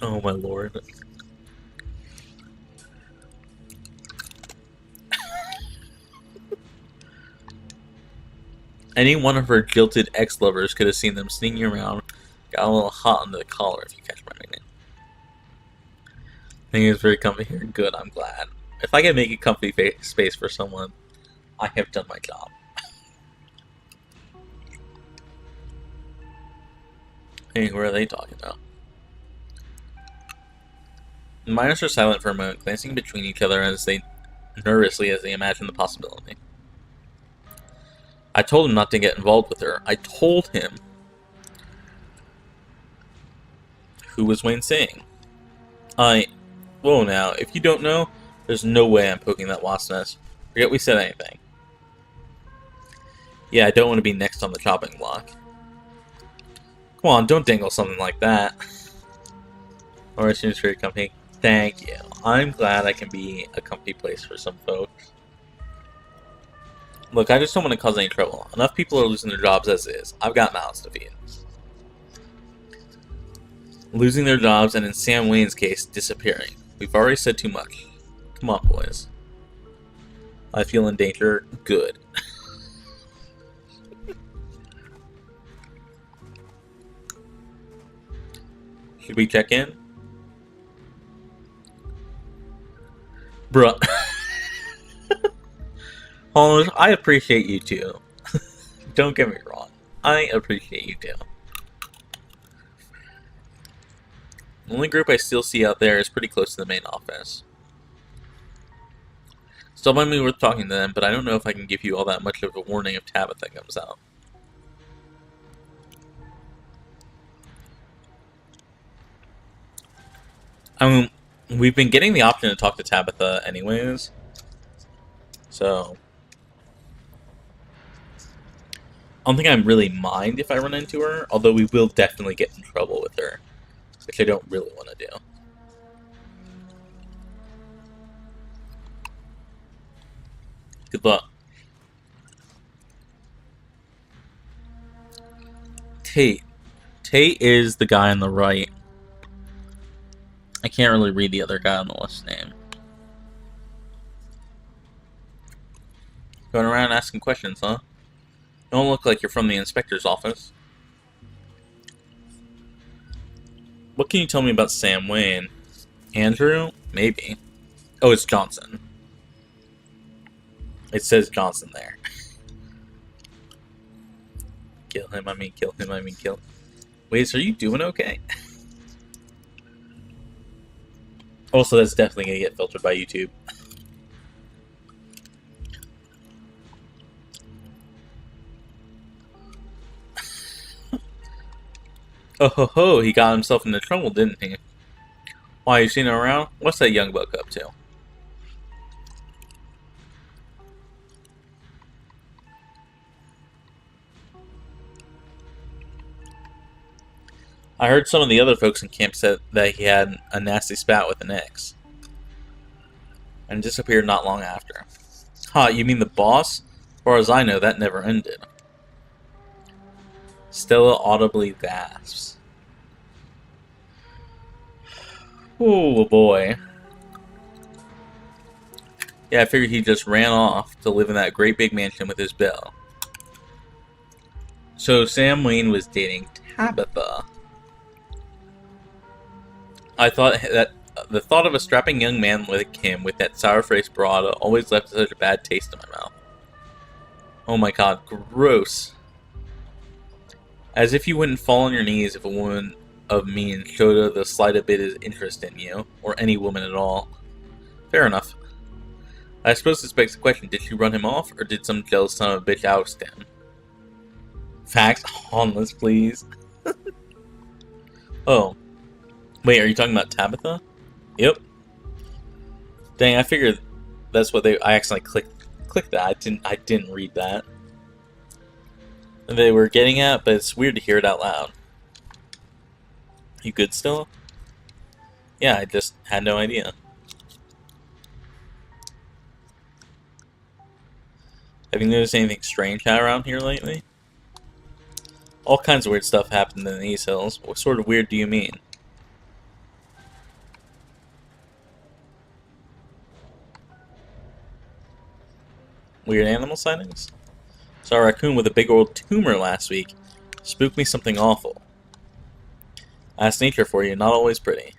Oh my lord. Any one of her jilted ex-lovers could have seen them sneaking around. Got a little hot under the collar, if you catch my meaning. I think it's very comfy here. Good, I'm glad. If I can make a comfy space for someone, I have done my job. Hey, who are they talking about? The miners are silent for a moment, glancing between each other nervously as they imagine the possibility. I told him not to get involved with her. I told him. Who was Wayne saying? Whoa now, if you don't know, there's no way I'm poking that wasp's nest. Forget we said anything. Yeah, I don't want to be next on the chopping block. Come on, don't dangle something like that. Or it seems very comfy. Thank you. I'm glad I can be a comfy place for some folks. Look, I just don't want to cause any trouble. Enough people are losing their jobs as is. I've got mouths to feed. Losing their jobs, and in Sam Wayne's case, disappearing. We've already said too much. Come on, boys. I feel in danger. Good. Should we check in? Bruh. Holmes, I appreciate you too. Don't get me wrong. I appreciate you too. The only group I still see out there is pretty close to the main office. Still might be worth talking to them, but I don't know if I can give you all that much of a warning if Tabitha comes out. I mean, we've been getting the option to talk to Tabitha anyways, so I don't think I really mind if I run into her, although we will definitely get in trouble with her, which I don't really want to do. Good luck. Tate. Tate is the guy on the right. I can't really read the other guy on the list name. Going around asking questions, huh? Don't look like you're from the inspector's office. What can you tell me about Sam Wayne? Andrew? Maybe. Oh, it's Johnson. It says Johnson there. Kill him, I mean kill him, I mean kill him. Wait, so are you doing okay? Also, that's definitely going to get filtered by YouTube. Oh ho ho, he got himself into trouble, didn't he? Why, you seen him around? What's that young buck up to? I heard some of the other folks in camp said that he had a nasty spat with an ex. And disappeared not long after. Huh, you mean the boss? As far as I know, that never ended. Stella audibly gasps. Oh boy. Yeah, I figured he just ran off to live in that great big mansion with his bill. So Sam Wayne was dating Tabitha. I thought that the thought of a strapping young man like him with that sour-faced broad always left such a bad taste in my mouth. Oh my god, gross. As if you wouldn't fall on your knees if a woman of means showed the slightest bit of interest in you, or any woman at all. Fair enough. I suppose this begs the question, did she run him off, or did some jealous son of a bitch oust him? Facts on this, please. Oh. Wait, are you talking about Tabitha? Yep. Dang, I figured that's what I accidentally clicked that. I didn't read that. They were getting at, but it's weird to hear it out loud. You good still? Yeah, I just had no idea. Have you noticed anything strange around here lately? All kinds of weird stuff happened in these hills. What sort of weird do you mean? Weird animal sightings? Saw a raccoon with a big old tumor last week. Spooked me something awful. That's nature for you, not always pretty.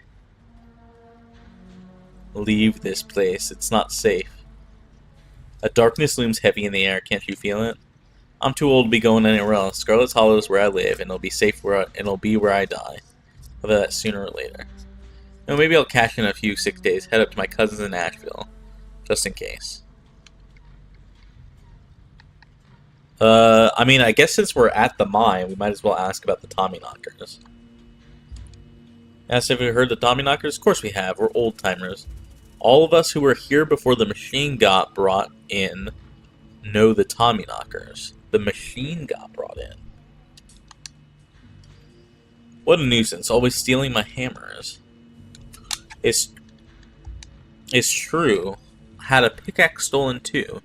Leave this place. It's not safe. A darkness looms heavy in the air. Can't you feel it? I'm too old to be going anywhere else. Scarlet Hollow is where I live, and it'll be safe it'll be where I die. Whether that's sooner or later. You know, maybe I'll cash in a few sick days, head up to my cousins in Nashville. Just in case. I mean, I guess since we're at the mine, we might as well ask about the Tommyknockers. Asked if we heard the Tommyknockers? Of course we have. We're old-timers. All of us who were here before the machine got brought in know the Tommyknockers. The machine got brought in. What a nuisance. Always stealing my hammers. It's true. I had a pickaxe stolen too.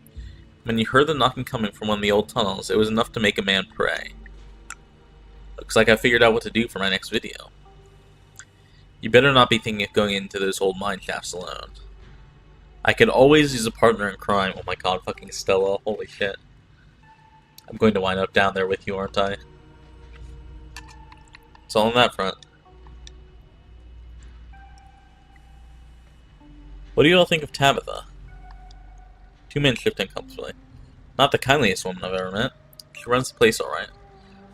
When you heard the knocking coming from one of the old tunnels, it was enough to make a man pray. Looks like I figured out what to do for my next video. You better not be thinking of going into those old mine shafts alone. I could always use a partner in crime. Oh my god, fucking Stella. Holy shit. I'm going to wind up down there with you, aren't I? It's all on that front. What do you all think of Tabitha? 2-man shift uncomfortably. Not the kindliest woman I've ever met. She runs the place alright.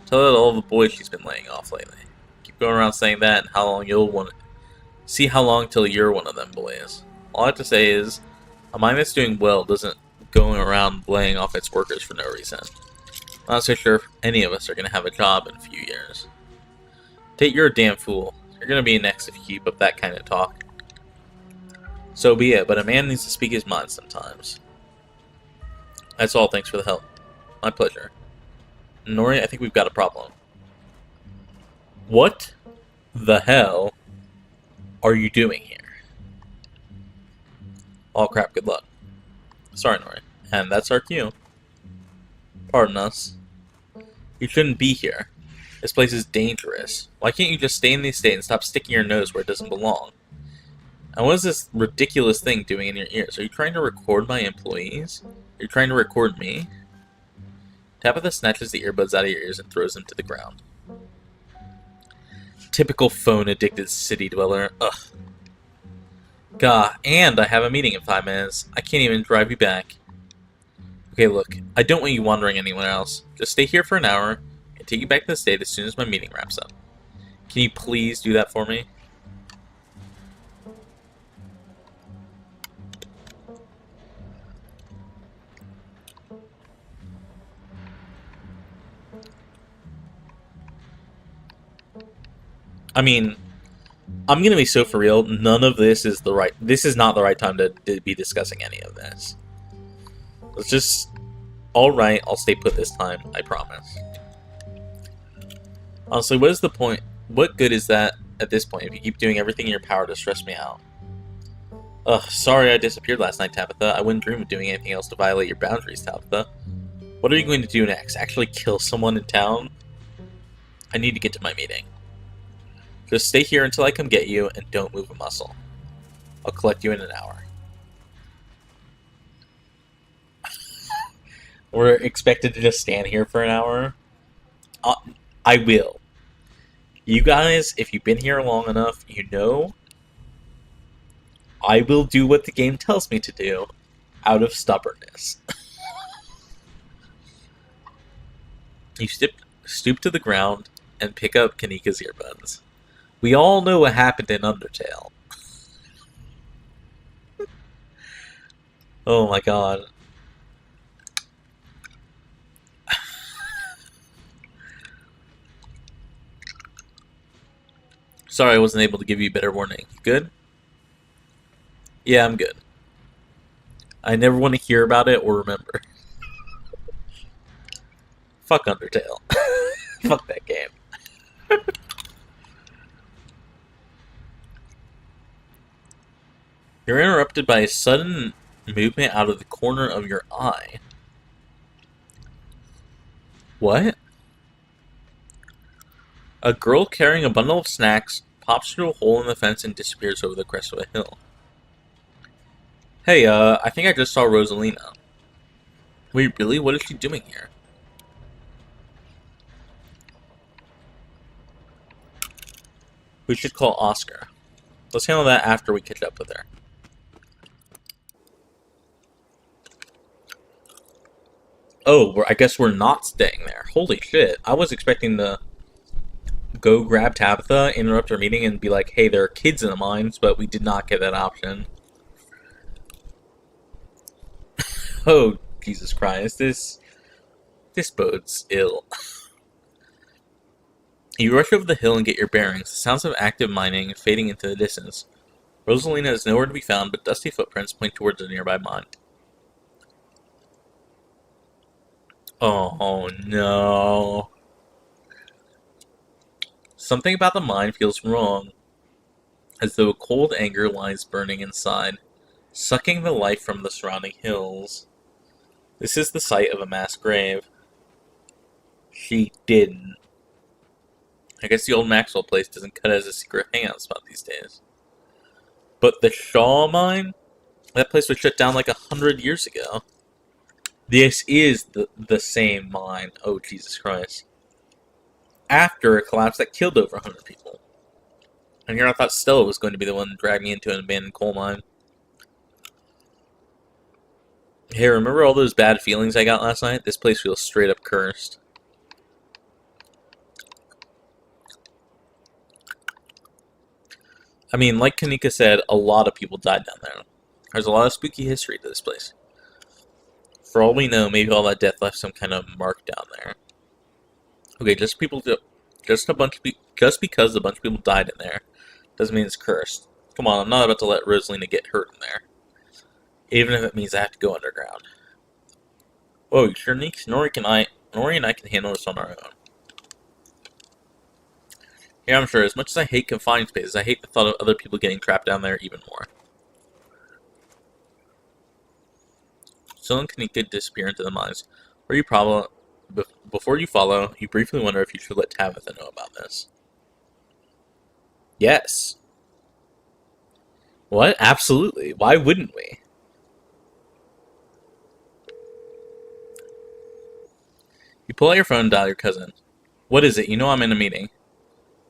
Tell her all the boys she's been laying off lately. Keep going around saying that and how long you'll want it. See how long till you're one of them boys. All I have to say is, a mine that's doing well doesn't going around laying off its workers for no reason. I'm not so sure if any of us are going to have a job in a few years. Tate, you're a damn fool. You're going to be next if you keep up that kind of talk. So be it, but a man needs to speak his mind sometimes. That's all, thanks for the help. My pleasure. Nori, I think we've got a problem. What the hell are you doing here? Oh crap, good luck. Sorry, Nori. And that's our cue. Pardon us. You shouldn't be here. This place is dangerous. Why can't you just stay in the estate and stop sticking your nose where it doesn't belong? And what is this ridiculous thing doing in your ears? Are you trying to record my employees? Are you trying to record me? Tabitha snatches the earbuds out of your ears and throws them to the ground. Typical phone-addicted city dweller. Ugh. Gah, and I have a meeting in 5 minutes. I can't even drive you back. Okay, look, I don't want you wandering anywhere else. Just stay here for an hour and take you back to the state as soon as my meeting wraps up. Can you please do that for me? I mean, I'm gonna be so for real. None of this is This is not the right time to be discussing any of this. Let's just. All right, I'll stay put this time. I promise. Honestly, what is the point? What good is that at this point if you keep doing everything in your power to stress me out? Ugh, sorry I disappeared last night, Tabitha. I wouldn't dream of doing anything else to violate your boundaries, Tabitha. What are you going to do next? Actually kill someone in town? I need to get to my meeting. Just stay here until I come get you, and don't move a muscle. I'll collect you in an hour. We're expected to just stand here for an hour? I will. You guys, if you've been here long enough, you know I will do what the game tells me to do out of stubbornness. You stoop to the ground and pick up Kanika's earbuds. We all know what happened in Undertale. Oh my god. Sorry I wasn't able to give you better warning. You good? Yeah, I'm good. I never want to hear about it or remember. Fuck Undertale. Fuck that game. You're interrupted by a sudden movement out of the corner of your eye. What? A girl carrying a bundle of snacks pops through a hole in the fence and disappears over the crest of a hill. Hey, I think I just saw Rosalina. Wait, really? What is she doing here? We should call Oscar. Let's handle that after we catch up with her. Oh, I guess we're not staying there. Holy shit. I was expecting to go grab Tabitha, interrupt our meeting, and be like, hey, there are kids in the mines, but we did not get that option. Oh, Jesus Christ. This bodes ill. You rush over the hill and get your bearings. The sounds of active mining fading into the distance. Rosalina is nowhere to be found, but dusty footprints point towards a nearby mine. Oh no. Something about the mine feels wrong, as though a cold anger lies burning inside, sucking the life from the surrounding hills. This is the site of a mass grave. She didn't. I guess the old Maxwell place doesn't cut as a secret hangout spot these days. But the Shaw mine? That place was shut down like 100 years ago. This is the same mine. Oh, Jesus Christ. After a collapse that killed over 100 people. And here I thought Stella was going to be the one to drag me into an abandoned coal mine. Hey, remember all those bad feelings I got last night? This place feels straight up cursed. I mean, like Kanika said, a lot of people died down there. There's a lot of spooky history to this place. For all we know, maybe all that death left some kind of mark down there. Okay, just because a bunch of people died in there doesn't mean it's cursed. Come on, I'm not about to let Rosalina get hurt in there, even if it means I have to go underground. Whoa, you sure, Neeks? Nori and I can handle this on our own. Yeah, I'm sure. As much as I hate confined spaces, I hate the thought of other people getting trapped down there even more. Someone can disappear into the mines. Before you follow, you briefly wonder if you should let Tabitha know about this. Yes. What? Absolutely. Why wouldn't we? You pull out your phone and dial your cousin. What is it? You know I'm in a meeting.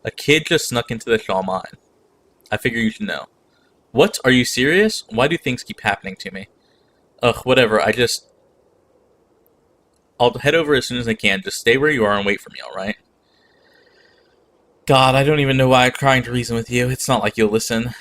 A kid just snuck into the Shaw mine. I figure you should know. What? Are you serious? Why do things keep happening to me? Ugh, whatever. I'll head over as soon as I can. Just stay where you are and wait for me, alright? God, I don't even know why I'm trying to reason with you. It's not like you'll listen.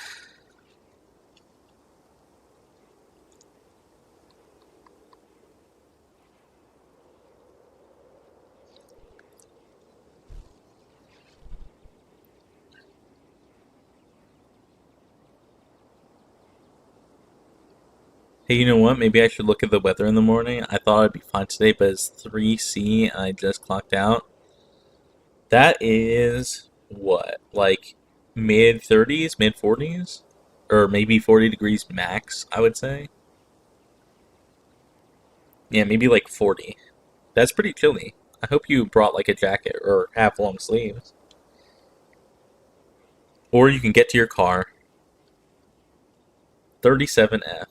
Hey, you know what? Maybe I should look at the weather in the morning. I thought I'd be fine today, but it's 3C and I just clocked out. That is what? Like mid 30s, mid 40s? Or maybe 40 degrees max, I would say. Yeah, maybe like 40. That's pretty chilly. I hope you brought like a jacket or have long sleeves. Or you can get to your car. 37F.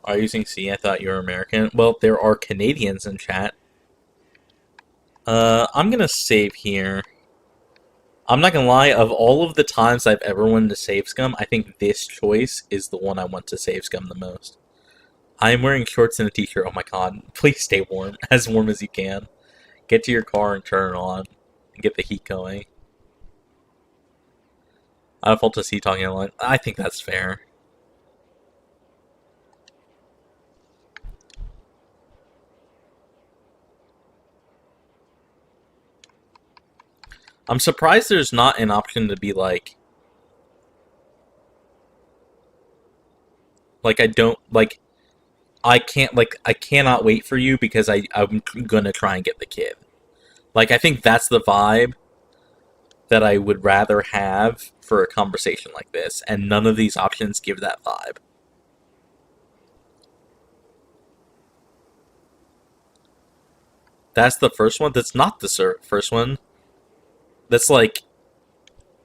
Are you using C? I thought you were American. Well, there are Canadians in chat. I'm gonna save here. I'm not gonna lie, of all of the times I've ever wanted to save scum, I think this choice is the one I want to save scum the most. I am wearing shorts and a t-shirt. Oh my god. Please stay warm. As warm as you can. Get to your car and turn it on. And get the heat going. I default to C talking online. I think that's fair. I'm surprised there's not an option to be I don't, I cannot wait for you because I'm gonna try and get the kid. Like, I think that's the vibe that I would rather have for a conversation like this, and none of these options give that vibe. That's the first one. That's not the first one. That's like,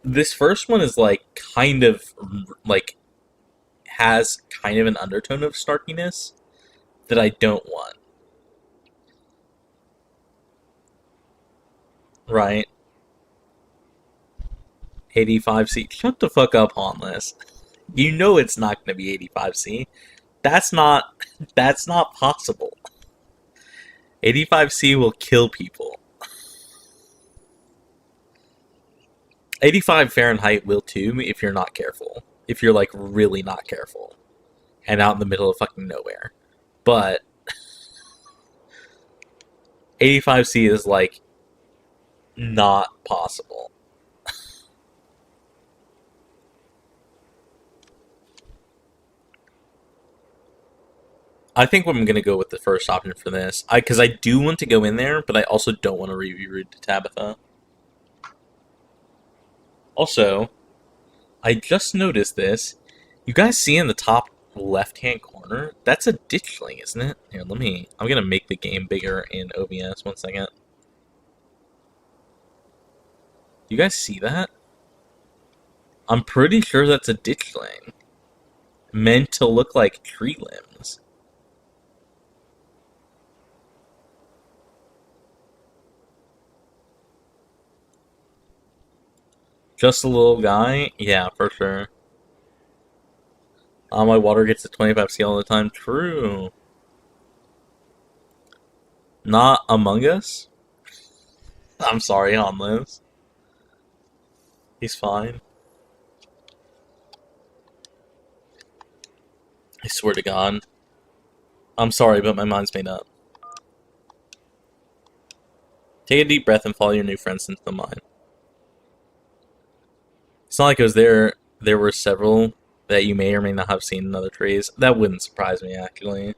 this first one is like kind of like has kind of an undertone of snarkiness that I don't want. Right? 85C. Shut the fuck up, Hauntless. You know it's not going to be 85C. That's not. That's not possible. 85C will kill people. 85 Fahrenheit will too if you're not careful. If you're like really not careful and out in the middle of fucking nowhere. But 85C is like not possible. I think I'm gonna go with the first option for this. Because I do want to go in there, but I also don't want to be rude to Tabitha. Also, I just noticed this. You guys see in the top left-hand corner? That's a ditchling, isn't it? Here, I'm gonna make the game bigger in OBS. 1 second. You guys see that? I'm pretty sure that's a ditchling. Meant to look like tree limbs. Just a little guy? Yeah, for sure. My water gets a 25 C all the time. True. Not Among Us? I'm sorry, on Liz. He's fine. I swear to God. I'm sorry, but my mind's made up. Take a deep breath and follow your new friends into the mine. It's not like it was there. There were several that you may or may not have seen in other trees. That wouldn't surprise me, actually.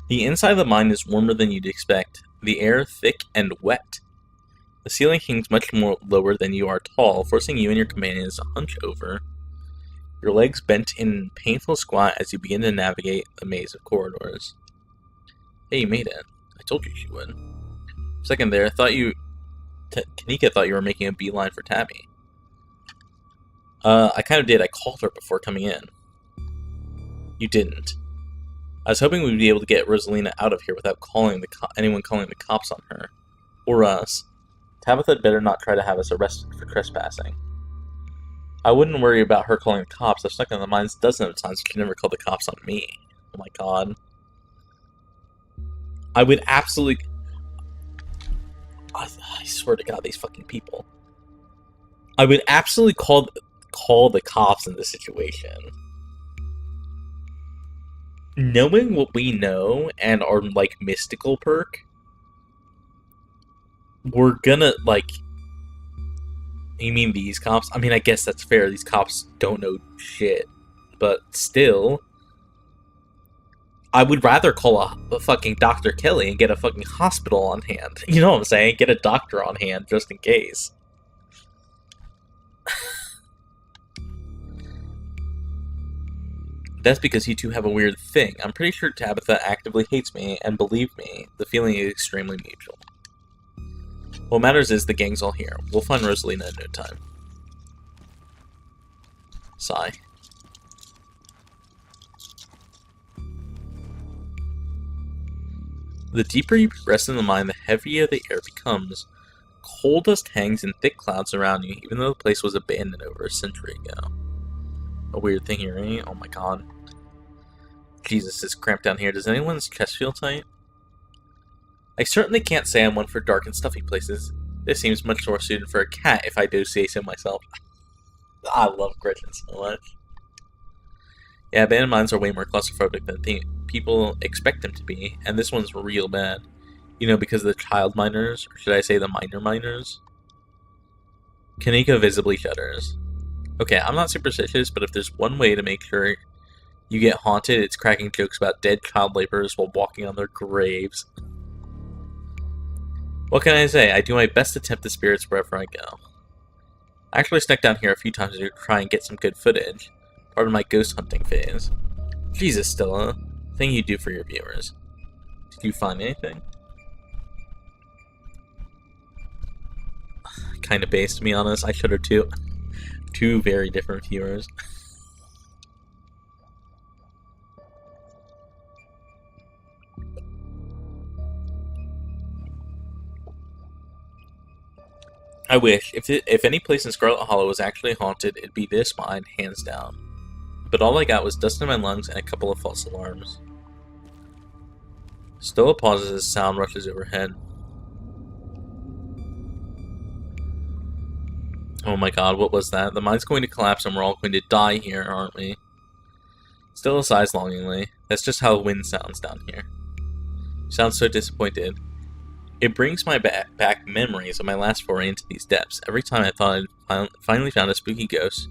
The inside of the mine is warmer than you'd expect. The air thick and wet. The ceiling hangs much more lower than you are tall, forcing you and your companions to hunch over. Your legs bent in painful squat as you begin to navigate the maze of corridors. Hey, you made it. I told you she would. For a second there, Kanika thought you were making a beeline for Tabby. I kind of did. I called her before coming in. You didn't. I was hoping we'd be able to get Rosalina out of here without anyone calling the cops on her. Or us. Tabitha had better not try to have us arrested for trespassing. I wouldn't worry about her calling the cops. I've stuck in the mines dozens of times, but she never called the cops on me. Oh my God. I would absolutely... I swear to God, these fucking people. I would absolutely call the cops in this situation. Knowing what we know and our, like, mystical perk, we're gonna, like... You mean these cops? I mean, I guess that's fair. These cops don't know shit. But still... I would rather call a fucking Dr. Kelly and get a fucking hospital on hand. You know what I'm saying? Get a doctor on hand, just in case. That's because you two have a weird thing. I'm pretty sure Tabitha actively hates me, and believe me, the feeling is extremely mutual. What matters is the gang's all here. We'll find Rosalina in no time. Sigh. The deeper you progress in the mine, the heavier the air becomes. Coal dust hangs in thick clouds around you, even though the place was abandoned over a century ago. A weird thing here, eh? Oh my God. Jesus, it's cramped down here. Does anyone's chest feel tight? I certainly can't say I'm one for dark and stuffy places. This seems much more suited for a cat, if I do say so myself. I love Gretchen so much. Yeah, abandoned mines are way more claustrophobic than people expect them to be, and this one's real bad. You know, because of the child miners, or should I say the minor miners? Kanika visibly shudders. Okay, I'm not superstitious, but if there's one way to make sure you get haunted, it's cracking jokes about dead child laborers while walking on their graves. What can I say? I do my best to tempt the spirits wherever I go. I actually snuck down here a few times to try and get some good footage. Part of my ghost hunting phase. Jesus, Stella. Thing you do for your viewers. Did you find anything? Kinda based, to be honest. I should have too. Two very different viewers. I wish. If any place in Scarlet Hollow was actually haunted, it'd be this mine, hands down. But all I got was dust in my lungs and a couple of false alarms. Stella pauses as sound rushes overhead. Oh my God, what was that? The mine's going to collapse and we're all going to die here, aren't we? Stella sighs longingly. That's just how wind sounds down here. She sounds so disappointed. It brings my back memories of my last foray into these depths. Every time I thought I'd finally found a spooky ghost,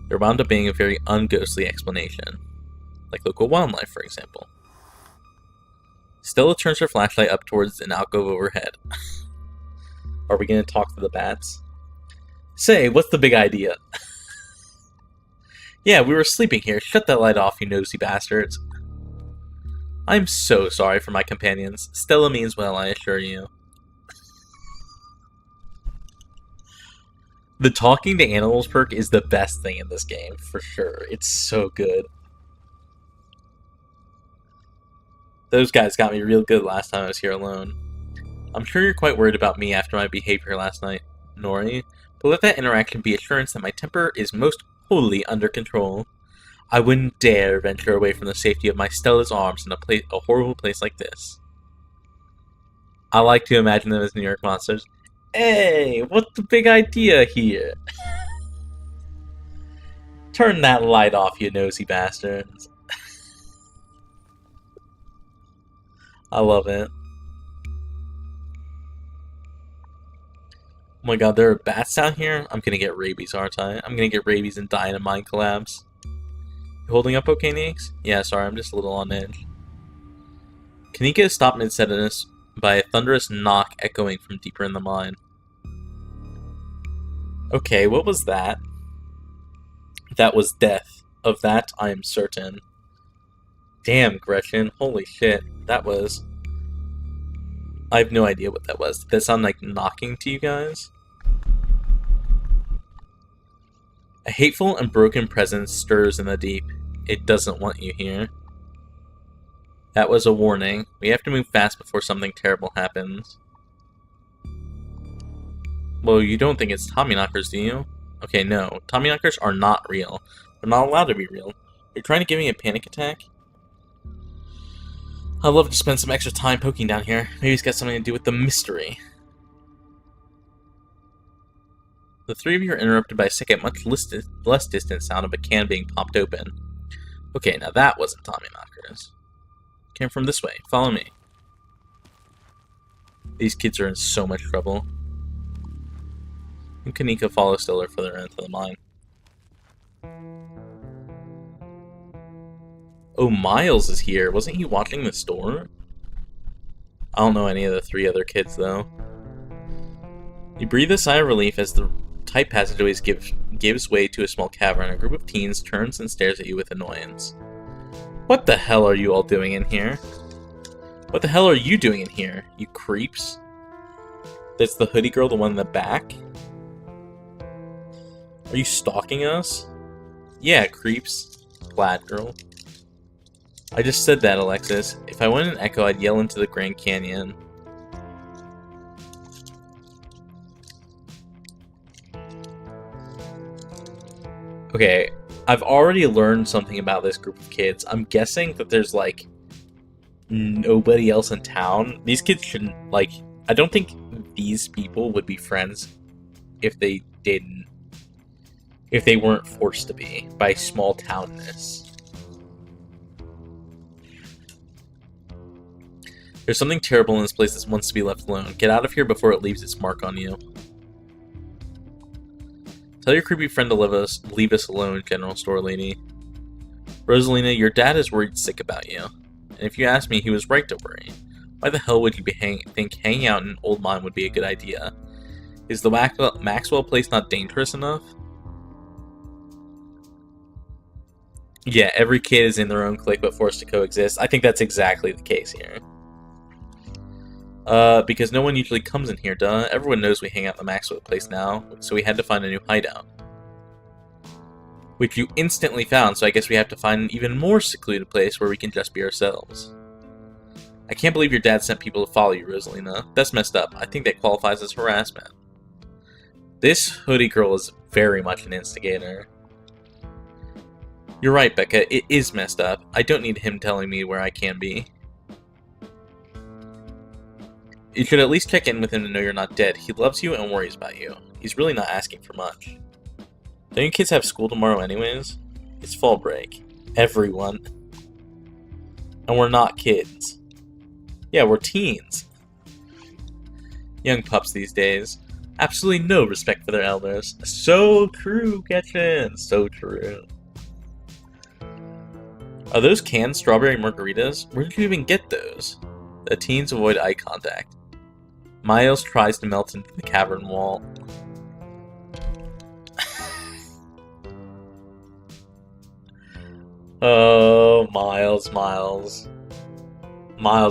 there wound up being a very unghostly explanation. Like local wildlife, for example. Stella turns her flashlight up towards an alcove overhead. Are we going to talk to the bats? Say, what's the big idea? Yeah, we were sleeping here. Shut that light off, you nosy bastards. I'm so sorry for my companions. Stella means well, I assure you. The talking to animals perk is the best thing in this game, for sure. It's so good. Those guys got me real good last time I was here alone. I'm sure you're quite worried about me after my behavior last night, Nori, but let that interaction be assurance that my temper is most wholly under control. I wouldn't dare venture away from the safety of my Stella's arms in a horrible place like this. I like to imagine them as New York monsters. Hey, what's the big idea here? Turn that light off, you nosy bastards. I love it. Oh my god, there are bats down here? I'm gonna get rabies, aren't I? I'm gonna get rabies and die in a mine collapse. You holding up okay, Neeks? Yeah, sorry, I'm just a little on edge. Kanika is stopped mid-sentence by a thunderous knock echoing from deeper in the mine. Okay, what was that? That was death. Of that, I am certain. Damn, Gretchen. Holy shit. That was... I have no idea what that was. Did that sound like knocking to you guys? A hateful and broken presence stirs in the deep. It doesn't want you here. That was a warning. We have to move fast before something terrible happens. Well, you don't think it's Tommyknockers, do you? Okay, no. Tommyknockers are not real. They're not allowed to be real. You're trying to give me a panic attack? I'd love to spend some extra time poking down here. Maybe it's got something to do with the mystery. The three of you are interrupted by a second, much less distant sound of a can being popped open. Okay, now that wasn't Tommyknockers. Came from this way. Follow me. These kids are in so much trouble. And Kanika follows Stiller further into the mine. Oh, Miles is here. Wasn't he watching the store? I don't know any of the three other kids, though. You breathe a sigh of relief as the tight passageways gives way to a small cavern. A group of teens turns and stares at you with annoyance. What the hell are you all doing in here? What the hell are you doing in here, you creeps? That's the hoodie girl, the one in the back? Are you stalking us? Yeah, creeps. Glad girl. I just said that, Alexis. If I went in Echo, I'd yell into the Grand Canyon. Okay, I've already learned something about this group of kids. I'm guessing that there's, like, nobody else in town. These kids shouldn't, like... I don't think these people would be friends if they didn't... if they weren't forced to be by small townness. There's something terrible in this place that wants to be left alone. Get out of here before it leaves its mark on you. Tell your creepy friend to leave us alone, General Store Lady. Rosalina, your dad is worried sick about you. And if you ask me, he was right to worry. Why the hell would you think hanging out in an old mine would be a good idea? Is the Maxwell place not dangerous enough? Yeah, every kid is in their own clique but forced to coexist. I think that's exactly the case here. Because no one usually comes in here, duh. Everyone knows we hang out in the Maxwell place now, so we had to find a new hideout. Which you instantly found, so I guess we have to find an even more secluded place where we can just be ourselves. I can't believe your dad sent people to follow you, Rosalina. That's messed up. I think that qualifies as harassment. This hoodie girl is very much an instigator. You're right, Becca. It is messed up. I don't need him telling me where I can be. You should at least check in with him to know you're not dead. He loves you and worries about you. He's really not asking for much. Don't you kids have school tomorrow anyways? It's fall break. Everyone. And we're not kids. Yeah, we're teens. Young pups these days. Absolutely no respect for their elders. So true, Gretchen. So true. Are those canned strawberry margaritas? Where did you even get those? The teens avoid eye contact. Miles tries to melt into the cavern wall. Oh, Miles. Miles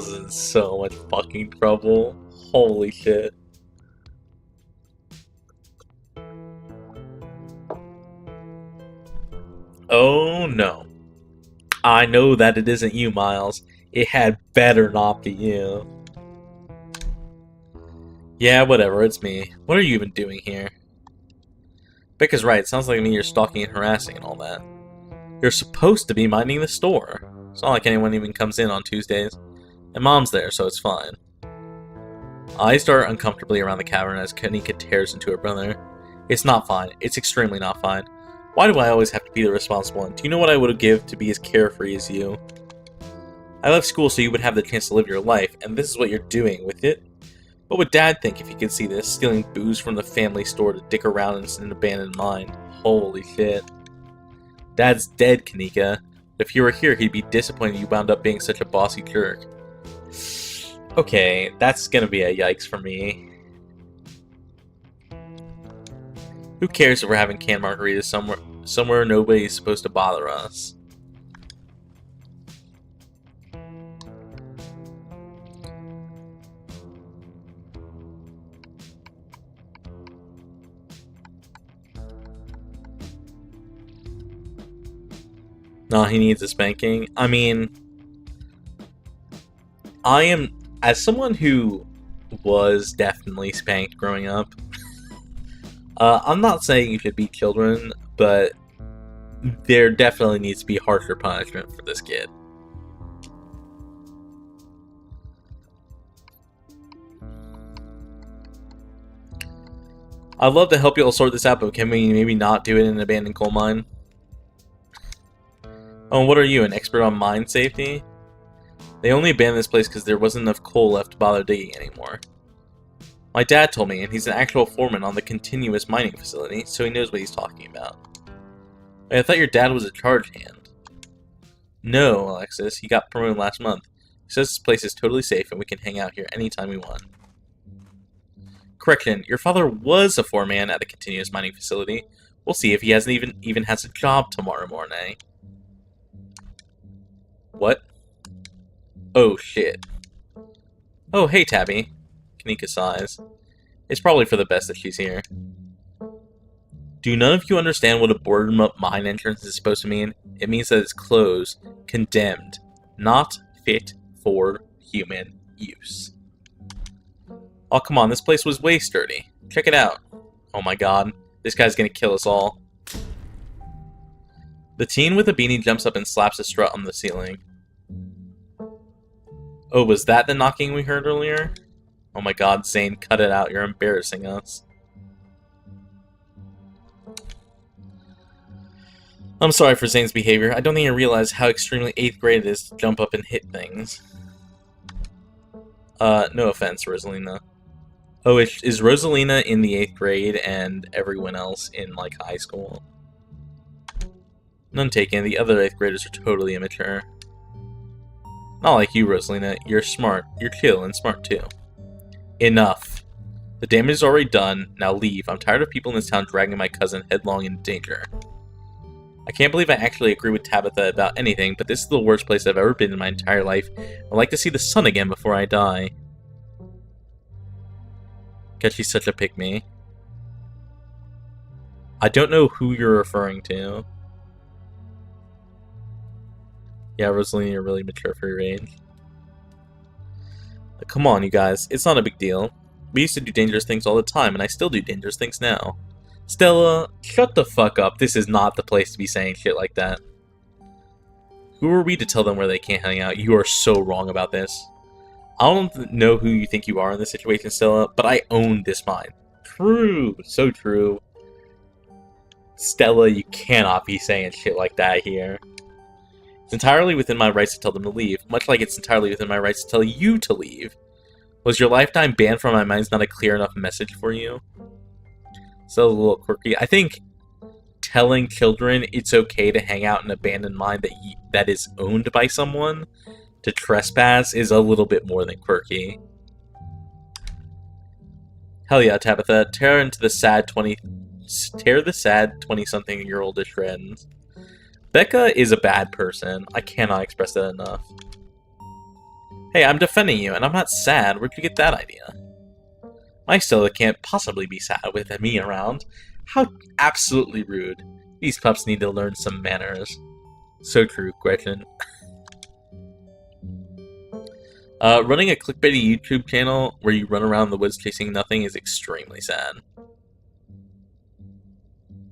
is in so much fucking trouble. Holy shit. Oh no. I know that it isn't you, Miles. It had better not be you. Yeah, whatever, it's me. What are you even doing here? Becca's right, it sounds like me you're stalking and harassing and all that. You're supposed to be minding the store. It's not like anyone even comes in on Tuesdays. And Mom's there, so it's fine. Eyes dart uncomfortably around the cavern as Kanika tears into her brother. It's not fine. It's extremely not fine. Why do I always have to be the responsible one? Do you know what I would give to be as carefree as you? I left school so you would have the chance to live your life, and this is what you're doing with it? What would Dad think if he could see this? Stealing booze from the family store to dick around in an abandoned mine. Holy shit. Dad's dead, Kanika. If he were here, he'd be disappointed you wound up being such a bossy jerk. Okay, that's gonna be a yikes for me. Who cares if we're having canned margaritas somewhere nobody's supposed to bother us? No, he needs a spanking. I mean, as someone who was definitely spanked growing up, I'm not saying you should beat children, but there definitely needs to be harsher punishment for this kid. I'd love to help you all sort this out, but can we maybe not do it in an abandoned coal mine? Oh, what are you, an expert on mine safety? They only abandoned this place because there wasn't enough coal left to bother digging anymore. My dad told me, and he's an actual foreman on the continuous mining facility, so he knows what he's talking about. Wait, I thought your dad was a charge hand. No, Alexis, he got promoted last month. He says this place is totally safe and we can hang out here anytime we want. Correction, your father was a foreman at the continuous mining facility. We'll see if he hasn't even has a job tomorrow morning. What? Oh, shit. Oh, hey, Tabby. Kanika sighs. It's probably for the best that she's here. Do none of you understand what a boarded-up mine entrance is supposed to mean? It means that it's closed, condemned, not fit for human use. Oh, come on, this place was way sturdy. Check it out. Oh my god, this guy's gonna kill us all. The teen with a beanie jumps up and slaps a strut on the ceiling. Oh, was that the knocking we heard earlier? Oh my god, Zane, cut it out. You're embarrassing us. I'm sorry for Zane's behavior. I don't think I realized how extremely 8th grade it is to jump up and hit things. No offense, Rosalina. Oh, is Rosalina in the 8th grade and everyone else in, like, high school? None taken. The other 8th graders are totally immature. Not like you, Rosalina. You're smart. You're chill and smart, too. Enough. The damage is already done. Now leave. I'm tired of people in this town dragging my cousin headlong into danger. I can't believe I actually agree with Tabitha about anything, but this is the worst place I've ever been in my entire life. I'd like to see the sun again before I die. Because she's such a pick-me. I don't know who you're referring to. Yeah, Rosalina, you're really mature for your age. Come on, you guys. It's not a big deal. We used to do dangerous things all the time, and I still do dangerous things now. Stella, shut the fuck up. This is not the place to be saying shit like that. Who are we to tell them where they can't hang out? You are so wrong about this. I don't know who you think you are in this situation, Stella, but I own this mine. True. So true. Stella, you cannot be saying shit like that here. It's entirely within my rights to tell them to leave, much like it's entirely within my rights to tell you to leave. Was your lifetime ban from my mind not a clear enough message for you? So a little quirky. I think telling children it's okay to hang out in an abandoned mine that is owned by someone to trespass is a little bit more than quirky. Hell yeah, Tabitha. Tear the sad 20-something-year-old to shreds. Becca is a bad person. I cannot express that enough. Hey, I'm defending you, and I'm not sad. Where'd you get that idea? My Stella can't possibly be sad with me around. How absolutely rude. These pups need to learn some manners. So true, Gretchen. Running a clickbaity YouTube channel where you run around the woods chasing nothing is extremely sad.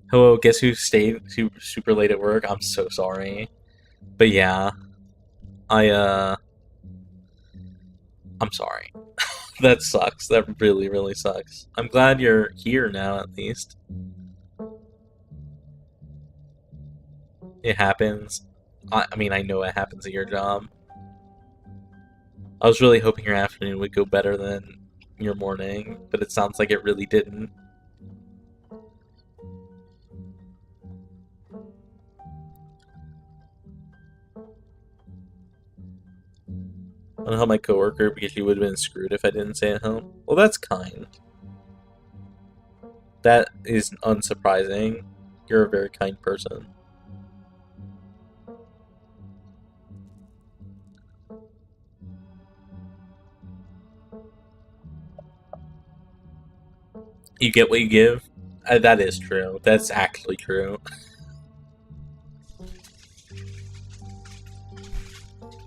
Hello, guess who stayed super late at work? I'm so sorry. But yeah, I'm sorry. That sucks. That really, really sucks. I'm glad you're here now, at least. It happens. I mean, I know it happens at your job. I was really hoping your afternoon would go better than your morning, but it sounds like it really didn't. I don't help my coworker because she would have been screwed if I didn't stay at home. Well, that's kind. That is unsurprising. You're a very kind person. You get what you give? That is true. That's actually true.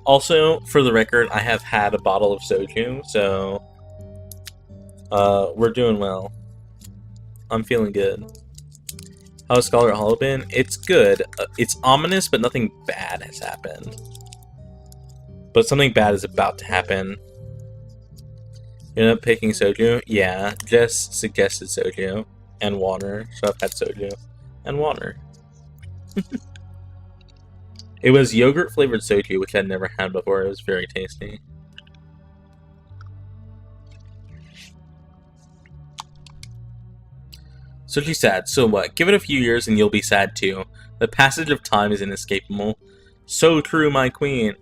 Also, for the record, I have had a bottle of soju, so we're doing well. I'm feeling good. How's Scarlet Hollow been? It's good. It's ominous, but nothing bad has happened. But something bad is about to happen. You end up picking soju? Yeah, Jess suggested soju and water, so I've had soju and water. It was yogurt-flavored soju, which I'd never had before. It was very tasty. So she's sad. So what? Give it a few years and you'll be sad too. The passage of time is inescapable. So true, my queen.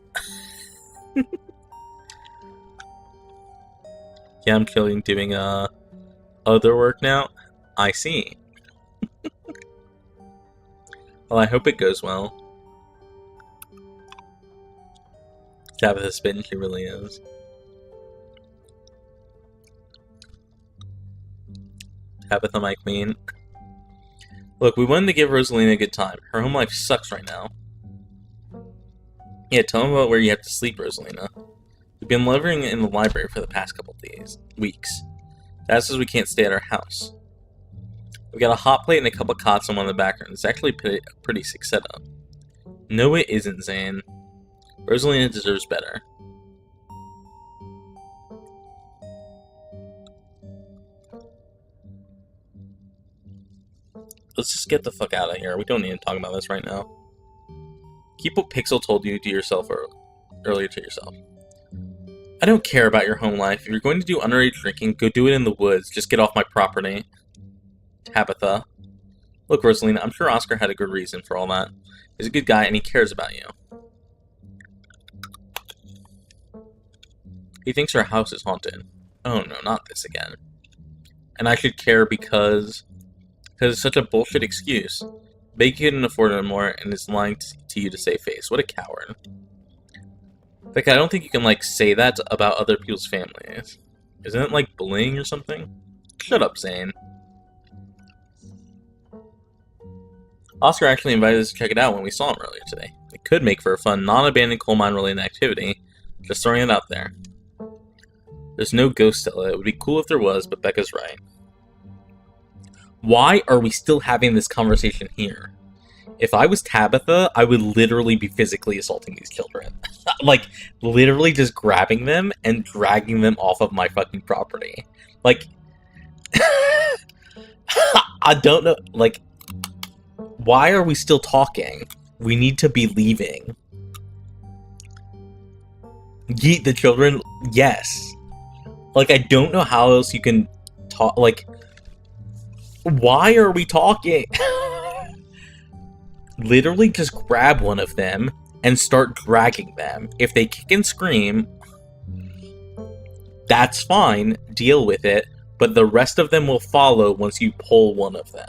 Yeah, I'm killing doing other work now. I see. Well, I hope it goes well. Tabitha spin, she really is. Tabitha, my queen. Look, we wanted to give Rosalina a good time. Her home life sucks right now. Yeah, tell them about where you have to sleep, Rosalina. We've been living in the library for the past couple weeks. That's because we can't stay at our house. We got a hot plate and a couple cots in one of the back rooms. It's actually a pretty sick setup. No, it isn't, Zane. Rosalina deserves better. Let's just get the fuck out of here. We don't need to talk about this right now. Keep what Pixel told you to yourself earlier to yourself. I don't care about your home life. If you're going to do underage drinking, go do it in the woods. Just get off my property. Tabitha. Look, Rosalina, I'm sure Oscar had a good reason for all that. He's a good guy and he cares about you. He thinks our house is haunted. Oh no, not this again. And I should care because it's such a bullshit excuse. Becky couldn't afford it anymore and is lying to you to save face. What a coward. Like, I don't think you can, like, say that about other people's families. Isn't it, like, bullying or something? Shut up, Zane. Oscar actually invited us to check it out when we saw him earlier today. It could make for a fun, non-abandoned coal mine-related activity. Just throwing it out there. There's no ghost still. It would be cool if there was, but Becca's right. Why are we still having this conversation here? If I was Tabitha, I would literally be physically assaulting these children. Like, literally just grabbing them and dragging them off of my fucking property. Like, I don't know, like, why are we still talking? We need to be leaving. Yeet the children? Yes. Like, I don't know how else you can talk, like, why are we talking? Literally just grab one of them and start dragging them. If they kick and scream, that's fine, deal with it, but the rest of them will follow once you pull one of them.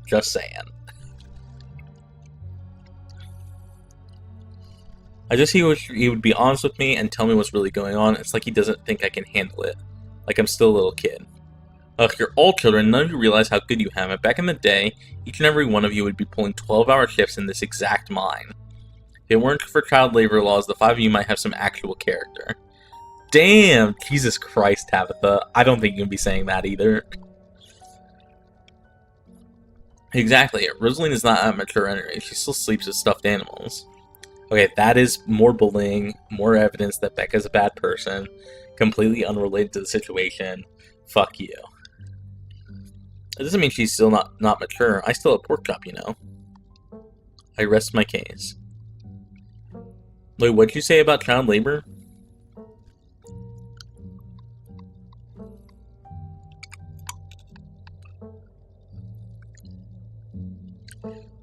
Just saying. I just wish he would be honest with me and tell me what's really going on. It's like he doesn't think I can handle it. Like I'm still a little kid. Ugh, you're all children, none of you realize how good you have it. Back in the day, each and every one of you would be pulling 12-hour shifts in this exact mine. If it weren't for child labor laws, the 5 of you might have some actual character. Damn! Jesus Christ, Tabitha. I don't think you can be saying that either. Exactly. Rosaline is not that mature anyway. She still sleeps with stuffed animals. Okay, that is more bullying, more evidence that Becca's a bad person, completely unrelated to the situation. Fuck you. It doesn't mean she's still not mature. I still have pork chop, you know. I rest my case. Wait, what'd you say about child labor?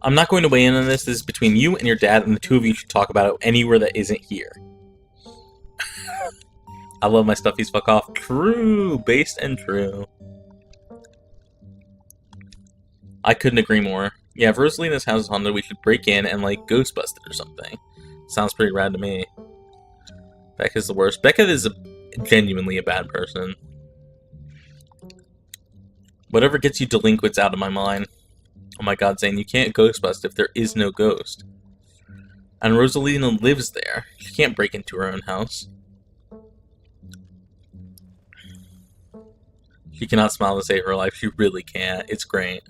I'm not going to weigh in on this. This is between you and your dad, and the two of you should talk about it anywhere that isn't here. I love my stuffies. Fuck off. True. Based and true. I couldn't agree more. Yeah, if Rosalina's house is haunted, we should break in and, like, Ghostbust it or something. Sounds pretty rad to me. Becca's the worst. Becca is genuinely a bad person. Whatever gets you delinquents out of my mind. Oh my god, Zane, you can't Ghostbust if there is no ghost. And Rosalina lives there. She can't break into her own house. She cannot smile to save her life. She really can't. It's great.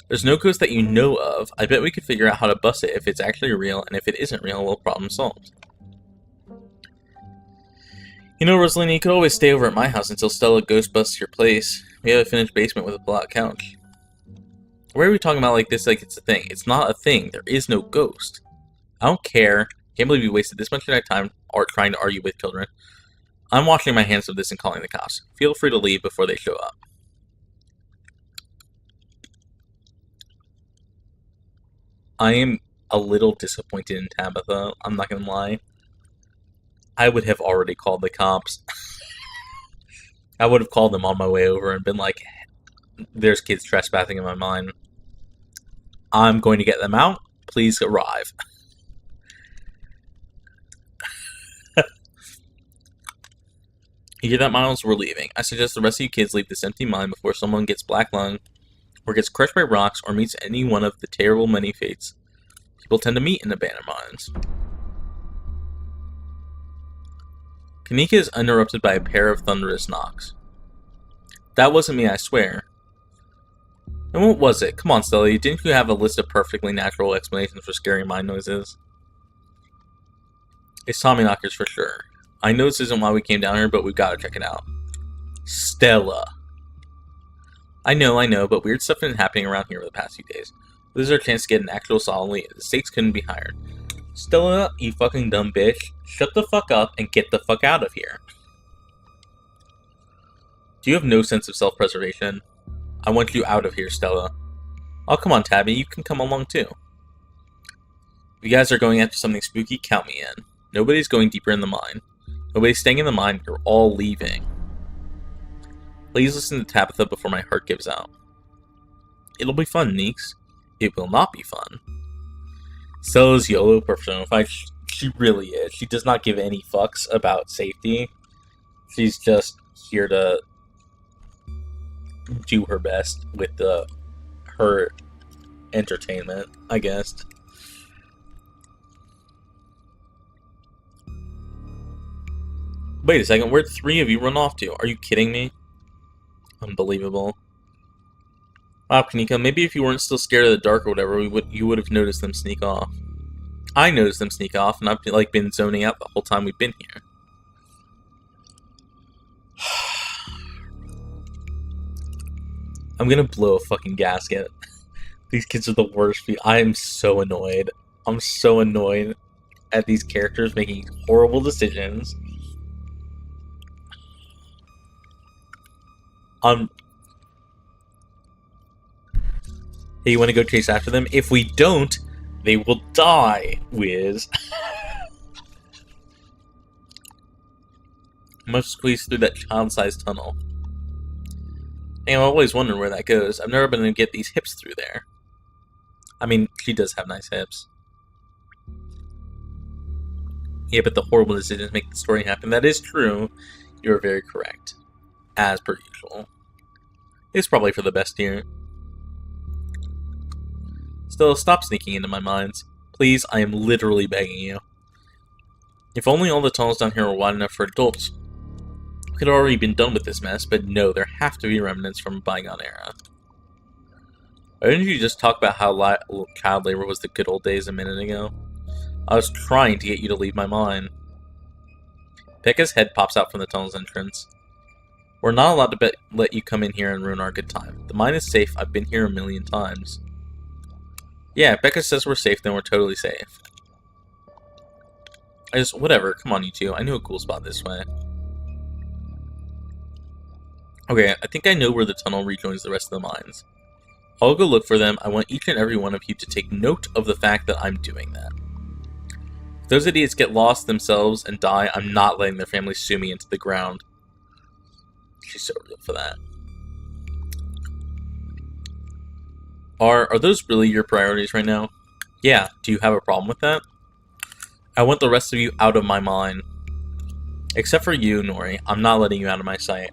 There's no ghost that you know of. I bet we could figure out how to bust it if it's actually real, and if it isn't real, well, problem solved. You know, Rosalina, you could always stay over at my house until Stella Ghostbusts your place. We have a finished basement with a pull-out couch. Why are we talking about like this like it's a thing? It's not a thing. There is no ghost. I don't care. Can't believe you wasted this much of your time trying to argue with children. I'm washing my hands of this and calling the cops. Feel free to leave before they show up. I am a little disappointed in Tabitha. I'm not gonna lie. I would have already called the cops. I would have called them on my way over and been like, there's kids trespassing in my mine. I'm going to get them out. Please arrive. You hear that, Miles? We're leaving. I suggest the rest of you kids leave this empty mine before someone gets black lung, or gets crushed by rocks, or meets any one of the terrible many fates people tend to meet in abandoned mines. Kanika is interrupted by a pair of thunderous knocks. That wasn't me, I swear. And what was it? Come on, Stella, didn't you have a list of perfectly natural explanations for scary mine noises? It's Tommyknockers for sure. I know this isn't why we came down here, but we've got to check it out. Stella. I know, but weird stuff has been happening around here over the past few days. This is our chance to get an actual solid lead. The stakes couldn't be higher. Stella, you fucking dumb bitch. Shut the fuck up and get the fuck out of here. Do you have no sense of self-preservation? I want you out of here, Stella. Oh, come on, Tabby. You can come along, too. If you guys are going after something spooky, count me in. Nobody's going deeper in the mine. Nobody's staying in the mine. You're all leaving. Please listen to Tabitha before my heart gives out. It'll be fun, Neeks. It will not be fun. Stella's YOLO personified. She really is. She does not give any fucks about safety. She's just here to do her best with her entertainment, I guess. Wait a second, where'd three of you run off to? Are you kidding me? Unbelievable. Wow, Kanika, maybe if you weren't still scared of the dark or whatever, you would have noticed them sneak off. I noticed them sneak off, and I've been zoning out the whole time we've been here. I'm gonna blow a fucking gasket. These kids are the worst. I am so annoyed. I'm so annoyed at these characters making horrible decisions. Hey, you want to go chase after them? If we don't, they will die, Wiz. Must squeeze through that child-sized tunnel. Hey, I've always wondered where that goes. I've never been able to get these hips through there. I mean, she does have nice hips. Yeah, but the horrible decisions make the story happen. That is true. You are very correct. As per usual. It's probably for the best here. Still, stop sneaking into my mines. Please, I am literally begging you. If only all the tunnels down here were wide enough for adults. We could have already been done with this mess, but no, there have to be remnants from a bygone era. Why didn't you just talk about how child labor was the good old days a minute ago? I was trying to get you to leave my mind. Pekka's head pops out from the tunnel's entrance. We're not allowed to let you come in here and ruin our good time. The mine is safe. I've been here a million times. Yeah, if Becca says we're safe, then we're totally safe. Whatever, come on you two. I know a cool spot this way. Okay, I think I know where the tunnel rejoins the rest of the mines. I'll go look for them. I want each and every one of you to take note of the fact that I'm doing that. If those idiots get lost themselves and die, I'm not letting their families sue me into the ground. She's so real for that. Are those really your priorities right now? Yeah, do you have a problem with that? I want the rest of you out of my mind. Except for you, Nori. I'm not letting you out of my sight.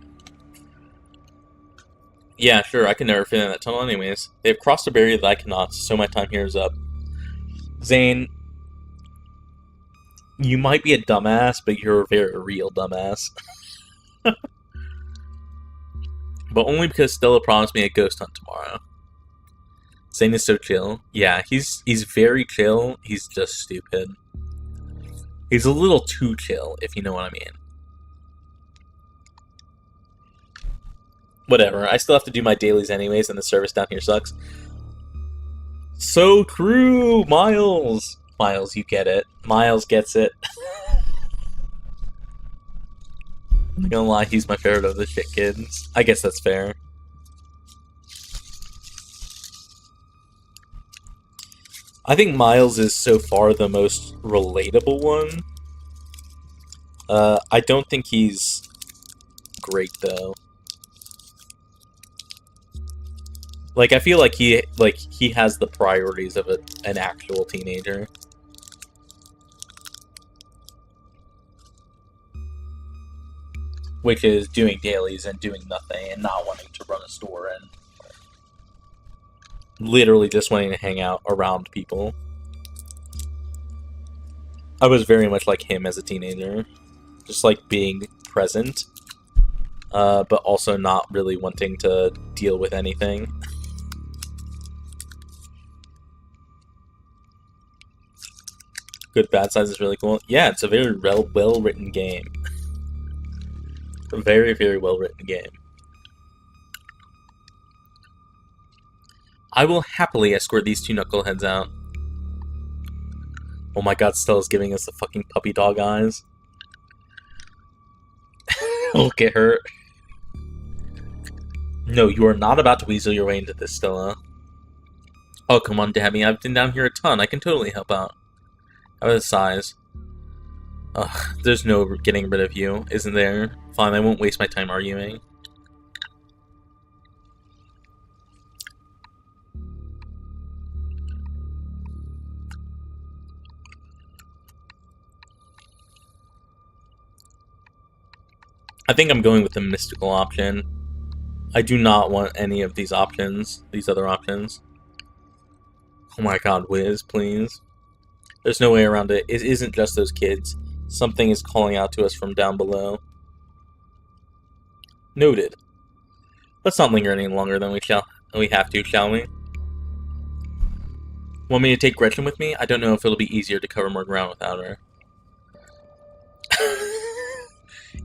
Yeah, sure, I can never fit in that tunnel anyways. They have crossed a barrier that I cannot, so my time here is up. Zane, you might be a dumbass, but you're a very real dumbass. But only because Stella promised me a ghost hunt tomorrow. Zane is so chill. Yeah, he's very chill. He's just stupid. He's a little too chill, if you know what I mean. Whatever, I still have to do my dailies anyways, and the service down here sucks. So true, Miles! Miles, you get it. Miles gets it. I'm not gonna lie, he's my favorite of the shit kids. I guess that's fair. I think Miles is so far the most relatable one. I don't think he's great though. Like, I feel like he has the priorities of an actual teenager. Which is doing dailies and doing nothing and not wanting to run a store and literally just wanting to hang out around people. I was very much like him as a teenager. Just like being present, but also not really wanting to deal with anything. Good Bad Size is really cool. Yeah, it's a very well-written game. A very, very well-written game. I will happily escort these two knuckleheads out. Oh my god, Stella's giving us the fucking puppy dog eyes. Look at her. No, you are not about to weasel your way into this, Stella. Oh, come on, Dabby. I've been down here a ton. I can totally help out. How about the size? Ugh, there's no getting rid of you, isn't there? Fine, I won't waste my time arguing. I think I'm going with the mystical option. I do not want any of these options, these other options. Oh my god, Wiz, please. There's no way around it. It isn't just those kids. Something is calling out to us from down below. Noted. Let's not linger any longer than we have to, shall we? Want me to take Gretchen with me? I don't know if it'll be easier to cover more ground without her.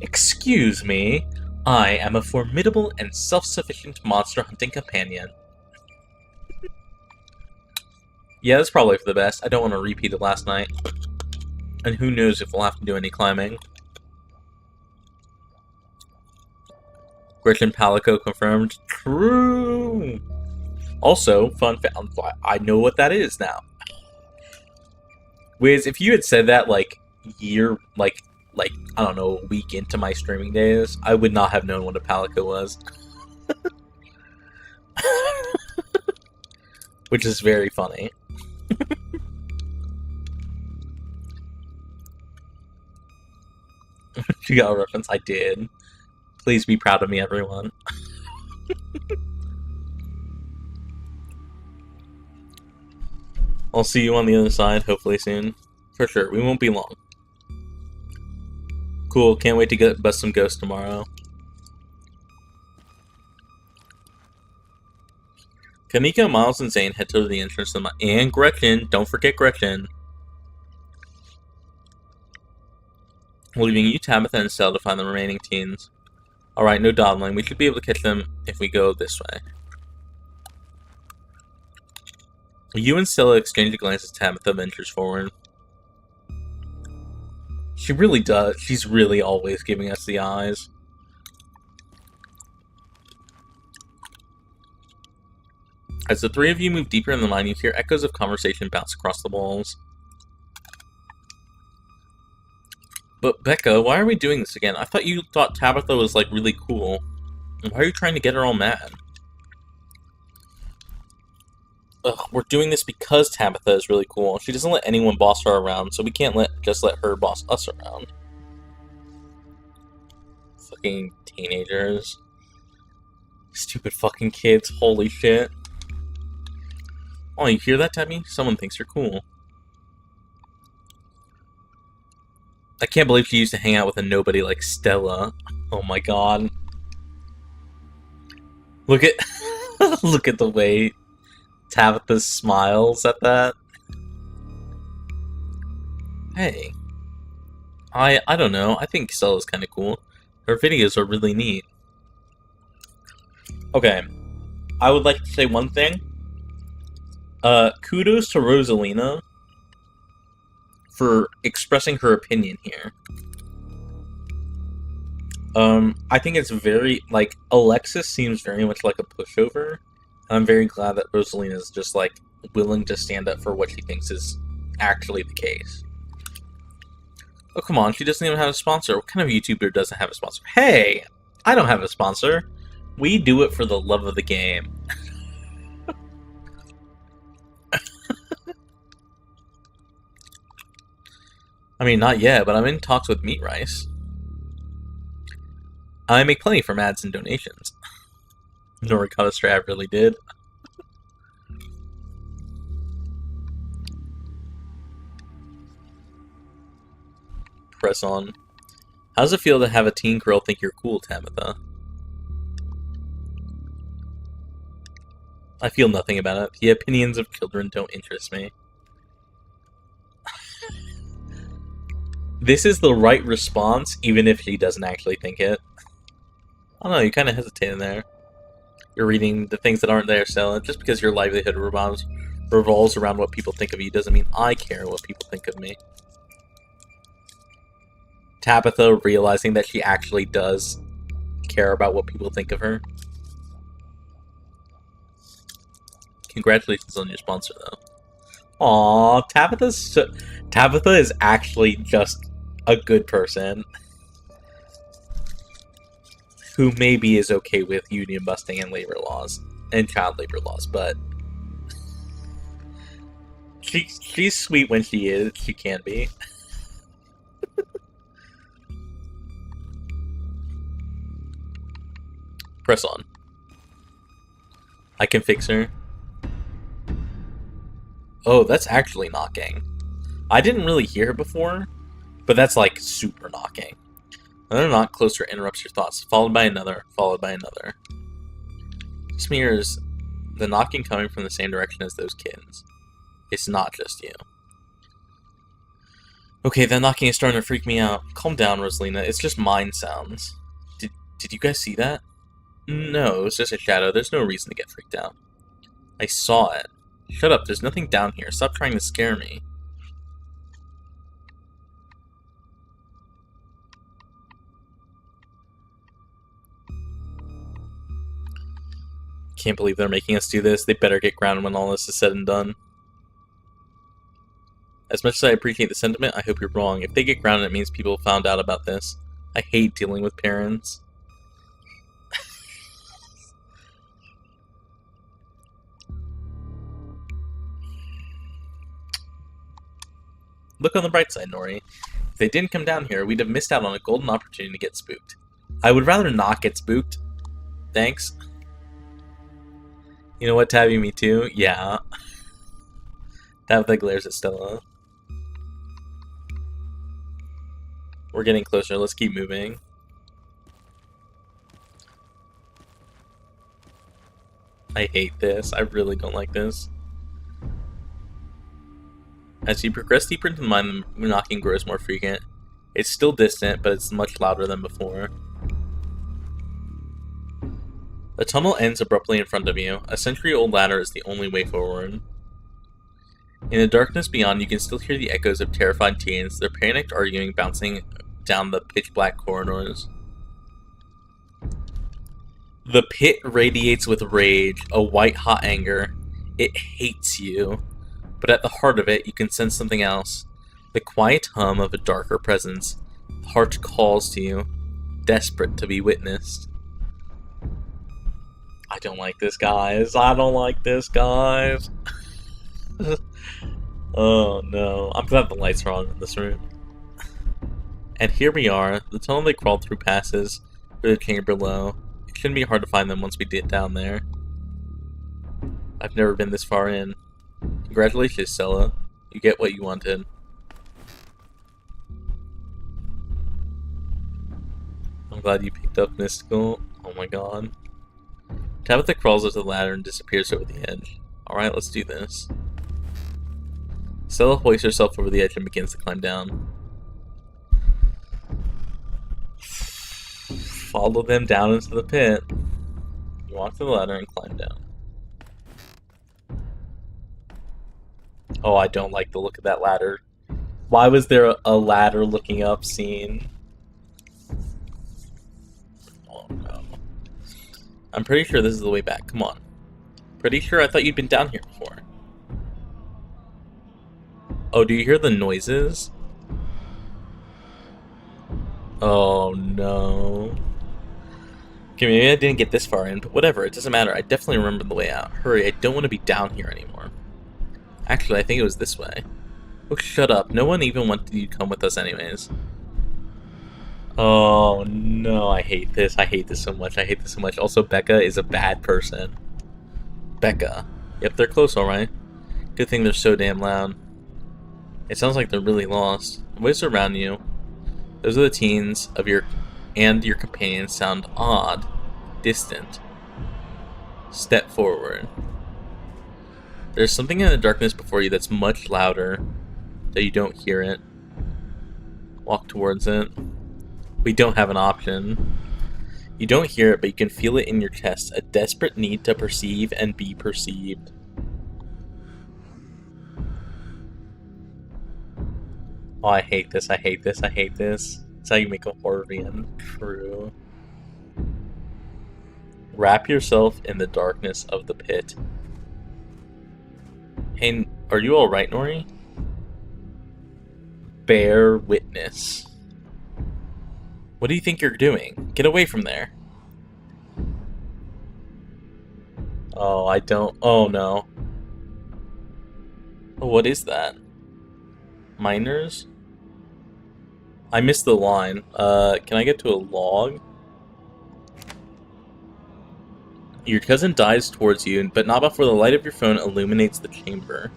Excuse me. I am a formidable and self-sufficient monster hunting companion. Yeah, that's probably for the best. I don't want to repeat it last night. And who knows if we'll have to do any climbing. Gretchen Palico confirmed. True! Also, fun fact, I know what that is now. Wiz, if you had said that, like, I don't know, a week into my streaming days, I would not have known what a Palico was. Which is very funny. You got a reference? I did. Please be proud of me, everyone. I'll see you on the other side, hopefully soon. For sure, we won't be long. Cool, can't wait to get bust some ghosts tomorrow. Kamiko, Miles, and Zane head to the entrance to the and Gretchen, don't forget Gretchen. Leaving you, Tabitha, and Stella to find the remaining teens. Alright, no dawdling. We should be able to catch them if we go this way. You and Stella exchange a glance as Tabitha ventures forward. She really does. She's really always giving us the eyes. As the three of you move deeper in the mine, you hear echoes of conversation bounce across the walls. But Becca, why are we doing this again? I thought you thought Tabitha was, like, really cool. Why are you trying to get her all mad? Ugh, we're doing this because Tabitha is really cool. She doesn't let anyone boss her around, so we can't just let her boss us around. Fucking teenagers. Stupid fucking kids, holy shit. Oh, you hear that, Tabby? Someone thinks you're cool. I can't believe she used to hang out with a nobody like Stella. Oh my god. Look at look at the way Tabitha smiles at that. Hey. I don't know. I think Stella's kind of cool. Her videos are really neat. Okay. I would like to say one thing. Kudos to Rosalina for expressing her opinion here. I think it's very, like, Alexis seems very much like a pushover, and I'm very glad that Rosalina is just, like, willing to stand up for what she thinks is actually the case. Oh, come on, she doesn't even have a sponsor. What kind of YouTuber doesn't have a sponsor? Hey! I don't have a sponsor. We do it for the love of the game. I mean, not yet, but I'm in talks with Meat Rice. I make plenty from ads and donations. Nori caught a stray, I really did. Press on. How does it feel to have a teen girl think you're cool, Tabitha? I feel nothing about it. The opinions of children don't interest me. This is the right response, even if she doesn't actually think it. I don't know, you kind of hesitated there. You're reading the things that aren't there, Stella. Just because your livelihood revolves around what people think of you doesn't mean I care what people think of me. Tabitha realizing that she actually does care about what people think of her. Congratulations on your sponsor, though. Aww, Tabitha is actually just a good person who maybe is okay with union busting and labor laws and child labor laws, but she's sweet when she can be. Press on. I can fix her. Oh, that's actually knocking. I didn't really hear her before, but that's like super knocking. Another knock closer interrupts your thoughts, followed by another, followed by another. This mirrors the knocking coming from the same direction as those kids. It's not just you. Okay, that knocking is starting to freak me out. Calm down, Rosalina. It's just mind sounds. Did you guys see that? No, it was just a shadow. There's no reason to get freaked out. I saw it. Shut up, there's nothing down here. Stop trying to scare me. Can't believe they're making us do this. They better get grounded when all this is said and done. As much as I appreciate the sentiment, I hope you're wrong. If they get grounded, it means people found out about this. I hate dealing with parents. Look on the bright side, Nori. If they didn't come down here, we'd have missed out on a golden opportunity to get spooked. I would rather not get spooked. Thanks. You know what, Tabby? Me too? Yeah. Tabitha glares at Stella. We're getting closer. Let's keep moving. I hate this. I really don't like this. As you progress deeper into the mine, the knocking grows more frequent. It's still distant, but it's much louder than before. The tunnel ends abruptly in front of you. A century-old ladder is the only way forward. In the darkness beyond, you can still hear the echoes of terrified teens, their panicked arguing bouncing down the pitch-black corridors. The pit radiates with rage, a white-hot anger. It hates you. But at the heart of it, you can sense something else. The quiet hum of a darker presence. The heart calls to you, desperate to be witnessed. I don't like this, guys. I don't like this, guys. Oh no. I'm glad the lights are on in this room. And here we are. The tunnel they crawled through passes through the chamber below. It shouldn't be hard to find them once we get down there. I've never been this far in. Congratulations, Stella. You get what you wanted. I'm glad you picked up Mystical. Oh my god. Tabitha crawls up the ladder and disappears over the edge. Alright, let's do this. Stella hoists herself over the edge and begins to climb down. Follow them down into the pit. You walk to the ladder and climb down. Oh, I don't like the look of that ladder. Why was there a ladder looking up scene? Oh no. I'm pretty sure this is the way back. Come on. Pretty sure. I thought you'd been down here before. Oh, do you hear the noises? Oh no. Okay, maybe I didn't get this far in, but whatever, it doesn't matter. I definitely remember the way out. Hurry, I don't want to be down here anymore. Actually, I think it was this way. Oh, shut up. No one even wanted you to come with us anyways. Oh no, I hate this. I hate this so much. I hate this so much. Also, Becca is a bad person. Becca. Yep, they're close, alright. Good thing they're so damn loud. It sounds like they're really lost. The voices around you, those are the teens of your companions, sound odd, distant. Step forward. There's something in the darkness before you that's much louder, that you don't hear it. Walk towards it. We don't have an option. You don't hear it, but you can feel it in your chest, a desperate need to perceive and be perceived. Oh, I hate this, I hate this, I hate this. That's how you make a horror VM true. Wrap yourself in the darkness of the pit. Hey, are you alright, Nori? Bear witness. What do you think you're doing? Get away from there. Oh, I don't... Oh, no. Oh, what is that? Miners? I missed the line. Can I get to a log? Your cousin dives towards you, but not before the light of your phone illuminates the chamber.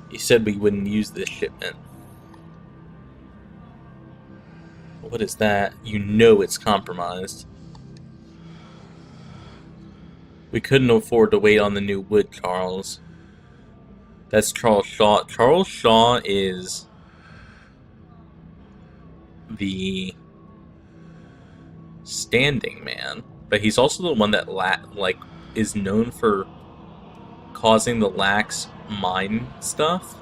You said we wouldn't use this shipment. What is that? You know it's compromised. We couldn't afford to wait on the new wood, Charles. That's Charles Shaw. Charles Shaw is the standing man, but he's also the one that is known for causing the lax mine stuff,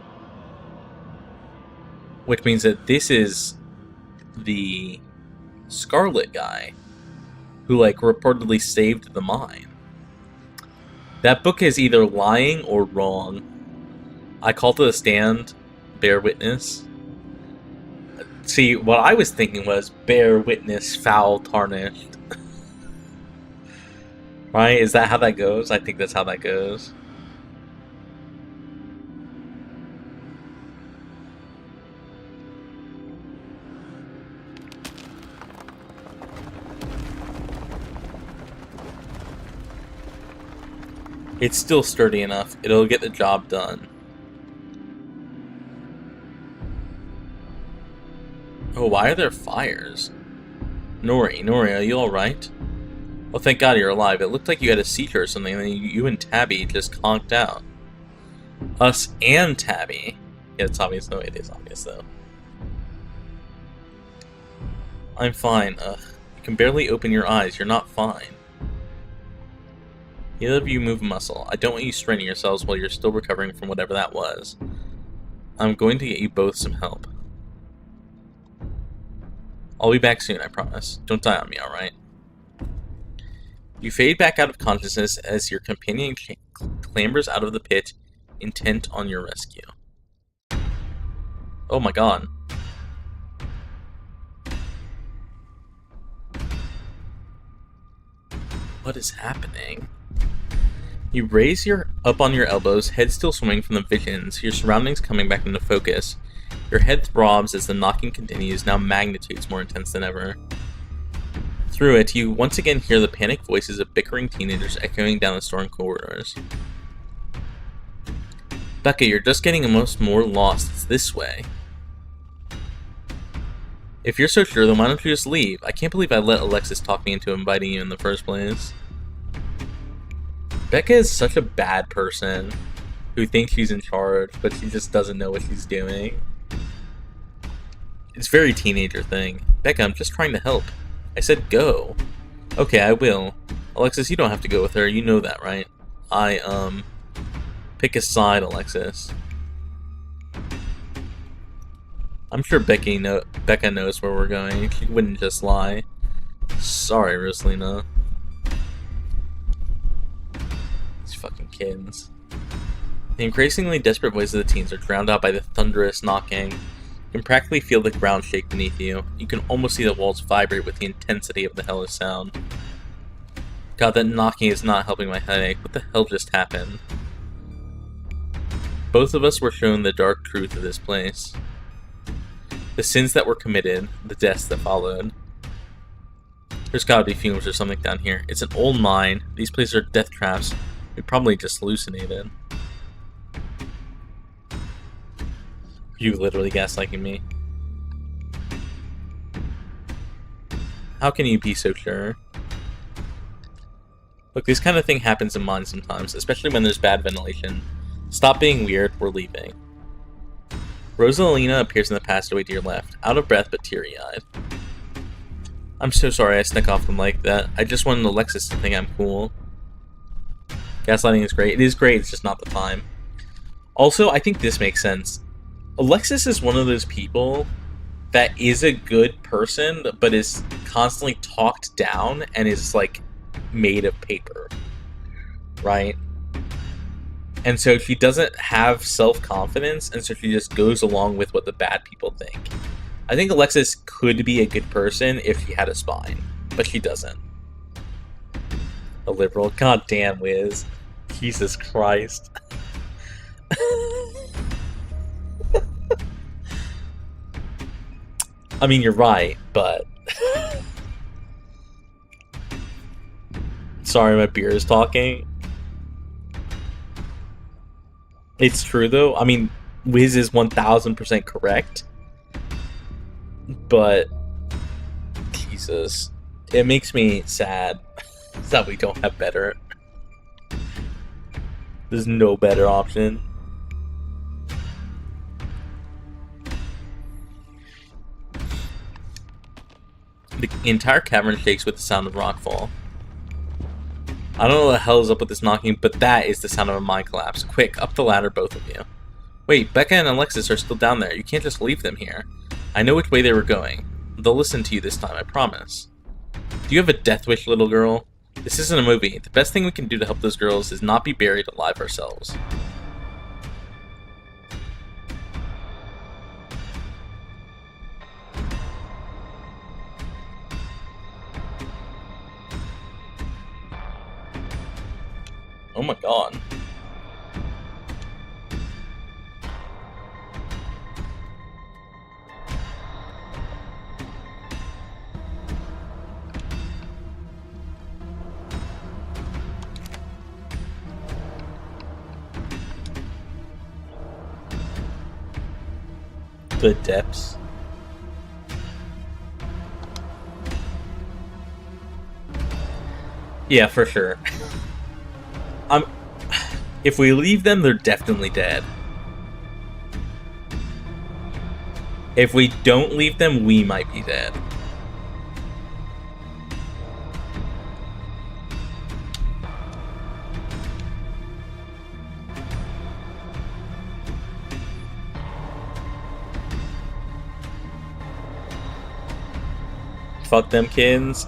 which means that this is the Scarlet guy who reportedly saved the mine. That book is either lying or wrong. I call to the stand, bear witness. See, what I was thinking was bear witness, foul tarnished. Right? Is that how that goes? I think that's how that goes. It's still sturdy enough. It'll get the job done. why are there fires? Nori, are you alright? Oh, thank God you're alive. It looked like you had a seizure or something, and then you and Tabby just conked out. Us and Tabby. Yeah, it's obvious. No, it is obvious, though. I'm fine. Ugh. You can barely open your eyes. You're not fine. Neither of you move a muscle. I don't want you straining yourselves while you're still recovering from whatever that was. I'm going to get you both some help. I'll be back soon, I promise. Don't die on me, alright? You fade back out of consciousness as your companion clambers out of the pit, intent on your rescue. Oh my god. What is happening? You raise up on your elbows, head still swimming from the visions, your surroundings coming back into focus. Your head throbs as the knocking continues, now magnitudes more intense than ever. Through it, you once again hear the panicked voices of bickering teenagers echoing down the storm corridors. Becca, you're just getting almost more lost. It's this way. If you're so sure, then why don't you just leave? I can't believe I let Alexis talk me into inviting you in the first place. Becca is such a bad person who thinks she's in charge, but she just doesn't know what she's doing. It's a very teenager thing. Becca, I'm just trying to help. I said go. Okay, I will. Alexis, you don't have to go with her. You know that, right? Pick a side, Alexis. I'm sure Becca knows where we're going. She wouldn't just lie. Sorry, Rosalina. These fucking kids. The increasingly desperate voices of the teens are drowned out by the thunderous knocking. You can practically feel the ground shake beneath you. You can almost see the walls vibrate with the intensity of the hellish sound. God, that knocking is not helping my headache. What the hell just happened? Both of us were shown the dark truth of this place. The sins that were committed, the deaths that followed. There's gotta be fumes or something down here. It's an old mine. These places are death traps. We probably just hallucinated. You literally gaslighting me. How can you be so sure? Look, this kind of thing happens in mines sometimes, especially when there's bad ventilation. Stop being weird, we're leaving. Rosalina appears in the passageway to your left, out of breath but teary-eyed. I'm so sorry I snuck off them like that. I just wanted Alexis to think I'm cool. Gaslighting is great. It is great, it's just not the time. Also, I think this makes sense. Alexis is one of those people that is a good person, but is constantly talked down and is, like, made of paper. Right? And so she doesn't have self-confidence, and so she just goes along with what the bad people think. I think Alexis could be a good person if she had a spine, but she doesn't. A liberal? God damn, Wiz. Jesus Christ. I mean, you're right, but... Sorry, my beer is talking. It's true, though. I mean, Wiz is 1000% correct. But... Jesus. It makes me sad that we don't have better. There's no better option. The entire cavern shakes with the sound of rockfall. I don't know what the hell is up with this knocking, but that is the sound of a mine collapse. Quick, up the ladder, both of you. Wait, Becca and Alexis are still down there. You can't just leave them here. I know which way they were going. They'll listen to you this time, I promise. Do you have a death wish, little girl? This isn't a movie. The best thing we can do to help those girls is not be buried alive ourselves. Oh my god. The depths. Yeah, for sure. If we leave them, they're definitely dead. If we don't leave them, we might be dead. Fuck them kids.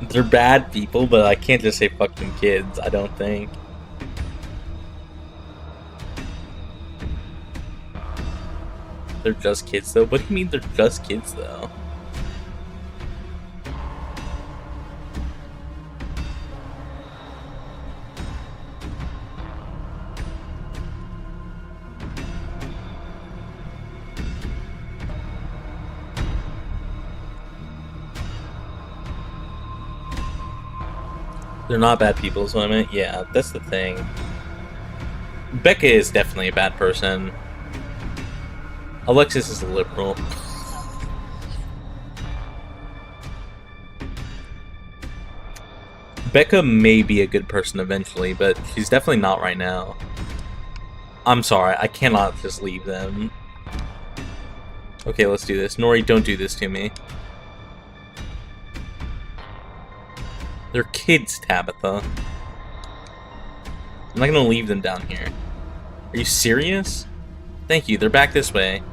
They're bad people, but I can't just say fuck them kids, I don't think. They're just kids, though? What do you mean they're just kids, though? They're not bad people, is what I meant? Yeah, that's the thing. Becca is definitely a bad person. Alexis is a liberal. Becca may be a good person eventually, but she's definitely not right now. I'm sorry, I cannot just leave them. Okay, let's do this. Nori, don't do this to me. They're kids, Tabitha. I'm not gonna leave them down here. Are you serious? Thank you, they're back this way.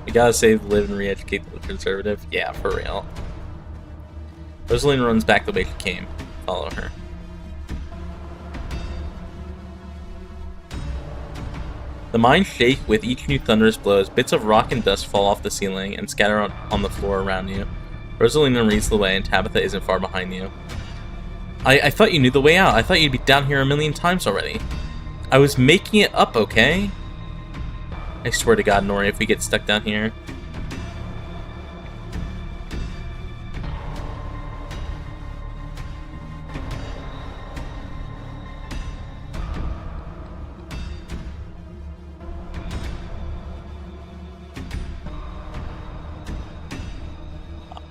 We gotta save, live, and re-educate the conservative. Yeah, for real. Rosalina runs back the way she came. Follow her. The mines shake with each new thunderous blow as bits of rock and dust fall off the ceiling and scatter on the floor around you. Rosalina leads the way and Tabitha isn't far behind you. I thought you knew the way out. I thought you'd be down here a million times already. I was making it up, okay? I swear to God, Nori, if we get stuck down here.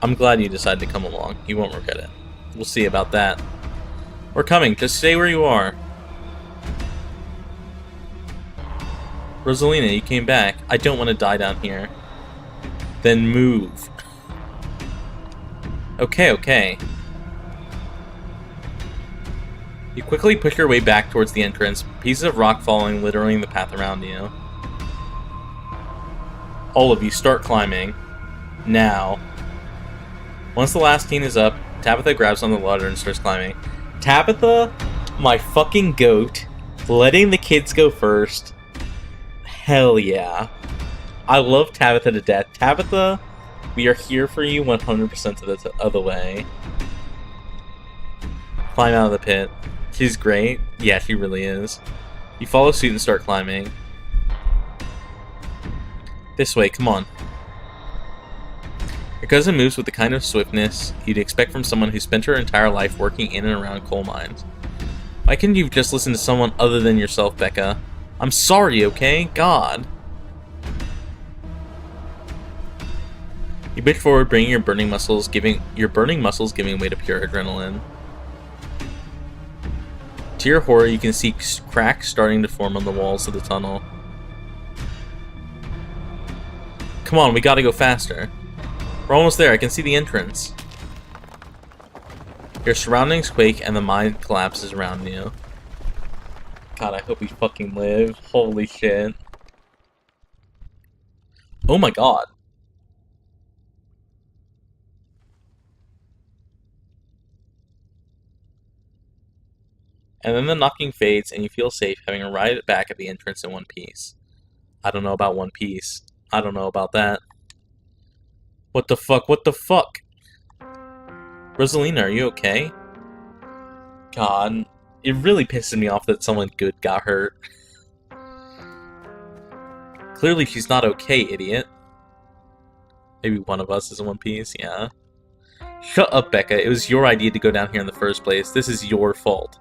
I'm glad you decided to come along. You won't regret it. We'll see about that. We're coming. Just stay where you are. Rosalina, you came back. I don't want to die down here. Then move. Okay, okay. You quickly push your way back towards the entrance, pieces of rock falling, littering the path around you. All of you start climbing. Now. Once the last teen is up, Tabitha grabs on the ladder and starts climbing. Tabitha, my fucking goat, letting the kids go first. Hell yeah. I love Tabitha to death. Tabitha, we are here for you 100% of the way. Climb out of the pit. She's great. Yeah, she really is. You follow suit and start climbing. This way, come on. Your cousin moves with the kind of swiftness you'd expect from someone who spent her entire life working in and around coal mines. Why couldn't you just listen to someone other than yourself, Becca? I'm sorry, okay? God. You bitch forward, bringing your burning muscles giving way to pure adrenaline. To your horror, you can see cracks starting to form on the walls of the tunnel. Come on, we gotta go faster. We're almost there, I can see the entrance. Your surroundings quake and the mine collapses around you. God, I hope we fucking live. Holy shit. Oh my god. And then the knocking fades and you feel safe having arrived back at the entrance in one piece. I don't know about one piece. I don't know about that. What the fuck? What the fuck? Rosalina, are you okay? God, it really pisses me off that someone good got hurt. Clearly she's not okay, idiot. Maybe one of us is in one piece, yeah. Shut up, Becca. It was your idea to go down here in the first place. This is your fault.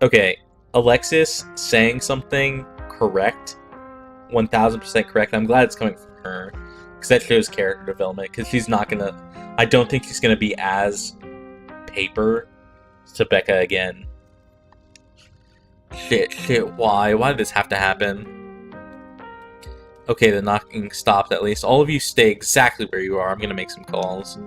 Okay, Alexis saying something correct. 1000% correct. I'm glad it's coming from her. Because that shows character development. Because she's not gonna... I don't think she's gonna be as paper to Becca again. Shit, why? Why did this have to happen? Okay, the knocking stopped at least. All of you stay exactly where you are. I'm gonna make some calls.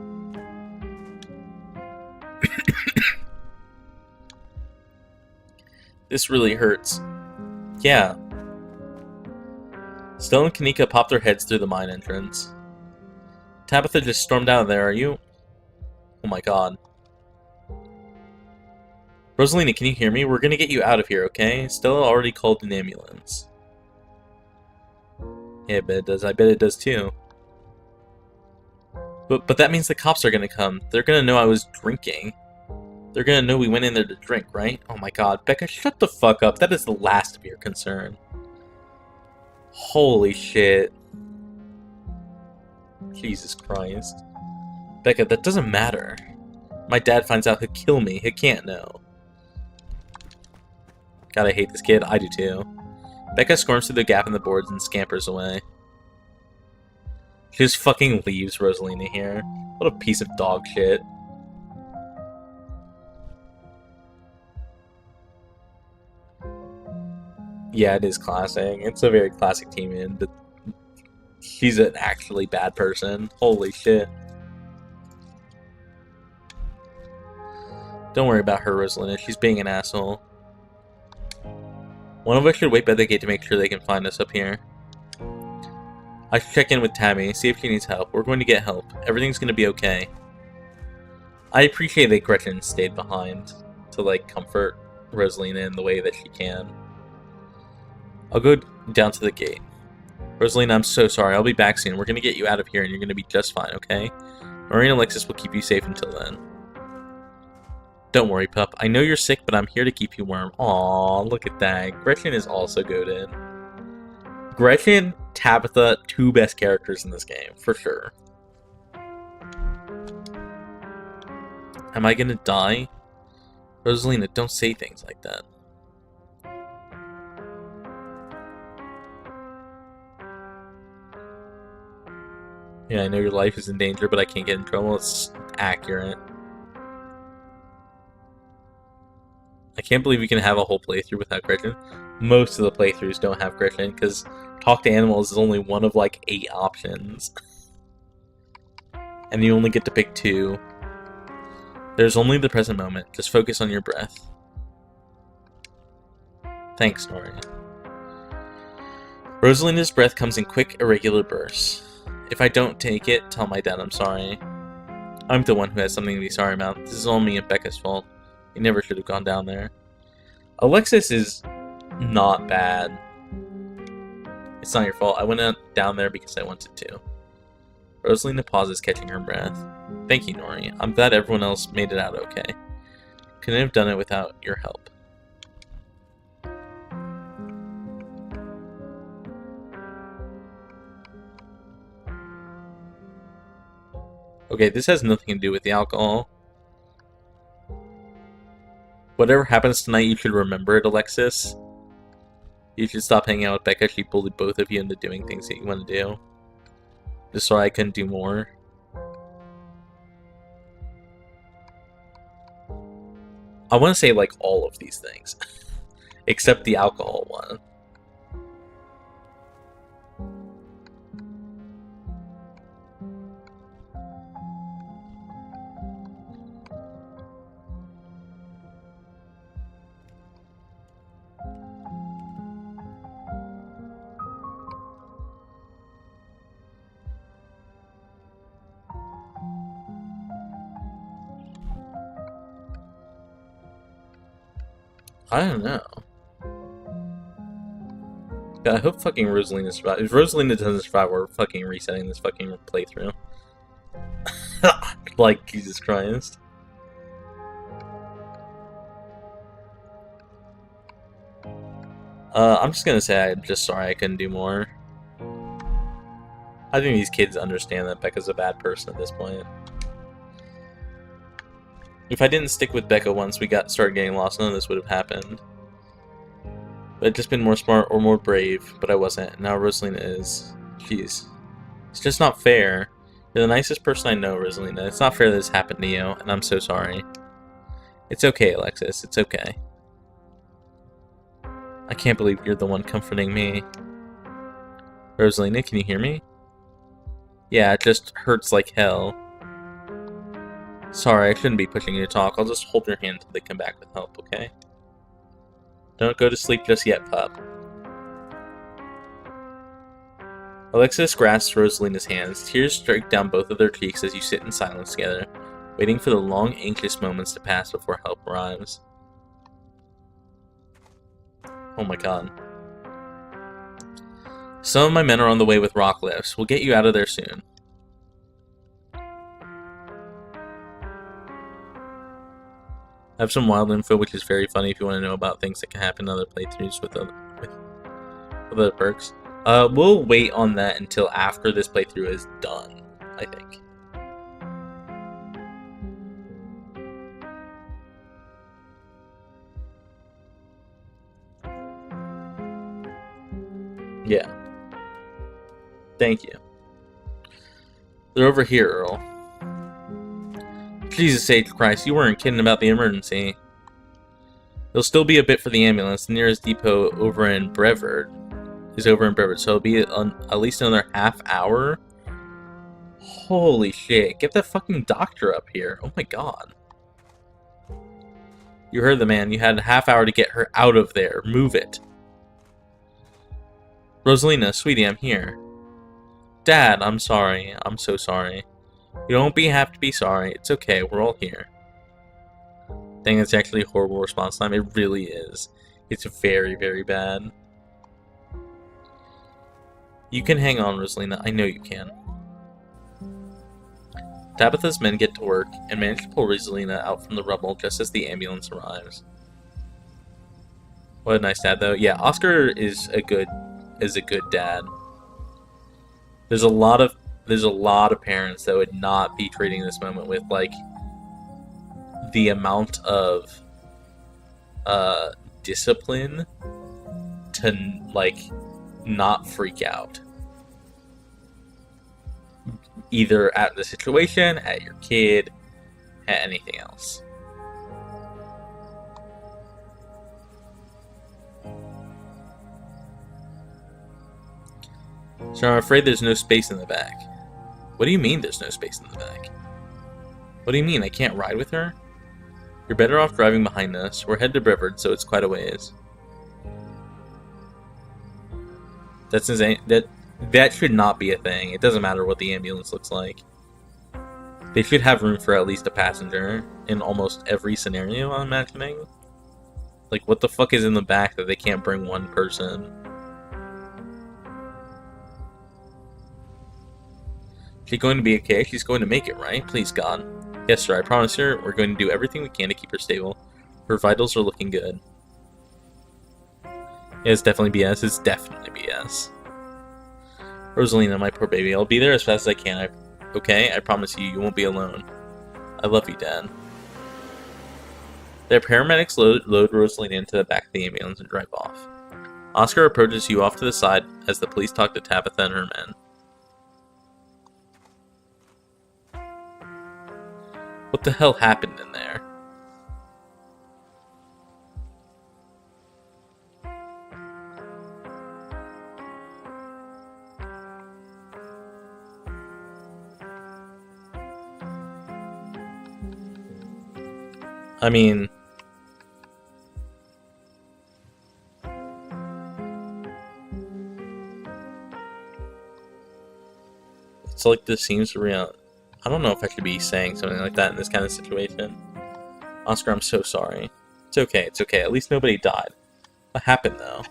This really hurts. Yeah. Stella and Kanika popped their heads through the mine entrance. Tabitha just stormed out of there, are you? Oh my god. Rosalina, can you hear me? We're gonna get you out of here, okay? Stella already called an ambulance. Yeah, I bet it does. I bet it does too. But that means the cops are gonna come. They're gonna know I was drinking. They're gonna know we went in there to drink, right? Oh my god. Becca, shut the fuck up. That is the last of your concern. Holy shit. Jesus Christ. Becca, that doesn't matter. My dad finds out he'll kill me. He can't know. God, I hate this kid. I do too. Becca squirms through the gap in the boards and scampers away. She just fucking leaves Rosalina here. What a piece of dog shit. Yeah, it is classic. It's a very classic team in, but she's an actually bad person. Holy shit. Don't worry about her, Rosalina. She's being an asshole. One of us should wait by the gate to make sure they can find us up here. I should check in with Tabby, see if she needs help. We're going to get help. Everything's going to be okay. I appreciate that Gretchen stayed behind to, like, comfort Rosalina in the way that she can. I'll go down to the gate. Rosalina, I'm so sorry. I'll be back soon. We're going to get you out of here and you're going to be just fine, okay? Maureen and Alexis will keep you safe until then. Don't worry, pup. I know you're sick, but I'm here to keep you warm. Aw, look at that. Gretchen is also goated. Gretchen, Tabitha, two best characters in this game, for sure. Am I gonna die? Rosalina, don't say things like that. Yeah, I know your life is in danger, but I can't get in trouble. It's accurate. I can't believe we can have a whole playthrough without Gretchen. Most of the playthroughs don't have Gretchen, because Talk to Animals is only one of like 8 options. And you only get to pick 2. There's only the present moment. Just focus on your breath. Thanks, Nori. Rosalina's breath comes in quick, irregular bursts. If I don't take it, tell my dad I'm sorry. I'm the one who has something to be sorry about. This is all me and Becca's fault. We never should have gone down there. Alexis is not bad. It's not your fault. I went down there because I wanted to. Rosalina pauses, catching her breath. Thank you, Nori. I'm glad everyone else made it out okay. Couldn't have done it without your help. Okay, this has nothing to do with the alcohol. Whatever happens tonight, you should remember it, Alexis. You should stop hanging out with Becca. She bullied both of you into doing things that you want to do. Just so I couldn't do more. I want to say, like, all of these things. Except the alcohol one. I don't know. God, I hope fucking Rosalina survives. If Rosalina doesn't survive, we're fucking resetting this fucking playthrough. Like, Jesus Christ. I'm just gonna say I'm just sorry I couldn't do more. I think these kids understand that Becca's a bad person at this point. If I didn't stick with Becca once we started getting lost, none of this would have happened. But I'd just been more smart or more brave, but I wasn't. Now Rosalina is. Jeez. It's just not fair. You're the nicest person I know, Rosalina. It's not fair that this happened to you, and I'm so sorry. It's okay, Alexis. It's okay. I can't believe you're the one comforting me. Rosalina, can you hear me? Yeah, it just hurts like hell. Sorry, I shouldn't be pushing you to talk. I'll just hold your hand until they come back with help, okay? Don't go to sleep just yet, pup. Alexis grasps Rosalina's hands. Tears streak down both of their cheeks as you sit in silence together, waiting for the long, anxious moments to pass before help arrives. Oh my god. Some of my men are on the way with rock lifts. We'll get you out of there soon. I have some wild info which is very funny if you want to know about things that can happen in other playthroughs with other perks. We'll wait on that until after this playthrough is done, I think. Yeah. Thank you. They're over here, Earl. Jesus H. Christ, you weren't kidding about the emergency. There'll still be a bit for the ambulance. The nearest depot over in Brevard is over in Brevard, so it'll be at least another half hour. Holy shit, get the fucking doctor up here. Oh my god. You heard the man. You had a half hour to get her out of there. Move it. Rosalina, sweetie, I'm here. Dad, I'm sorry. I'm so sorry. You don't have to be sorry. It's okay. We're all here. Dang, that's actually a horrible response time. It really is. It's very, very bad. You can hang on, Rosalina. I know you can. Tabitha's men get to work and manage to pull Rosalina out from the rubble just as the ambulance arrives. What a nice dad, though. Yeah, Oscar is a good dad. There's a lot of parents that would not be treating this moment with like the amount of discipline to like not freak out, either at the situation, at your kid, at anything else. So I'm afraid there's no space in the back. What do you mean there's no space in the back? What do you mean I can't ride with her? You're better off driving behind us. We're headed to Brevard, so it's quite a ways. That's insane. That should not be a thing. It doesn't matter what the ambulance looks like. They should have room for at least a passenger in almost every scenario, I'm imagining. Like, what the fuck is in the back that they can't bring one person? She's going to be okay. She's going to make it, right? Please, God. Yes, sir. I promise her we're going to do everything we can to keep her stable. Her vitals are looking good. Yeah, it's definitely BS. It's definitely BS. Rosalina, my poor baby. I'll be there as fast as I can. Okay? I promise you, you won't be alone. I love you, Dad. The paramedics load Rosalina into the back of the ambulance and drive off. Oscar approaches you off to the side as the police talk to Tabitha and her men. What the hell happened in there? I mean, it's like this seems real. I don't know if I should be saying something like that in this kind of situation. Oscar, I'm so sorry. It's okay, it's okay. At least nobody died. What happened, though?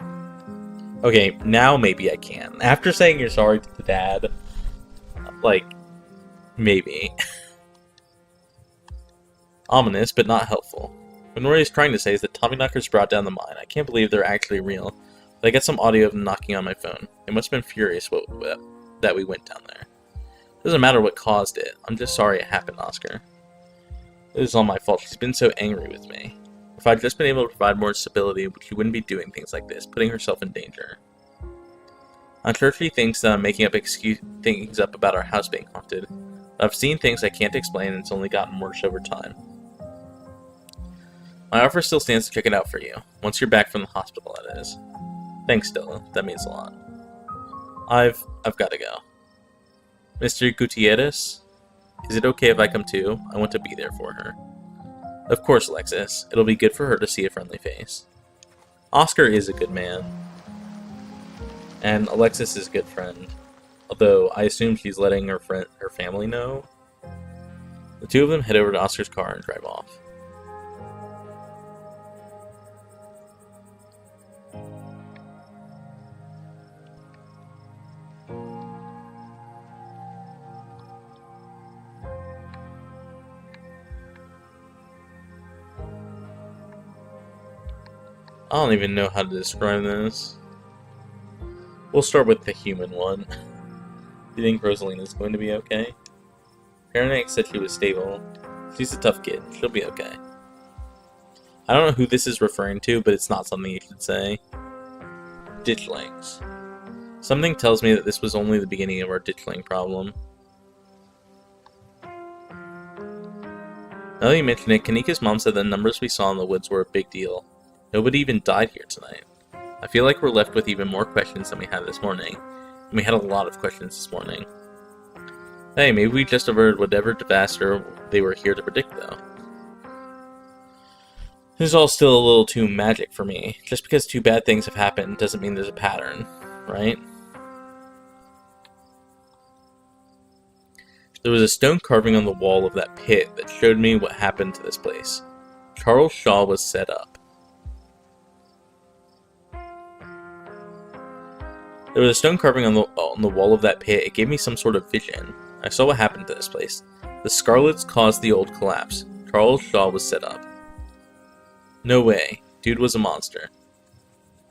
Okay, now maybe I can. After saying you're sorry to the dad, like, maybe. Ominous, but not helpful. What Nori is trying to say is that Tommyknockers brought down the mine. I can't believe they're actually real. But I got some audio of them knocking on my phone. They must have been furious that we went down there. Doesn't matter what caused it. I'm just sorry it happened, Oscar. It is all my fault. She's been so angry with me. If I'd just been able to provide more stability, she wouldn't be doing things like this, putting herself in danger. I'm sure she thinks that I'm making up things up about our house being haunted. But I've seen things I can't explain, and it's only gotten worse over time. My offer still stands to check it out for you. Once you're back from the hospital, that is. Thanks, Stella. That means a lot. I've got to go. Mr. Gutierrez? Is it okay if I come too? I want to be there for her. Of course, Alexis. It'll be good for her to see a friendly face. Oscar is a good man. And Alexis is a good friend. Although, I assume she's letting her family know. The two of them head over to Oscar's car and drive off. I don't even know how to describe this. We'll start with the human one. Do you think Rosalina's going to be okay? Paramedic said she was stable. She's a tough kid. She'll be okay. I don't know who this is referring to, but it's not something you should say. Ditchlings. Something tells me that this was only the beginning of our ditchling problem. Now that you mention it, Kanika's mom said the numbers we saw in the woods were a big deal. Nobody even died here tonight. I feel like we're left with even more questions than we had this morning. And we had a lot of questions this morning. Hey, maybe we just averted whatever disaster they were here to predict, though. This is all still a little too magic for me. Just because two bad things have happened doesn't mean there's a pattern, right? There was a stone carving on the wall of that pit that showed me what happened to this place. Charles Shaw was set up. There was a stone carving on the wall of that pit. It gave me some sort of vision. I saw what happened to this place. The Scarlets caused the old collapse. Charles Shaw was set up. No way. Dude was a monster.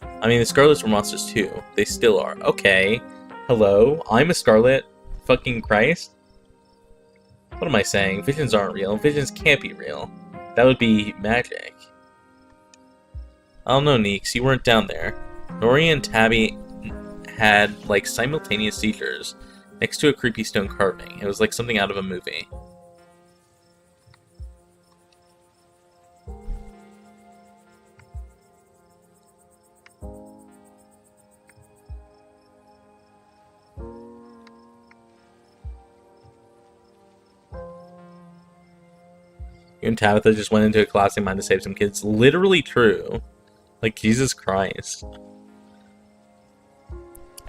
I mean, the Scarlets were monsters too. They still are. Okay. Hello? I'm a Scarlet? Fucking Christ? What am I saying? Visions aren't real. Visions can't be real. That would be magic. I don't know, Neeks. You weren't down there. Nori and Tabby had, like, simultaneous seizures next to a creepy stone carving. It was like something out of a movie. You and Tabitha just went into a classroom mind to save some kids. Literally true. Like, Jesus Christ.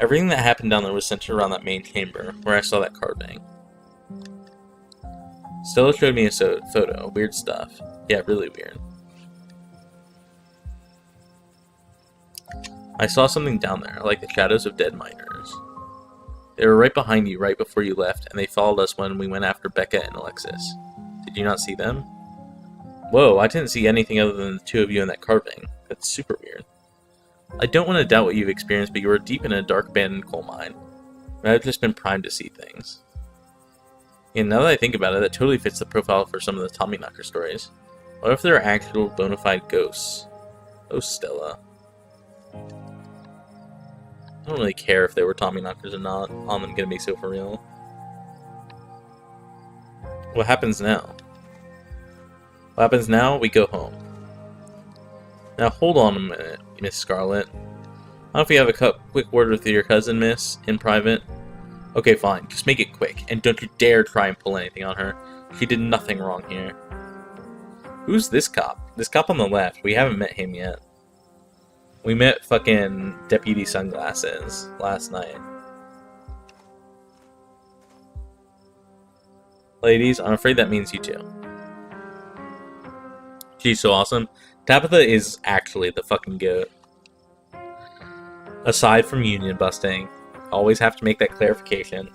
Everything that happened down there was centered around that main chamber, where I saw that carving. Stella showed me a photo. Weird stuff. Yeah, really weird. I saw something down there, like the shadows of dead miners. They were right behind you right before you left, and they followed us when we went after Becca and Alexis. Did you not see them? Whoa, I didn't see anything other than the two of you in that carving. That's super weird. I don't want to doubt what you've experienced, but you were deep in a dark abandoned coal mine. I've just been primed to see things. And now that I think about it, that totally fits the profile for some of the Tommyknocker stories. What if there are actual bona fide ghosts? Oh, Stella. I don't really care if they were Tommyknockers or not. I'm gonna be so for real. What happens now? What happens now? We go home. Now hold on a minute, Miss Scarlet. I don't know if you have a quick word with your cousin, miss, in private. Okay, fine. Just make it quick, and don't you dare try and pull anything on her. She did nothing wrong here. Who's this cop? This cop on the left. We haven't met him yet. We met fucking Deputy Sunglasses last night. Ladies, I'm afraid that means you too. She's so awesome. Tabitha is actually the fucking goat. Aside from union busting, always have to make that clarification.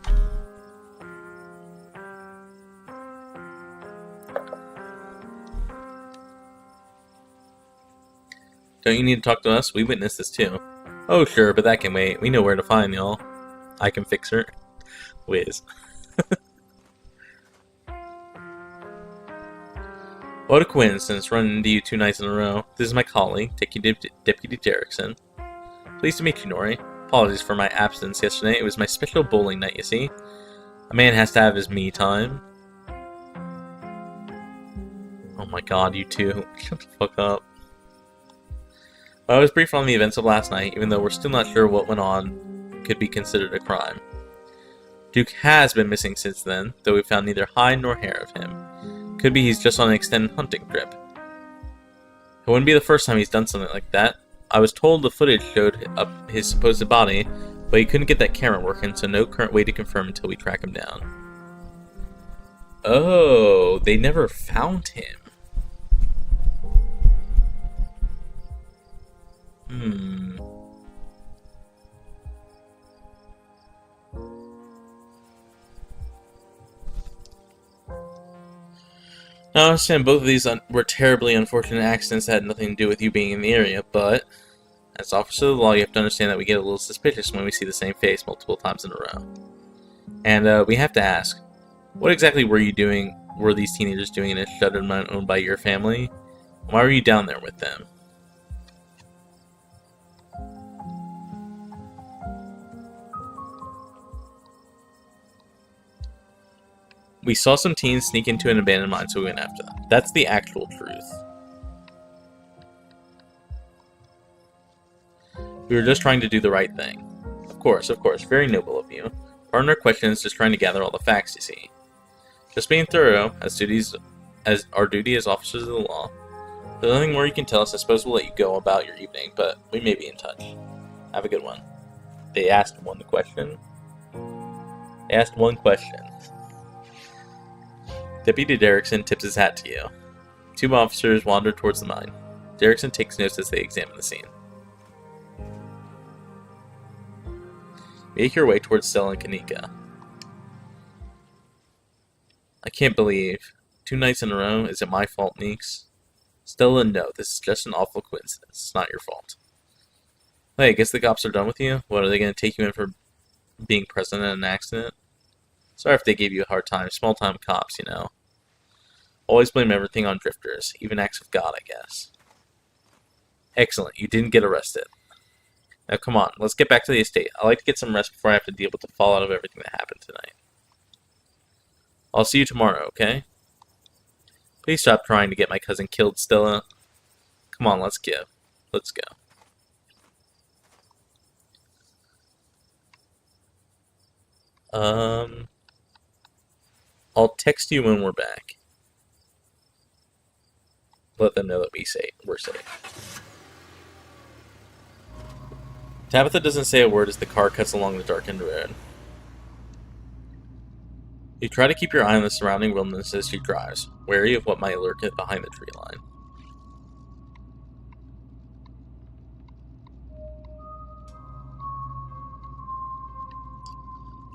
Don't you need to talk to us? We witnessed this too. Oh sure, but that can wait. We know where to find y'all. I can fix her. Whiz. What a coincidence, running into you 2 nights in a row. This is my colleague, Deputy Derrickson. Pleased to meet you, Nori. Apologies for my absence yesterday. It was my special bowling night, you see. A man has to have his me time. Oh my god, you two. Shut the fuck up. I was briefed on the events of last night, even though we're still not sure what went on could be considered a crime. Duke has been missing since then, though we found neither hide nor hair of him. Could be he's just on an extended hunting trip. It wouldn't be the first time he's done something like that. I was told the footage showed up his supposed body, but he couldn't get that camera working, so no current way to confirm until we track him down. Oh, they never found him. Now, I understand both of these were terribly unfortunate accidents that had nothing to do with you being in the area, but as officer of the law, you have to understand that we get a little suspicious when we see the same face multiple times in a row. And we have to ask, what exactly were you doing, were these teenagers doing in a shuttered mine owned by your family? Why were you down there with them? We saw some teens sneak into an abandoned mine, so we went after them. That's the actual truth. We were just trying to do the right thing. Of course, very noble of you. Pardon our questions, just trying to gather all the facts, you see. Just being thorough, as our duty as officers of the law. If there's nothing more you can tell us, I suppose we'll let you go about your evening, but we may be in touch. Have a good one. They asked one question. They asked one question. Deputy Derrickson tips his hat to you. Two officers wander towards the mine. Derrickson takes notes as they examine the scene. Make your way towards Stella and Kanika. I can't believe. 2 nights in a row? Is it my fault, Neeks? Stella, no. This is just an awful coincidence. It's not your fault. Hey, I guess the cops are done with you? What, are they going to take you in for being present in an accident? Sorry if they gave you a hard time. Small-time cops, you know. Always blame everything on drifters. Even acts of God, I guess. Excellent. You didn't get arrested. Now, come on. Let's get back to the estate. I'd like to get some rest before I have to deal with the fallout of everything that happened tonight. I'll see you tomorrow, okay? Please stop trying to get my cousin killed, Stella. Come on, let's go. Let's go. I'll text you when we're back. Let them know that we're safe. Tabitha doesn't say a word as the car cuts along the darkened road. You try to keep your eye on the surrounding wilderness as she drives, wary of what might lurk behind the tree line.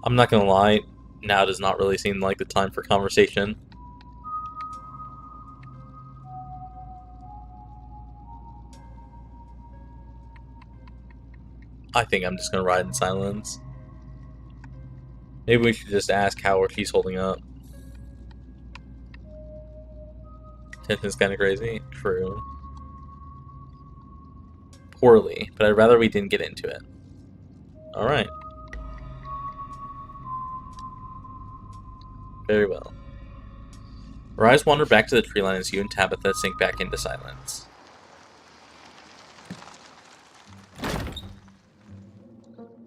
I'm not gonna lie, now does not really seem like the time for conversation. I think I'm just gonna ride in silence. Maybe we should just ask how she's holding up. Tension's kinda crazy. True. Poorly, but I'd rather we didn't get into it. Alright. Very well. Her eyes wander back to the tree line as you and Tabitha sink back into silence.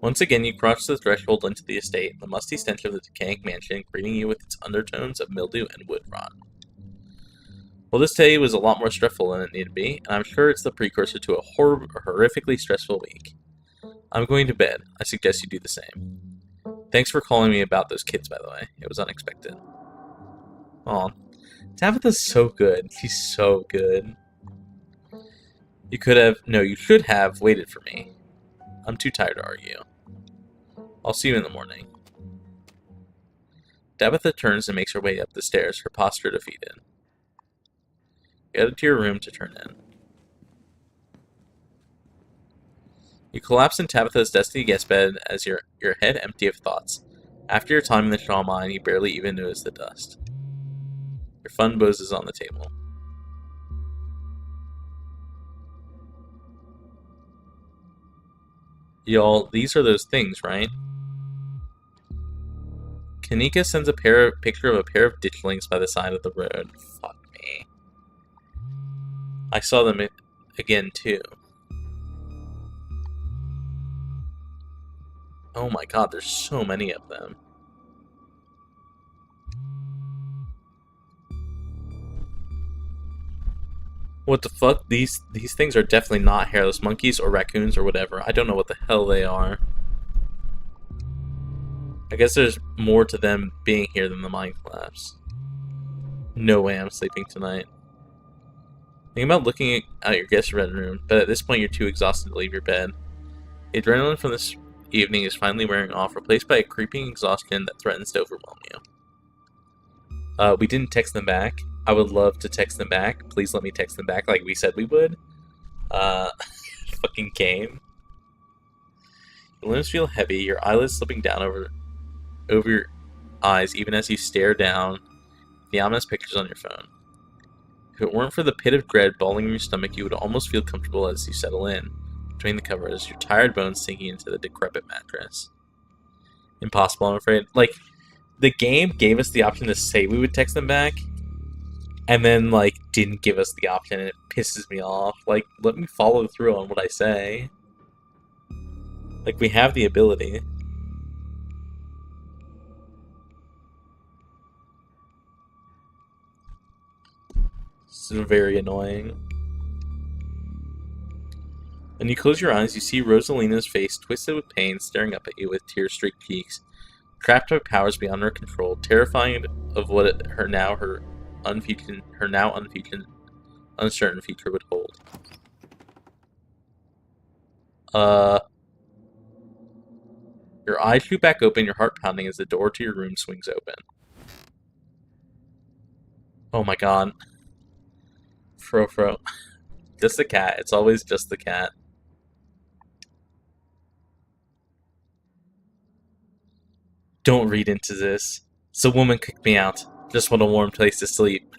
Once again, you cross the threshold into the estate, the musty stench of the decaying mansion greeting you with its undertones of mildew and wood rot. Well, this day was a lot more stressful than it needed to be, and I'm sure it's the precursor to a horrifically stressful week. I'm going to bed. I suggest you do the same. Thanks for calling me about those kids, by the way. It was unexpected. Aw. Tabitha's so good. She's so good. You should have waited for me. I'm too tired to argue. I'll see you in the morning. Tabitha turns and makes her way up the stairs, her posture defeated. You head to your room to turn in. You collapse in Tabitha's dusty guest bed as your head empty of thoughts. After your time in the Shaw mine, you barely even notice the dust. Your fun booze is on the table. Y'all, these are those things, right? Kanika sends a picture of a pair of ditchlings by the side of the road. Fuck me. I saw them again, too. Oh my god, there's so many of them. What the fuck? These things are definitely not hairless monkeys or raccoons or whatever. I don't know what the hell they are. I guess there's more to them being here than the mine collapse. No way I'm sleeping tonight. Think about looking at your guest bedroom, but at this point you're too exhausted to leave your bed. The adrenaline from this evening is finally wearing off, replaced by a creeping exhaustion that threatens to overwhelm you. We didn't text them back. I would love to text them back. Please let me text them back like we said we would. Fucking game. Your limbs feel heavy, your eyelids slipping down over your eyes even as you stare down the ominous pictures on your phone. If it weren't for the pit of dread balling in your stomach, you would almost feel comfortable as you settle in between the covers, your tired bones sinking into the decrepit mattress. Impossible, I'm afraid. Like, the game gave us the option to say we would text them back, and then, like, didn't give us the option, and it pisses me off. Like, let me follow through on what I say. Like, we have the ability. This is very annoying. When you close your eyes, you see Rosalina's face twisted with pain, staring up at you with tear-streaked cheeks. Trapped by powers beyond her control, terrifying of what her now uncertain future would hold. Your eyes shoot back open, your heart pounding as the door to your room swings open. Oh my god. Fro. Just the cat. It's always just the cat. Don't read into this. The woman kicked me out. Just want a warm place to sleep.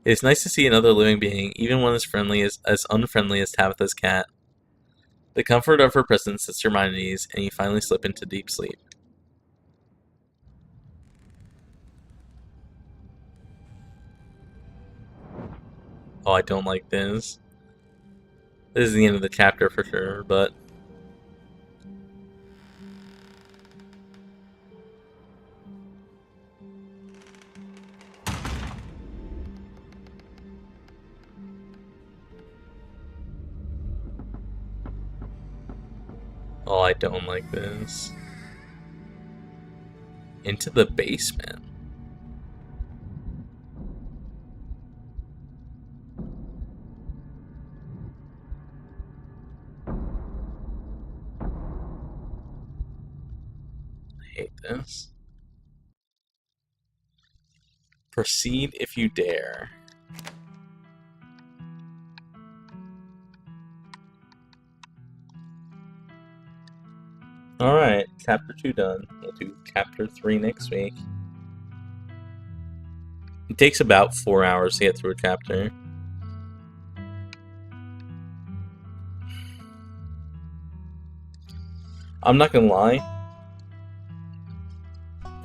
It is nice to see another living being, even one as unfriendly as Tabitha's cat. The comfort of her presence sets your mind at ease, and you finally slip into deep sleep. Oh, I don't like this. This is the end of the chapter for sure, but... Oh, I don't like this. Into the basement. I hate this. Proceed if you dare. Alright, chapter 2 done. We'll do chapter 3 next week. It takes about 4 hours to get through a chapter. I'm not gonna lie.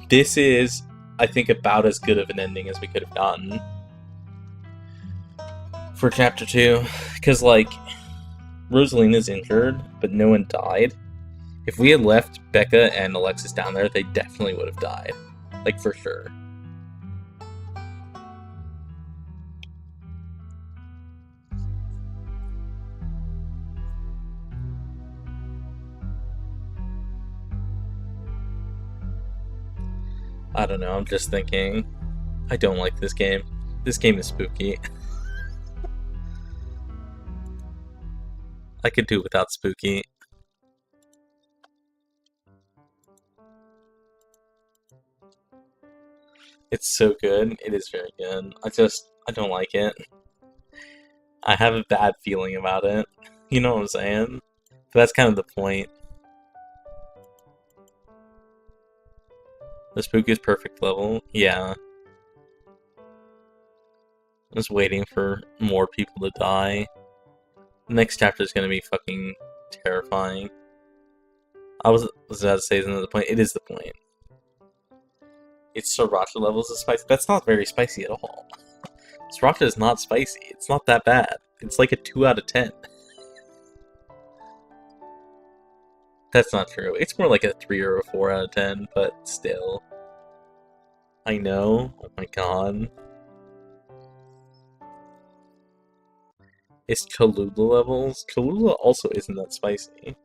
This is, I think, about as good of an ending as we could have gotten for chapter 2. Because, like, Rosalina's injured, but no one died. If we had left Becca and Alexis down there, they definitely would have died. Like, for sure. I don't know, I'm just thinking. I don't like this game. This game is spooky. I could do without spooky. It's so good. It is very good. I don't like it. I have a bad feeling about it. You know what I'm saying? But that's kind of the point. The spookiest perfect level? Yeah. Just waiting for more people to die. The next chapter is gonna be fucking terrifying. I was about to say, isn't it the point? It is the point. It's sriracha levels of spice. That's not very spicy at all. Sriracha is not spicy. It's not that bad. It's like a 2 out of 10. That's not true. It's more like a 3 or a 4 out of 10, but still. I know. Oh my god. It's Cholula levels. Cholula also isn't that spicy.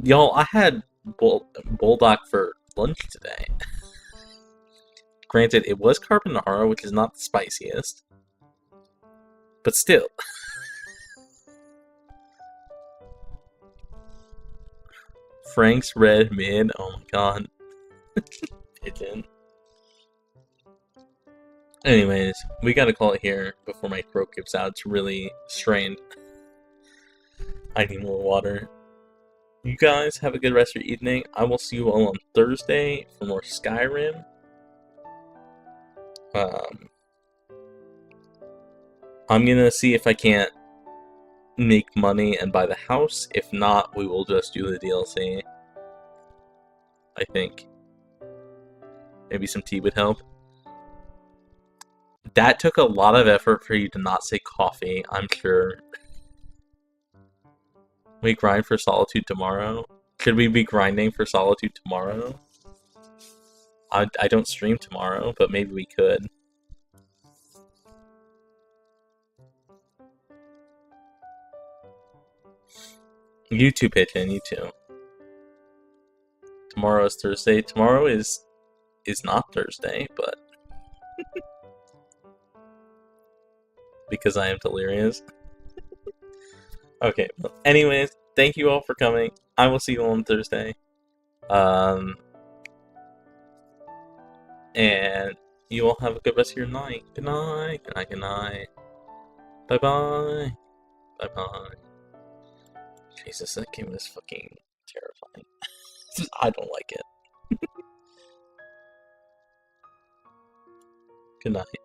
Y'all, I had Bulldog for lunch today. Granted, it was carbonara, which is not the spiciest. But still. Frank's Red Mid. Oh my god. Pigeon. Anyways, we gotta call it here before my throat gives out. It's really strained. I need more water. You guys have a good rest of your evening. I will see you all on Thursday for more Skyrim. I'm gonna see if I can't make money and buy the house. If not, we will just do the DLC. I think. Maybe some tea would help. That took a lot of effort for you to not say coffee, I'm sure. We grind for Solitude tomorrow? Should we be grinding for Solitude tomorrow? I don't stream tomorrow, but maybe we could. You too, Pigeon, you too. Tomorrow is Thursday. Tomorrow is not Thursday, but... because I am delirious. Okay, well, anyways, thank you all for coming. I will see you on Thursday. And you all have a good rest of your night. Good night, good night, good night. Bye-bye. Bye-bye. Jesus, that game is fucking terrifying. I don't like it. Good night.